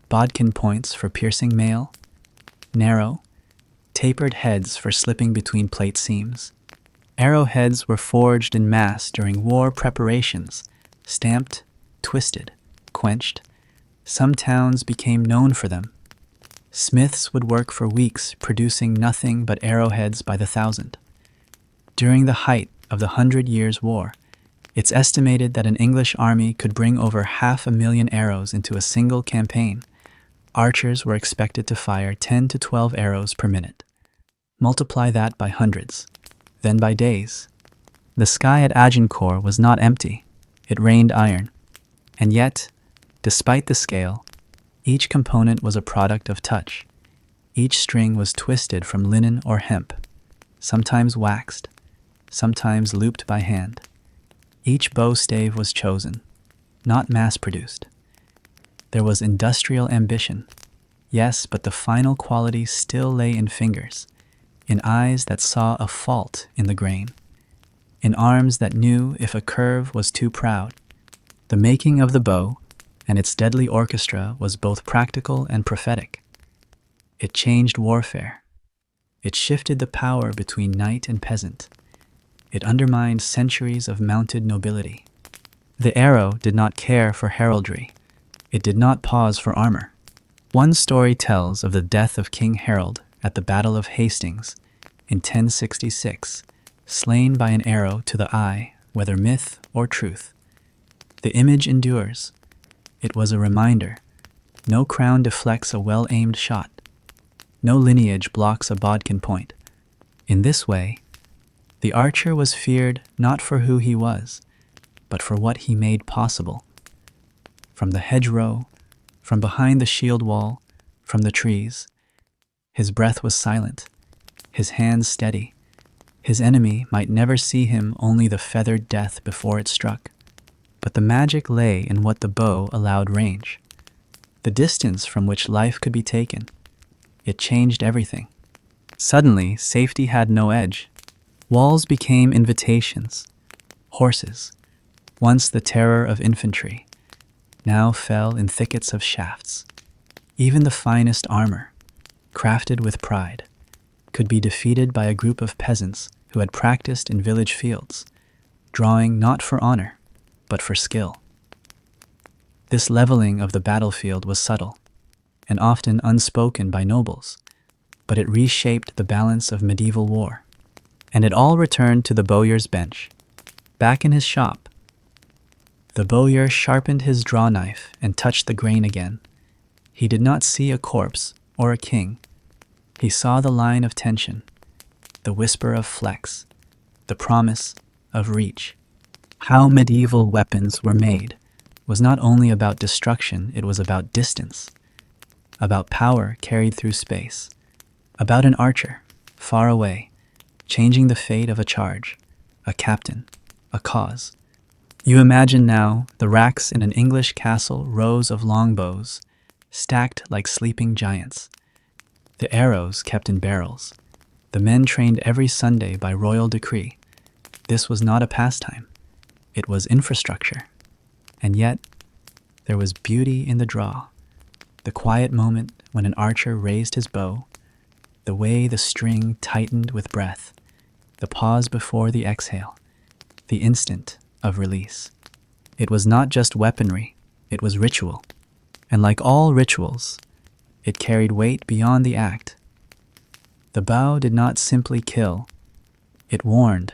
bodkin points for piercing mail, narrow, tapered heads for slipping between plate seams. Arrowheads were forged in mass during war preparations, stamped, twisted, quenched. Some towns became known for them. Smiths would work for weeks producing nothing but arrowheads by the thousand. During the height of the 100 Years' War, it's estimated that an English army could bring over 500,000 arrows into a single campaign. Archers were expected to fire 10 to 12 arrows per minute. Multiply that by hundreds, then by days. The sky at Agincourt was not empty. It rained iron. And yet, despite the scale, each component was a product of touch. Each string was twisted from linen or hemp, sometimes waxed, sometimes looped by hand. Each bow stave was chosen, not mass-produced. There was industrial ambition, yes, but the final quality still lay in fingers, in eyes that saw a fault in the grain, in arms that knew if a curve was too proud. The making of the bow and its deadly orchestra was both practical and prophetic. It changed warfare. It shifted the power between knight and peasant. It undermined centuries of mounted nobility. The arrow did not care for heraldry. It did not pause for armor. One story tells of the death of King Harold at the Battle of Hastings in 1066, slain by an arrow to the eye, whether myth or truth. The image endures. It was a reminder. No crown deflects a well-aimed shot. No lineage blocks a bodkin point. In this way, the archer was feared not for who he was, but for what he made possible. From the hedgerow, from behind the shield wall, from the trees, his breath was silent, his hands steady. His enemy might never see him, only the feathered death before it struck. But the magic lay in what the bow allowed range, the distance from which life could be taken. It changed everything. Suddenly, safety had no edge. Walls became invitations. Horses, once the terror of infantry, now fell in thickets of shafts. Even the finest armor, crafted with pride, could be defeated by a group of peasants who had practiced in village fields, drawing not for honor, but for skill. This leveling of the battlefield was subtle, and often unspoken by nobles, but it reshaped the balance of medieval war. And it all returned to the bowyer's bench. Back in his shop, the bowyer sharpened his draw knife and touched the grain again. He did not see a corpse or a king. He saw the line of tension, the whisper of flex, the promise of reach. How medieval weapons were made was not only about destruction, it was about distance, about power carried through space, about an archer, far away, changing the fate of a charge, a captain, a cause. You imagine now the racks in an English castle, rows of longbows, stacked like sleeping giants. The arrows kept in barrels. The men trained every Sunday by royal decree. This was not a pastime. It was infrastructure. And yet, there was beauty in the draw. The quiet moment when an archer raised his bow, the way the string tightened with breath, the pause before the exhale, the instant of release. It was not just weaponry, it was ritual. And like all rituals, it carried weight beyond the act. The bow did not simply kill. It warned.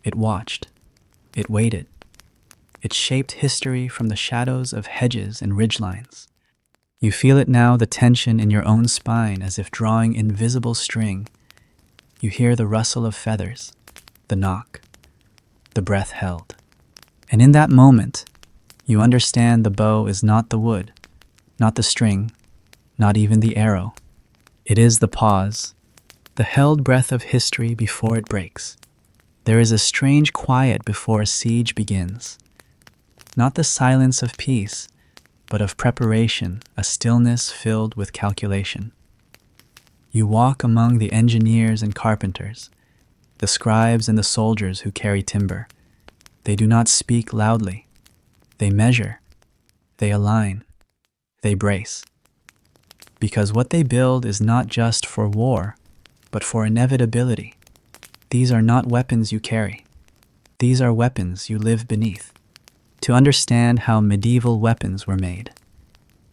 It watched. It waited. It shaped history from the shadows of hedges and ridgelines. You feel it now, the tension in your own spine as if drawing invisible string. You hear the rustle of feathers, the knock, the breath held. And in that moment, you understand the bow is not the wood, not the string, not even the arrow. It is the pause, the held breath of history before it breaks. There is a strange quiet before a siege begins. Not the silence of peace, but of preparation, a stillness filled with calculation. You walk among the engineers and carpenters, the scribes and the soldiers who carry timber. They do not speak loudly. They measure, they align, they brace. Because what they build is not just for war, but for inevitability. These are not weapons you carry. These are weapons you live beneath. To understand how medieval weapons were made,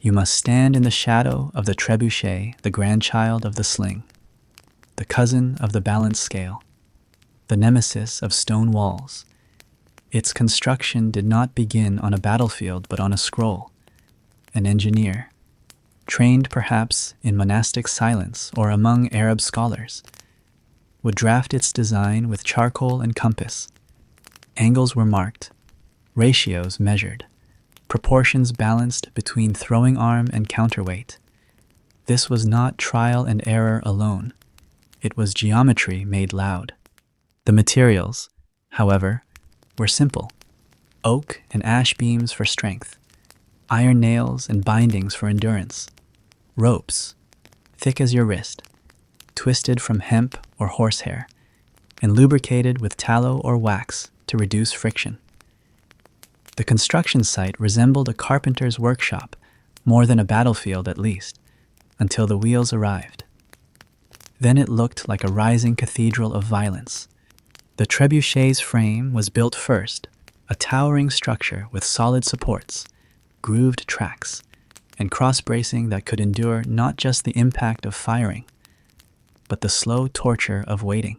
you must stand in the shadow of the trebuchet, the grandchild of the sling, the cousin of the balance scale, the nemesis of stone walls. Its construction did not begin on a battlefield but on a scroll. An engineer, trained perhaps in monastic silence or among Arab scholars, would draft its design with charcoal and compass. Angles were marked, ratios measured, proportions balanced between throwing arm and counterweight. This was not trial and error alone. It was geometry made loud. The materials, however, were simple: oak and ash beams for strength, iron nails and bindings for endurance, ropes, thick as your wrist, twisted from hemp or horsehair, and lubricated with tallow or wax to reduce friction. The construction site resembled a carpenter's workshop, more than a battlefield at least, until the wheels arrived. Then it looked like a rising cathedral of violence. The trebuchet's frame was built first, a towering structure with solid supports, grooved tracks, and cross-bracing that could endure not just the impact of firing, but the slow torture of waiting.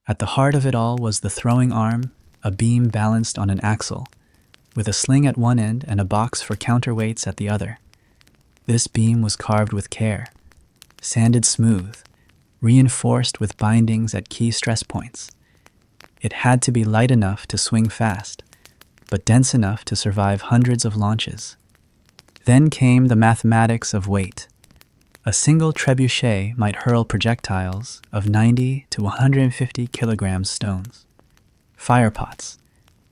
At the heart of it all was the throwing arm, a beam balanced on an axle, with a sling at one end and a box for counterweights at the other. This beam was carved with care, sanded smooth, reinforced with bindings at key stress points. It had to be light enough to swing fast, but dense enough to survive hundreds of launches. Then came the mathematics of weight. A single trebuchet might hurl projectiles of 90 to 150 kilograms stones. Firepots,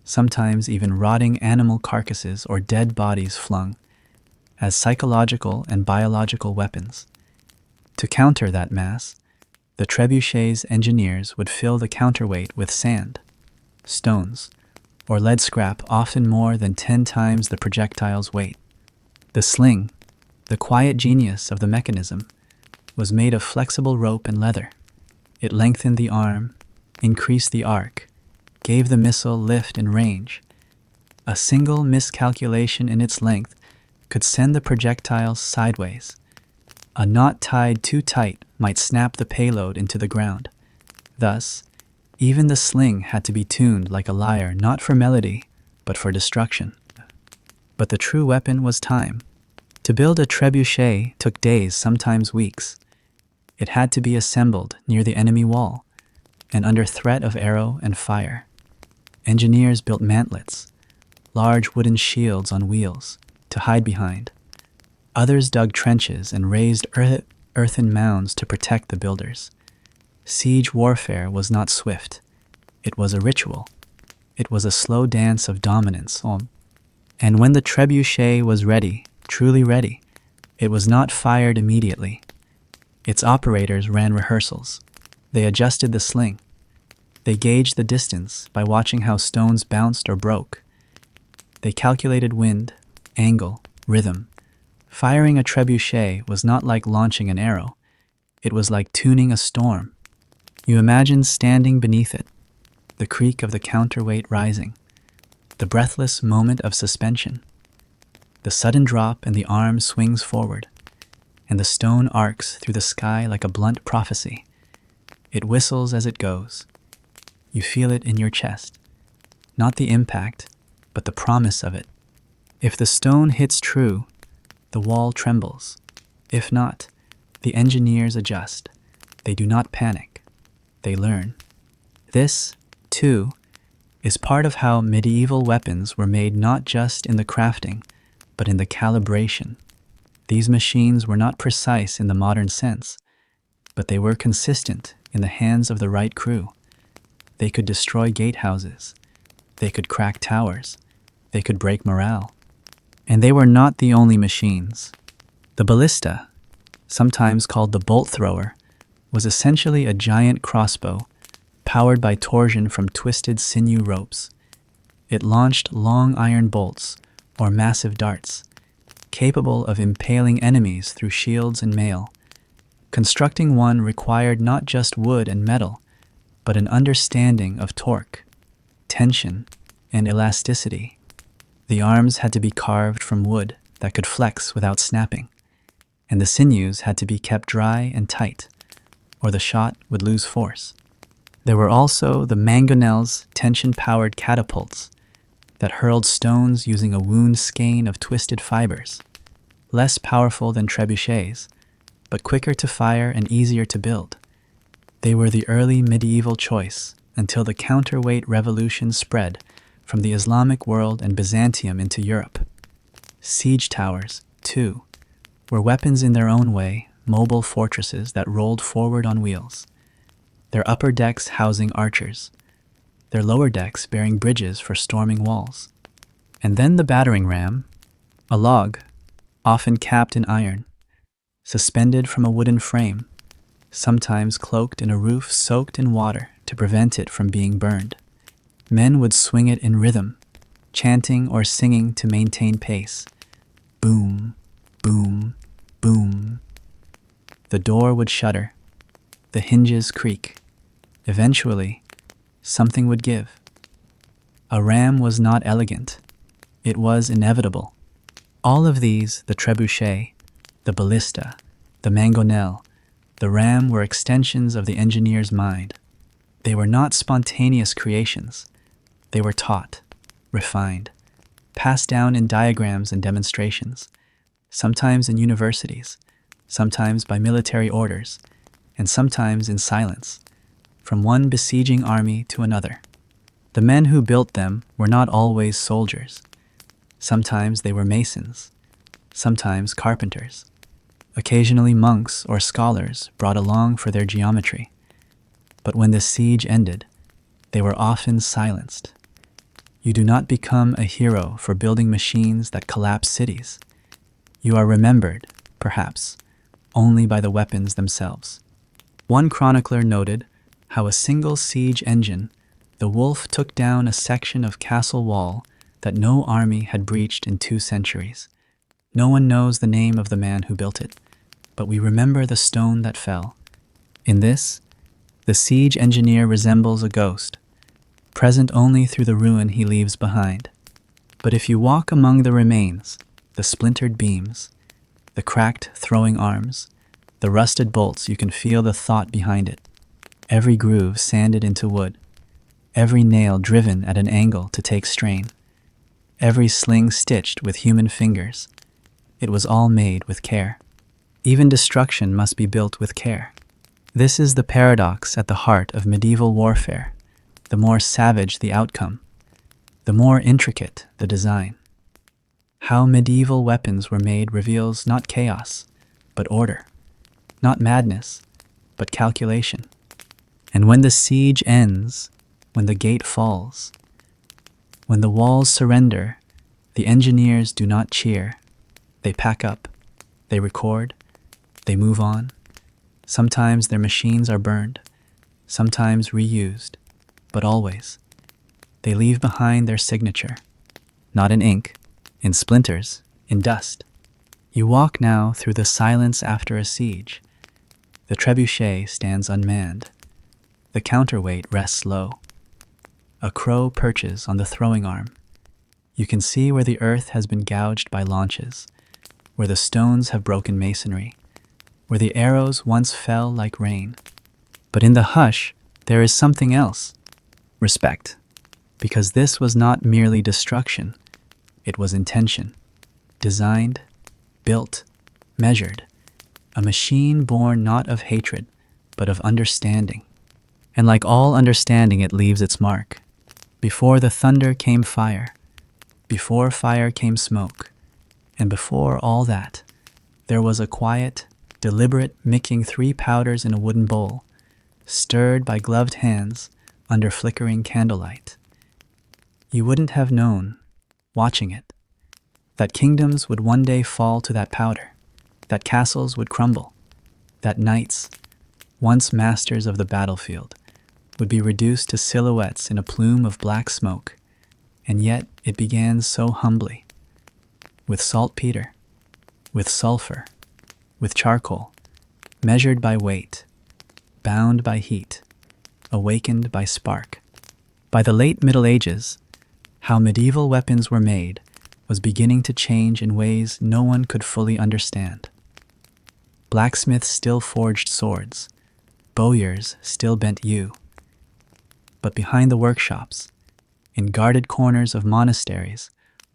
sometimes even rotting animal carcasses or dead bodies flung, as psychological and biological weapons. To counter that mass, the trebuchet's engineers would fill the counterweight with sand, stones, or lead scrap often more than 10 times the projectile's weight. The sling, the quiet genius of the mechanism, was made of flexible rope and leather. It lengthened the arm, increased the arc, gave the missile lift and range. A single miscalculation in its length could send the projectile sideways. A knot tied too tight might snap the payload into the ground. Thus, even the sling had to be tuned like a lyre, not for melody, but for destruction. But the true weapon was time. To build a trebuchet took days, sometimes weeks. It had to be assembled near the enemy wall, and under threat of arrow and fire. Engineers built mantlets, large wooden shields on wheels, to hide behind. Others dug trenches and raised earthen mounds to protect the builders. Siege warfare was not swift. It was a ritual. It was a slow dance of dominance. And when the trebuchet was ready, truly ready, it was not fired immediately. Its operators ran rehearsals. They adjusted the sling. They gauged the distance by watching how stones bounced or broke. They calculated wind, angle, rhythm. Firing a trebuchet was not like launching an arrow. It was like tuning a storm. You imagine standing beneath it, the creak of the counterweight rising, the breathless moment of suspension. The sudden drop and the arm swings forward, and the stone arcs through the sky like a blunt prophecy. It whistles as it goes. You feel it in your chest. Not the impact, but the promise of it. If the stone hits true, the wall trembles. If not, the engineers adjust. They do not panic. They learn. This, too, is part of how medieval weapons were made, not just in the crafting, but in the calibration. These machines were not precise in the modern sense, but they were consistent in the hands of the right crew. They could destroy gatehouses. They could crack towers. They could break morale. And they were not the only machines. The ballista, sometimes called the bolt thrower, was essentially a giant crossbow powered by torsion from twisted sinew ropes. It launched long iron bolts, or massive darts, capable of impaling enemies through shields and mail. Constructing one required not just wood and metal, but an understanding of torque, tension, and elasticity. The arms had to be carved from wood that could flex without snapping, and the sinews had to be kept dry and tight, or the shot would lose force. There were also the mangonels, tension-powered catapults that hurled stones using a wound skein of twisted fibers, less powerful than trebuchets, but quicker to fire and easier to build. They were the early medieval choice until the counterweight revolution spread from the Islamic world and Byzantium into Europe. Siege towers, too, were weapons in their own way, mobile fortresses that rolled forward on wheels, their upper decks housing archers, their lower decks bearing bridges for storming walls. And then the battering ram, a log, often capped in iron, suspended from a wooden frame, sometimes cloaked in a roof soaked in water to prevent it from being burned. Men would swing it in rhythm, chanting or singing to maintain pace. Boom, boom, boom. The door would shudder, the hinges creak. Eventually, something would give. A ram was not elegant. It was inevitable. All of these, the trebuchet, the ballista, the mangonel, the ram, were extensions of the engineer's mind. They were not spontaneous creations. They were taught, refined, passed down in diagrams and demonstrations, sometimes in universities, sometimes by military orders, and sometimes in silence, from one besieging army to another. The men who built them were not always soldiers. Sometimes they were masons, sometimes carpenters. Occasionally monks or scholars brought along for their geometry. But when the siege ended, they were often silenced. You do not become a hero for building machines that collapse cities. You are remembered, perhaps, only by the weapons themselves. One chronicler noted how a single siege engine, the Wolf, took down a section of castle wall that no army had breached in 2 centuries. No one knows the name of the man who built it, but we remember the stone that fell. In this, the siege engineer resembles a ghost, present only through the ruin he leaves behind. But if you walk among the remains, the splintered beams, the cracked throwing arms, the rusted bolts, you can feel the thought behind it. Every groove sanded into wood, every nail driven at an angle to take strain, every sling stitched with human fingers. It was all made with care. Even destruction must be built with care. This is the paradox at the heart of medieval warfare. The more savage the outcome, the more intricate the design. How medieval weapons were made reveals not chaos, but order, not madness, but calculation. And when the siege ends, when the gate falls, when the walls surrender, the engineers do not cheer. They pack up, they record, they move on. Sometimes their machines are burned, sometimes reused, but always, they leave behind their signature, not in ink, in splinters, in dust. You walk now through the silence after a siege. The trebuchet stands unmanned. The counterweight rests low. A crow perches on the throwing arm. You can see where the earth has been gouged by launches, where the stones have broken masonry, where the arrows once fell like rain. But in the hush, there is something else. Respect. Because this was not merely destruction. It was intention. Designed, built, measured, a machine born not of hatred, but of understanding. And like all understanding, it leaves its mark. Before the thunder came fire, before fire came smoke, and before all that, there was a quiet, deliberate mixing 3 powders in a wooden bowl, stirred by gloved hands under flickering candlelight. You wouldn't have known, watching it, that kingdoms would one day fall to that powder, that castles would crumble, that knights, once masters of the battlefield, would be reduced to silhouettes in a plume of black smoke. And yet it began so humbly, with saltpeter, with sulfur, with charcoal, measured by weight, bound by heat, awakened by spark. By the late Middle Ages, how medieval weapons were made was beginning to change in ways no one could fully understand. Blacksmiths still forged swords, bowyers still bent yew. But behind the workshops, in guarded corners of monasteries,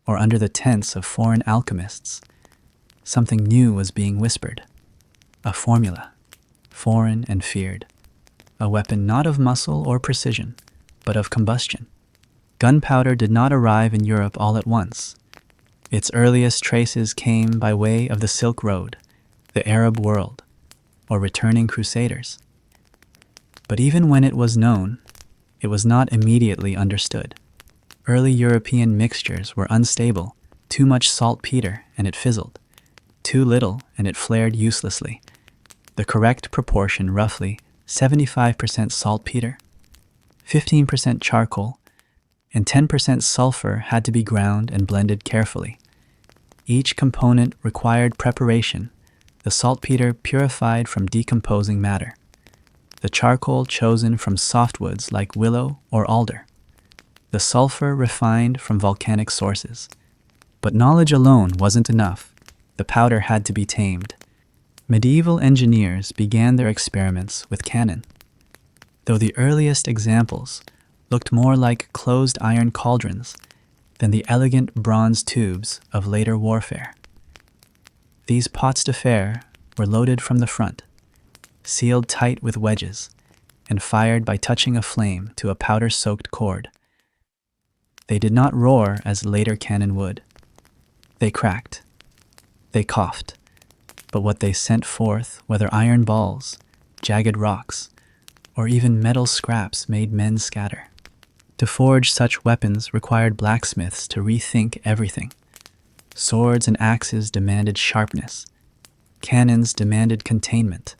or under the tents of foreign alchemists, something new was being whispered. A formula, foreign and feared. A weapon not of muscle or precision, but of combustion. Gunpowder did not arrive in Europe all at once. Its earliest traces came by way of the Silk Road, the Arab world, or returning crusaders. But even when it was known, it was not immediately understood. Early European mixtures were unstable, too much saltpeter and it fizzled, too little and it flared uselessly. The correct proportion, roughly 75% saltpeter, 15% charcoal, and 10% sulfur, had to be ground and blended carefully. Each component required preparation, the saltpeter purified from decomposing matter, the charcoal chosen from softwoods like willow or alder, the sulfur refined from volcanic sources. But knowledge alone wasn't enough. The powder had to be tamed. Medieval engineers began their experiments with cannon. Though the earliest examples looked more like closed iron cauldrons than the elegant bronze tubes of later warfare. These pots de fer were loaded from the front, sealed tight with wedges, and fired by touching a flame to a powder-soaked cord. They did not roar as later cannon would. They cracked. They coughed. But what they sent forth, whether iron balls, jagged rocks, or even metal scraps, made men scatter. To forge such weapons required blacksmiths to rethink everything. Swords and axes demanded sharpness. Cannons demanded containment.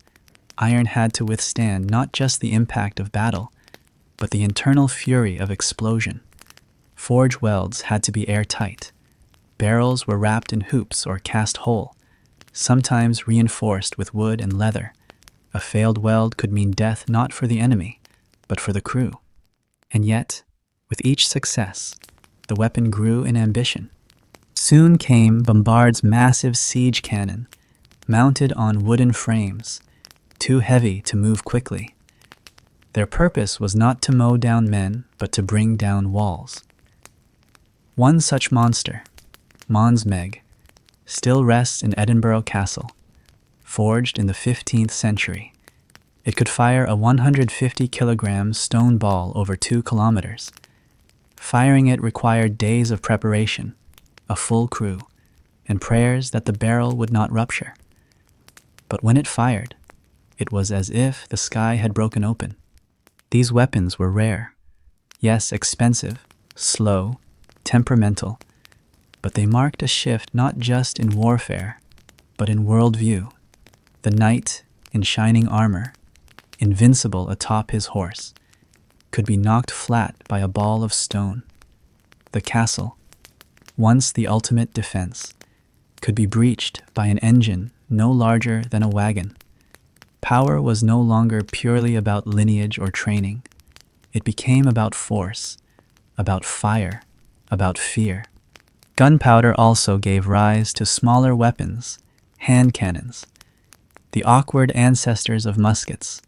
Iron had to withstand not just the impact of battle, but the internal fury of explosion. Forge welds had to be airtight. Barrels were wrapped in hoops or cast whole, sometimes reinforced with wood and leather. A failed weld could mean death not for the enemy, but for the crew. And yet, with each success, the weapon grew in ambition. Soon came Bombard's massive siege cannon, mounted on wooden frames, too heavy to move quickly. Their purpose was not to mow down men, but to bring down walls. One such monster, Mons Meg, still rests in Edinburgh Castle, forged in the 15th century. It could fire a 150-kilogram stone ball over 2 kilometers. Firing it required days of preparation, a full crew, and prayers that the barrel would not rupture. But when it fired, it was as if the sky had broken open. These weapons were rare, yes, expensive, slow, temperamental, but they marked a shift not just in warfare, but in worldview. The knight, in shining armor, invincible atop his horse, could be knocked flat by a ball of stone. The castle, once the ultimate defense, could be breached by an engine no larger than a wagon. Power was no longer purely about lineage or training. It became about force, about fire, about fear. Gunpowder also gave rise to smaller weapons, hand cannons, the awkward ancestors of muskets.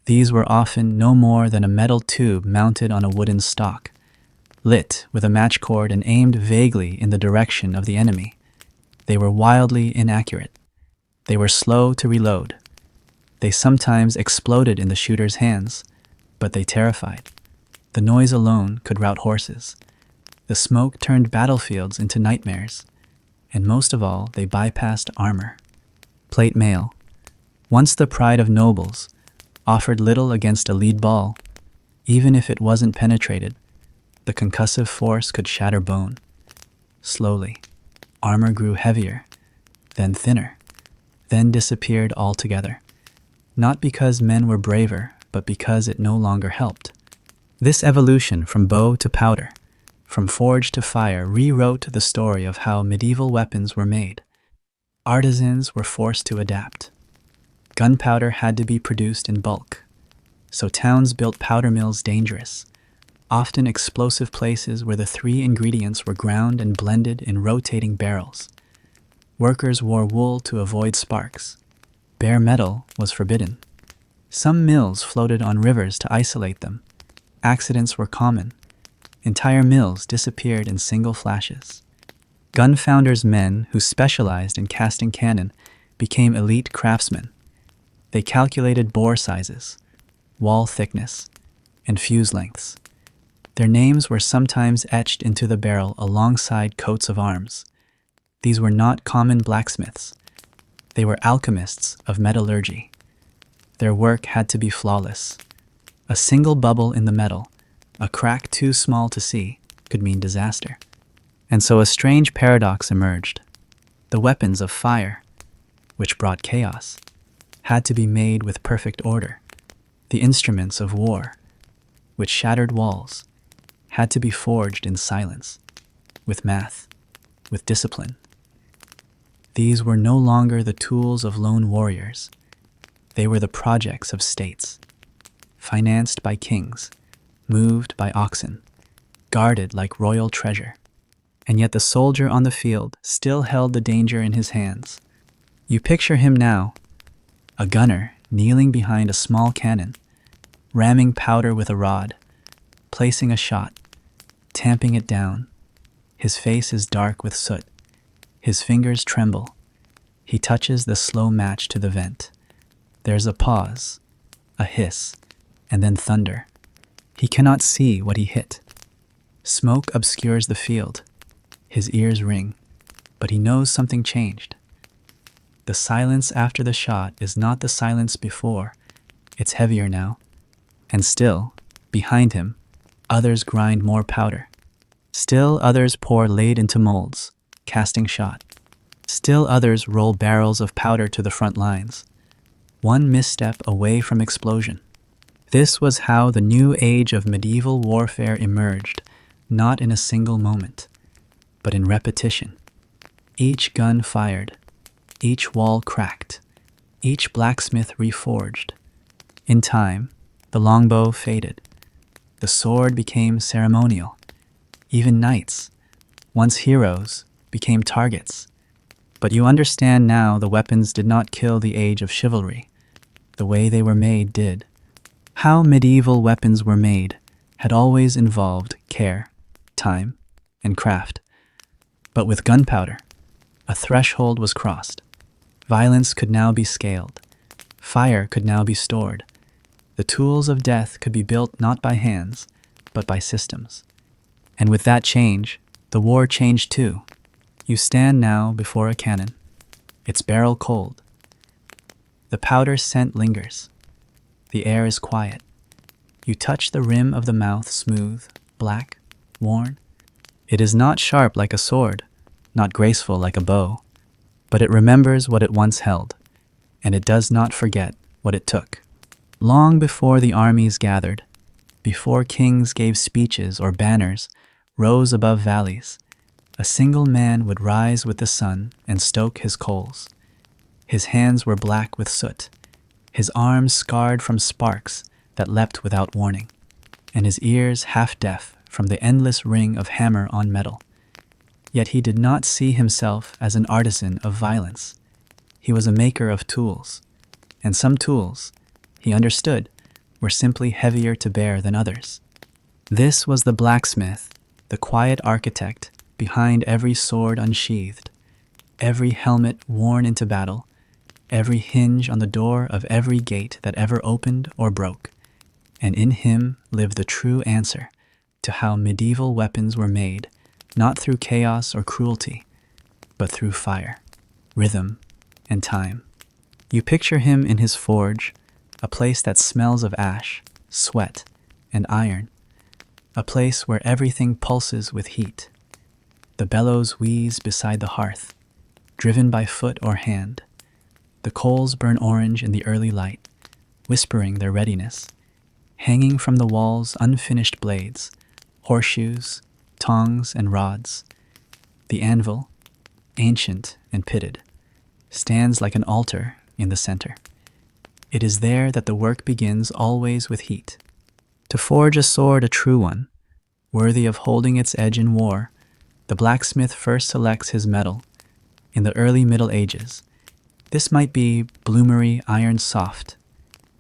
These were often no more than a metal tube mounted on a wooden stock, lit with a match cord and aimed vaguely in the direction of the enemy. They were wildly inaccurate. They were slow to reload. They sometimes exploded in the shooter's hands, but they terrified. The noise alone could rout horses. The smoke turned battlefields into nightmares. And most of all, they bypassed armor. Plate mail, once the pride of nobles, offered little against a lead ball. Even if it wasn't penetrated, the concussive force could shatter bone. Slowly, armor grew heavier, then thinner, then disappeared altogether. Not because men were braver, but because it no longer helped. This evolution from bow to powder, from forge to fire, rewrote the story of how medieval weapons were made. Artisans were forced to adapt. Gunpowder had to be produced in bulk, so towns built powder mills dangerous, often explosive places where the three ingredients were ground and blended in rotating barrels. Workers wore wool to avoid sparks. Bare metal was forbidden. Some mills floated on rivers to isolate them. Accidents were common. Entire mills disappeared in single flashes. Gun founders' men who specialized in casting cannon became elite craftsmen. They calculated bore sizes, wall thickness, and fuse lengths. Their names were sometimes etched into the barrel alongside coats of arms. These were not common blacksmiths. They were alchemists of metallurgy. Their work had to be flawless. A single bubble in the metal, a crack too small to see, could mean disaster. And so a strange paradox emerged. The weapons of fire, which brought chaos, had to be made with perfect order. The instruments of war, which shattered walls, had to be forged in silence, with math, with discipline. These were no longer the tools of lone warriors. They were the projects of states, financed by kings, moved by oxen, guarded like royal treasure. And yet the soldier on the field still held the danger in his hands. You picture him now, a gunner kneeling behind a small cannon, ramming powder with a rod, placing a shot, tamping it down. His face is dark with soot. His fingers tremble. He touches the slow match to the vent. There's a pause, a hiss, and then thunder. He cannot see what he hit. Smoke obscures the field. His ears ring, but he knows something changed. The silence after the shot is not the silence before. It's heavier now. And still, behind him, others grind more powder. Still others pour lead into molds, casting shot. Still others roll barrels of powder to the front lines, one misstep away from explosion. This was how the new age of medieval warfare emerged, not in a single moment, but in repetition. Each gun fired, each wall cracked, each blacksmith reforged. In time, the longbow faded. The sword became ceremonial. Even knights, once heroes, became targets. But you understand now the weapons did not kill the age of chivalry. The way they were made did. How medieval weapons were made had always involved care, time, and craft. But with gunpowder, a threshold was crossed. Violence could now be scaled. Fire could now be stored. The tools of death could be built not by hands, but by systems. And with that change, the war changed too. You stand now before a cannon, its barrel cold. The powder scent lingers. The air is quiet. You touch the rim of the mouth, smooth, black, worn. It is not sharp like a sword, not graceful like a bow, but it remembers what it once held, and it does not forget what it took. Long before the armies gathered, before kings gave speeches or banners rose above valleys, a single man would rise with the sun and stoke his coals. His hands were black with soot, his arms scarred from sparks that leapt without warning, and his ears half deaf from the endless ring of hammer on metal. Yet he did not see himself as an artisan of violence. He was a maker of tools, and some tools, he understood, were simply heavier to bear than others. This was the blacksmith, the quiet architect behind every sword unsheathed. every helmet worn into battle, every hinge on the door of every gate that ever opened or broke. And in him lived the true answer to how medieval weapons were made, not through chaos or cruelty, but through fire, rhythm, and time. You picture him in his forge, a place that smells of ash, sweat, and iron, a place where everything pulses with heat. The bellows wheeze beside the hearth, driven by foot or hand. The coals burn orange in the early light, whispering their readiness. Hanging from the walls unfinished blades, horseshoes, tongs, and rods. The anvil, ancient and pitted, stands like an altar in the center. It is there that the work begins, always with heat. To forge a sword, a true one, worthy of holding its edge in war, the blacksmith first selects his metal. In the early Middle Ages, this might be bloomery iron soft,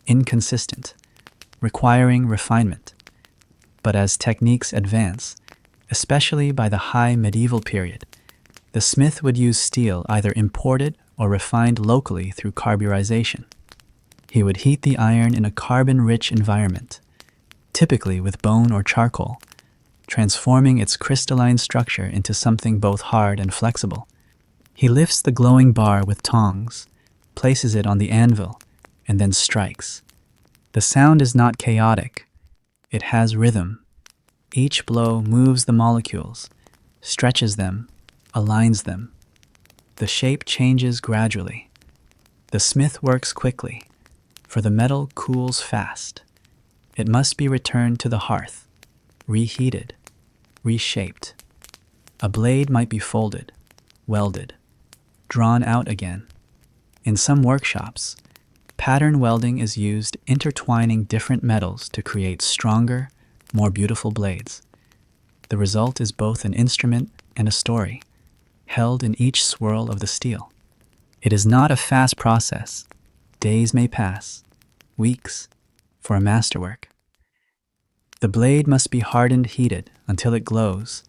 inconsistent, requiring refinement. But as techniques advance, especially by the high medieval period, the smith would use steel either imported or refined locally through carburization. He would heat the iron in a carbon-rich environment, typically with bone or charcoal, transforming its crystalline structure into something both hard and flexible. He lifts the glowing bar with tongs, places it on the anvil, and then strikes. The sound is not chaotic. It has rhythm. Each blow moves the molecules, stretches them, aligns them. The shape changes gradually. The smith works quickly, for the metal cools fast. It must be returned to the hearth, reheated, reshaped. A blade might be folded, welded, drawn out again. In some workshops, pattern welding is used, intertwining different metals to create stronger, more beautiful blades. The result is both an instrument and a story, held in each swirl of the steel. It is not a fast process. Days may pass, weeks, for a masterwork. The blade must be hardened, heated until it glows,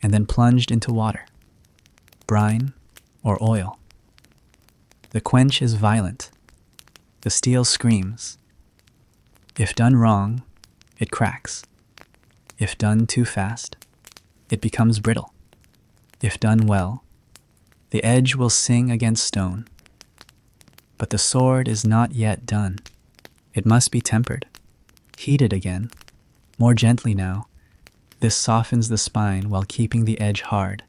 and then plunged into water, brine, or oil. The quench is violent. The steel screams. If done wrong, it cracks. If done too fast, it becomes brittle. If done well, the edge will sing against stone. But the sword is not yet done. It must be tempered, heated again, more gently now. This softens the spine while keeping the edge hard.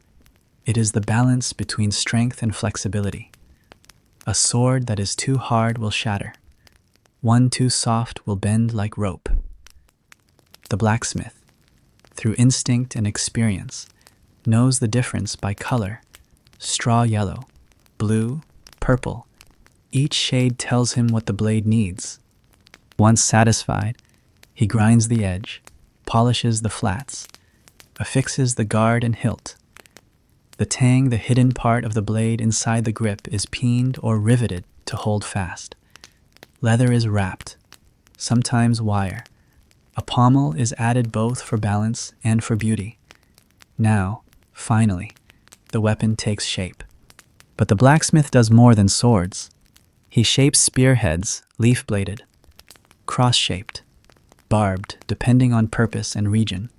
It is the balance between strength and flexibility. A sword that is too hard will shatter. One too soft will bend like rope. The blacksmith, through instinct and experience, knows the difference by color. Straw yellow, blue, purple. Each shade tells him what the blade needs. Once satisfied, he grinds the edge, polishes the flats, affixes the guard and hilt. The tang, the hidden part of the blade inside the grip, is peened or riveted to hold fast. Leather is wrapped, sometimes wire. A pommel is added both for balance and for beauty. Now, finally, the weapon takes shape. But the blacksmith does more than swords. He shapes spearheads, leaf-bladed, cross-shaped, barbed, depending on purpose and region.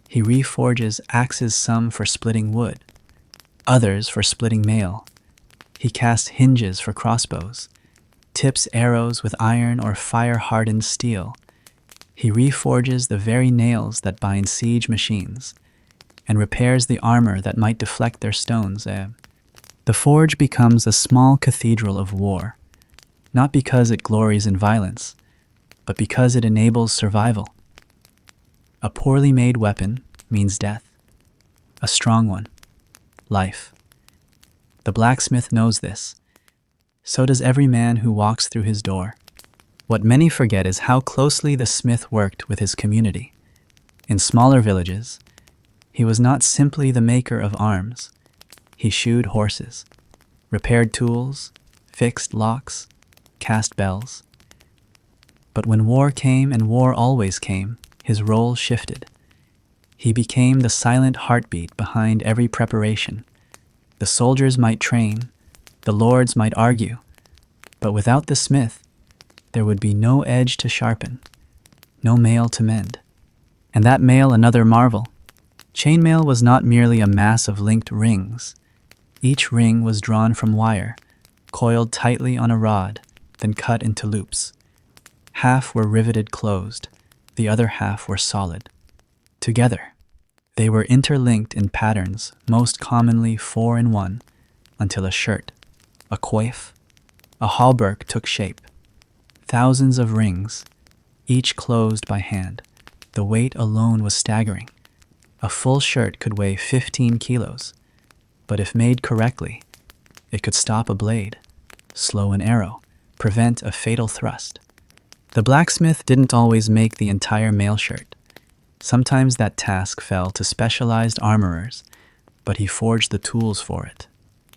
He reforges axes, some for splitting wood, others for splitting mail. He casts hinges for crossbows, tips arrows with iron or fire-hardened steel. He reforges the very nails that bind siege machines, and repairs the armor that might deflect their stones. The forge becomes a small cathedral of war, not because it glories in violence, but because it enables survival. A poorly made weapon means death. A strong one, life. The blacksmith knows this. So does every man who walks through his door. What many forget is how closely the smith worked with his community. In smaller villages, he was not simply the maker of arms. He shoed horses, repaired tools, fixed locks, cast bells. But when war came, and war always came, his role shifted. He became the silent heartbeat behind every preparation, the The soldiers might train, the lords might argue, but without the smith, there would be no edge to sharpen, no mail to mend. And that mail another marvel. Chainmail was not merely a mass of linked rings. Each ring was drawn from wire, coiled tightly on a rod, then cut into loops. Half were riveted closed, the other half were solid. Together, they were interlinked in patterns, most commonly 4 in 1, until a shirt, a coif, a hauberk took shape. Thousands of rings, each closed by hand. The weight alone was staggering. A full shirt could weigh 15 kilos, but if made correctly, it could stop a blade, slow an arrow, prevent a fatal thrust. The blacksmith didn't always make the entire mail shirt. Sometimes that task fell to specialized armorers, but he forged the tools for it.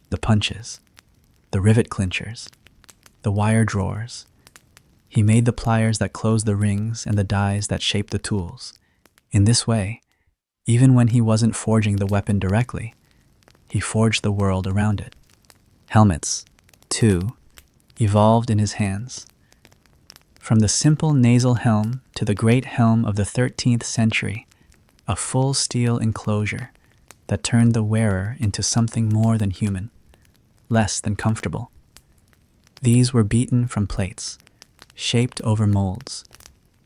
The punches, the rivet clinchers, the wire drawers. He made the pliers that closed the rings and the dies that shaped the tools. In this way, even when he wasn't forging the weapon directly, he forged the world around it. Helmets, too, evolved in his hands. From the simple nasal helm to the great helm of the 13th century, a full steel enclosure that turned the wearer into something more than human, less than comfortable. These were beaten from plates, shaped over molds,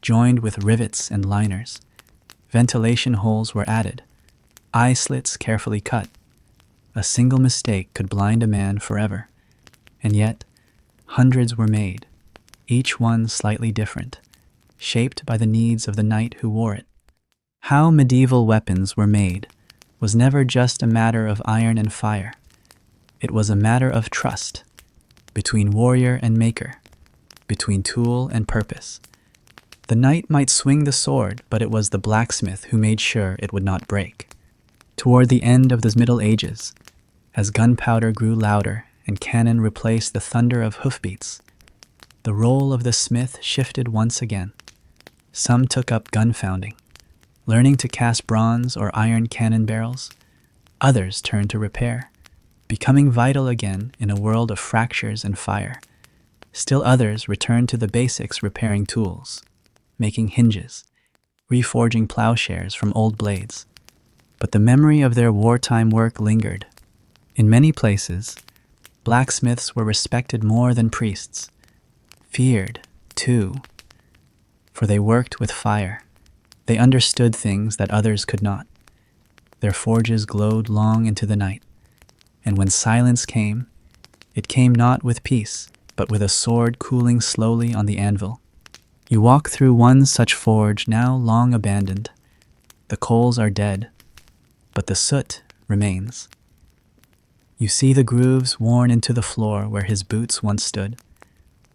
joined with rivets and liners. Ventilation holes were added, eye slits carefully cut. A single mistake could blind a man forever, and yet hundreds were made, each one slightly different, shaped by the needs of the knight who wore it. How medieval weapons were made was never just a matter of iron and fire. It was a matter of trust, between warrior and maker, between tool and purpose. The knight might swing the sword, but it was the blacksmith who made sure it would not break. Toward the end of the Middle Ages, as gunpowder grew louder and cannon replaced the thunder of hoofbeats, the role of the smith shifted once again. Some took up gun founding, learning to cast bronze or iron cannon barrels. Others turned to repair, becoming vital again in a world of fractures and fire. Still others returned to the basics, repairing tools, making hinges, reforging plowshares from old blades. But the memory of their wartime work lingered. In many places, blacksmiths were respected more than priests, feared, too, for they worked with fire. They understood things that others could not. Their forges glowed long into the night, and when silence came, it came not with peace, but with a sword cooling slowly on the anvil. You walk through one such forge now long abandoned. The coals are dead, but the soot remains. You see the grooves worn into the floor where his boots once stood,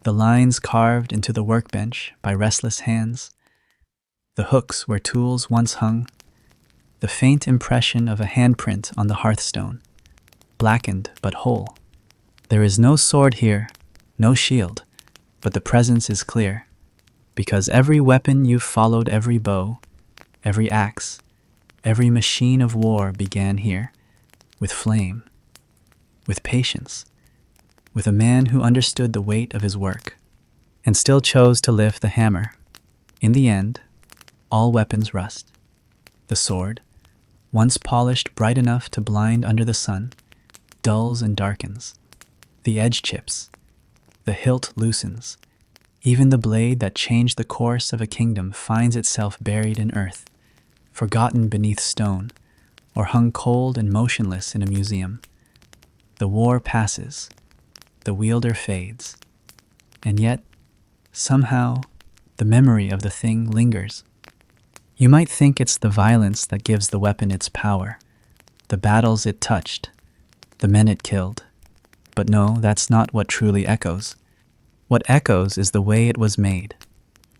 the lines carved into the workbench by restless hands, the hooks where tools once hung, the faint impression of a handprint on the hearthstone, blackened but whole. There is no sword here, no shield, but the presence is clear, because every weapon you've followed, every bow, every axe, every machine of war began here, with flame, with patience, with a man who understood the weight of his work, and still chose to lift the hammer. In the end, all weapons rust. The sword, once polished bright enough to blind under the sun, dulls and darkens. The edge chips, the hilt loosens. Even the blade that changed the course of a kingdom finds itself buried in earth, forgotten beneath stone, or hung cold and motionless in a museum. The war passes, the wielder fades, and yet, somehow, the memory of the thing lingers. You might think it's the violence that gives the weapon its power, the battles it touched, the men it killed. But no, that's not what truly echoes. What echoes is the way it was made,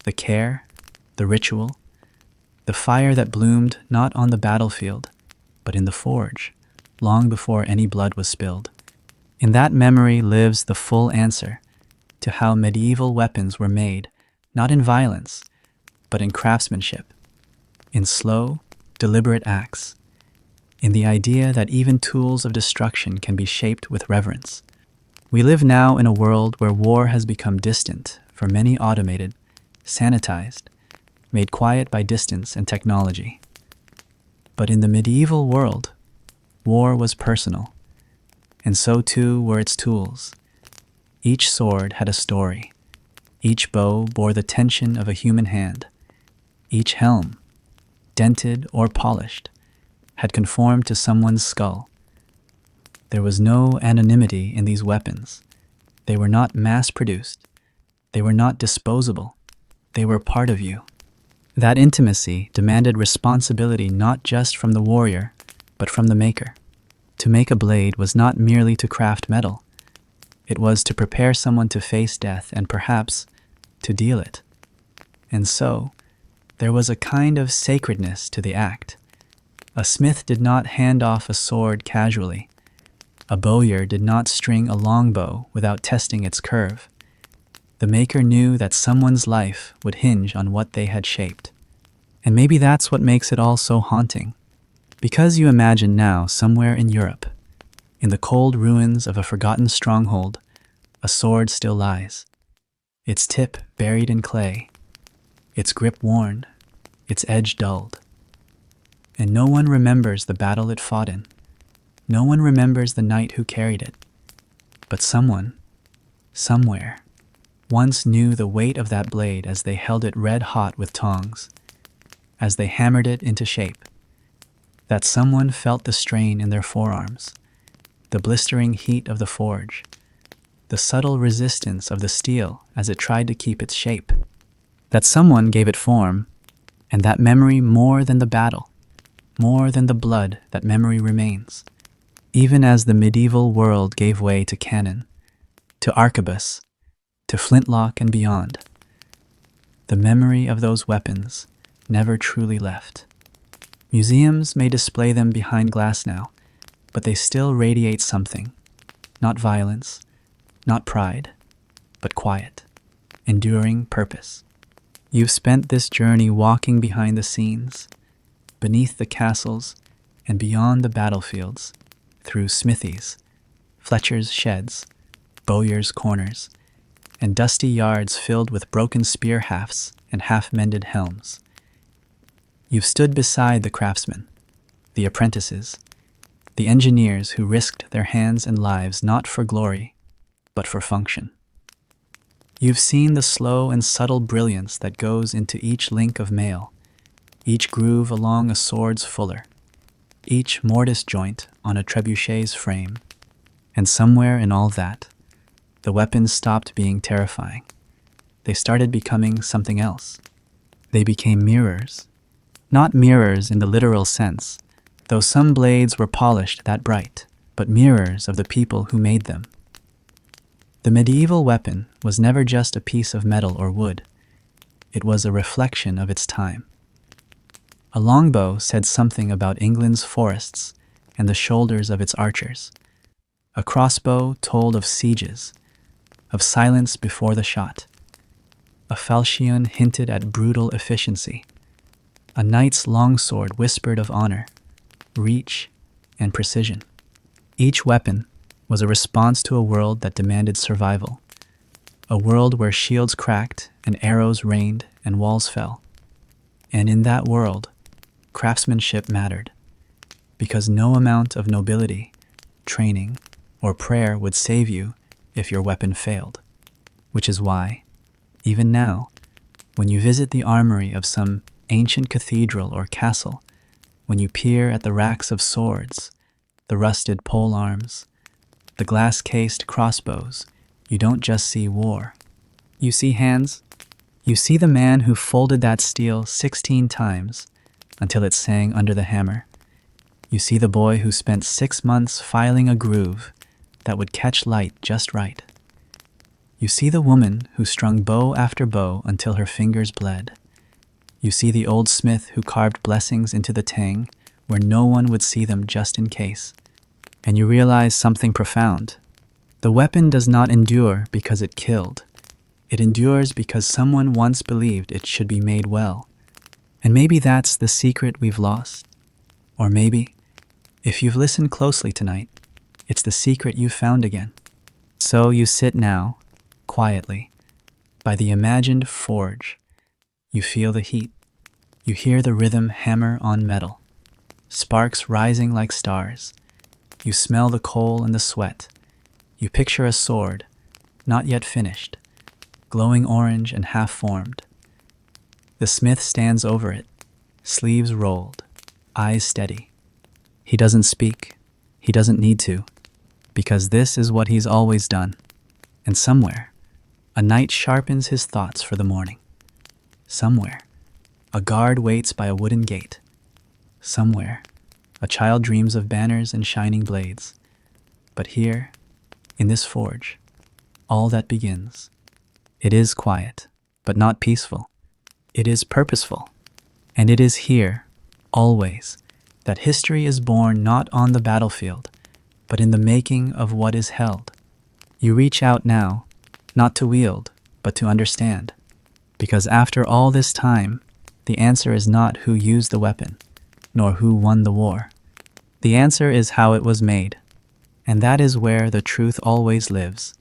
the care, the ritual, the fire that bloomed not on the battlefield, but in the forge, long before any blood was spilled. In that memory lives the full answer to how medieval weapons were made, not in violence, but in craftsmanship, in slow, deliberate acts, in the idea that even tools of destruction can be shaped with reverence. We live now in a world where war has become distant, for many automated, sanitized, made quiet by distance and technology. But in the medieval world, war was personal, and so too were its tools. Each sword had a story. Each bow bore the tension of a human hand. Each helm, dented or polished, had conformed to someone's skull. There was no anonymity in these weapons. They were not mass-produced. They were not disposable. They were part of you. That intimacy demanded responsibility not just from the warrior, but from the maker. To make a blade was not merely to craft metal. It was to prepare someone to face death and perhaps to deal it. And so, there was a kind of sacredness to the act. A smith did not hand off a sword casually. A bowyer did not string a longbow without testing its curve. The maker knew that someone's life would hinge on what they had shaped. And maybe that's what makes it all so haunting. Because you imagine now, somewhere in Europe, in the cold ruins of a forgotten stronghold, a sword still lies. Its tip buried in clay, its grip worn, its edge dulled. And no one remembers the battle it fought in. No one remembers the knight who carried it. But someone, somewhere, once knew the weight of that blade as they held it red hot with tongs, as they hammered it into shape. That someone felt the strain in their forearms, the blistering heat of the forge, the subtle resistance of the steel as it tried to keep its shape. That someone gave it form, and that memory more than the battle, more than the blood, that memory remains. Even as the medieval world gave way to cannon, to arquebus, to flintlock and beyond, the memory of those weapons never truly left. Museums may display them behind glass now, but they still radiate something. Not violence, not pride, but quiet, enduring purpose. You've spent this journey walking behind the scenes, beneath the castles and beyond the battlefields, through smithies, fletchers' sheds, bowyers' corners, and dusty yards filled with broken spear hafts and half-mended helms. You've stood beside the craftsmen, the apprentices, the engineers who risked their hands and lives not for glory, but for function. You've seen the slow and subtle brilliance that goes into each link of mail, each groove along a sword's fuller, each mortise joint on a trebuchet's frame. And somewhere in all that, the weapons stopped being terrifying. They started becoming something else. They became mirrors. Not mirrors in the literal sense, though some blades were polished that bright, but mirrors of the people who made them. The medieval weapon was never just a piece of metal or wood. It was a reflection of its time. A longbow said something about England's forests and the shoulders of its archers. A crossbow told of sieges, of silence before the shot. A falchion hinted at brutal efficiency. A knight's longsword whispered of honor, reach, and precision. Each weapon was a response to a world that demanded survival, a world where shields cracked and arrows rained and walls fell. And in that world, craftsmanship mattered, because no amount of nobility, training, or prayer would save you if your weapon failed. Which is why, even now, when you visit the armory of some ancient cathedral or castle, when you peer at the racks of swords, the rusted pole arms, the glass-cased crossbows, you don't just see war. You see hands. You see the man who folded that steel 16 times until it sang under the hammer. You see the boy who spent 6 months filing a groove that would catch light just right. You see the woman who strung bow after bow until her fingers bled. You see the old smith who carved blessings into the tang where no one would see them just in case. And you realize something profound. The weapon does not endure because it killed. It endures because someone once believed it should be made well. And maybe that's the secret we've lost. Or maybe If you've listened closely tonight, it's the secret you've found again. So you sit now, quietly, by the imagined forge. You feel the heat. You hear the rhythm hammer on metal, sparks rising like stars. You smell the coal and the sweat. You picture a sword, not yet finished, glowing orange and half-formed. The smith stands over it, sleeves rolled, eyes steady. He doesn't speak. He doesn't need to, because this is what he's always done. And somewhere, a knight sharpens his thoughts for the morning. Somewhere, a guard waits by a wooden gate. Somewhere, a child dreams of banners and shining blades. But here, in this forge, all that begins. It is quiet, but not peaceful. It is purposeful. And it is here, always, that history is born not on the battlefield, but in the making of what is held. You reach out now, not to wield, but to understand. Because after all this time, the answer is not who used the weapon, nor who won the war. The answer is how it was made. And that is where the truth always lives.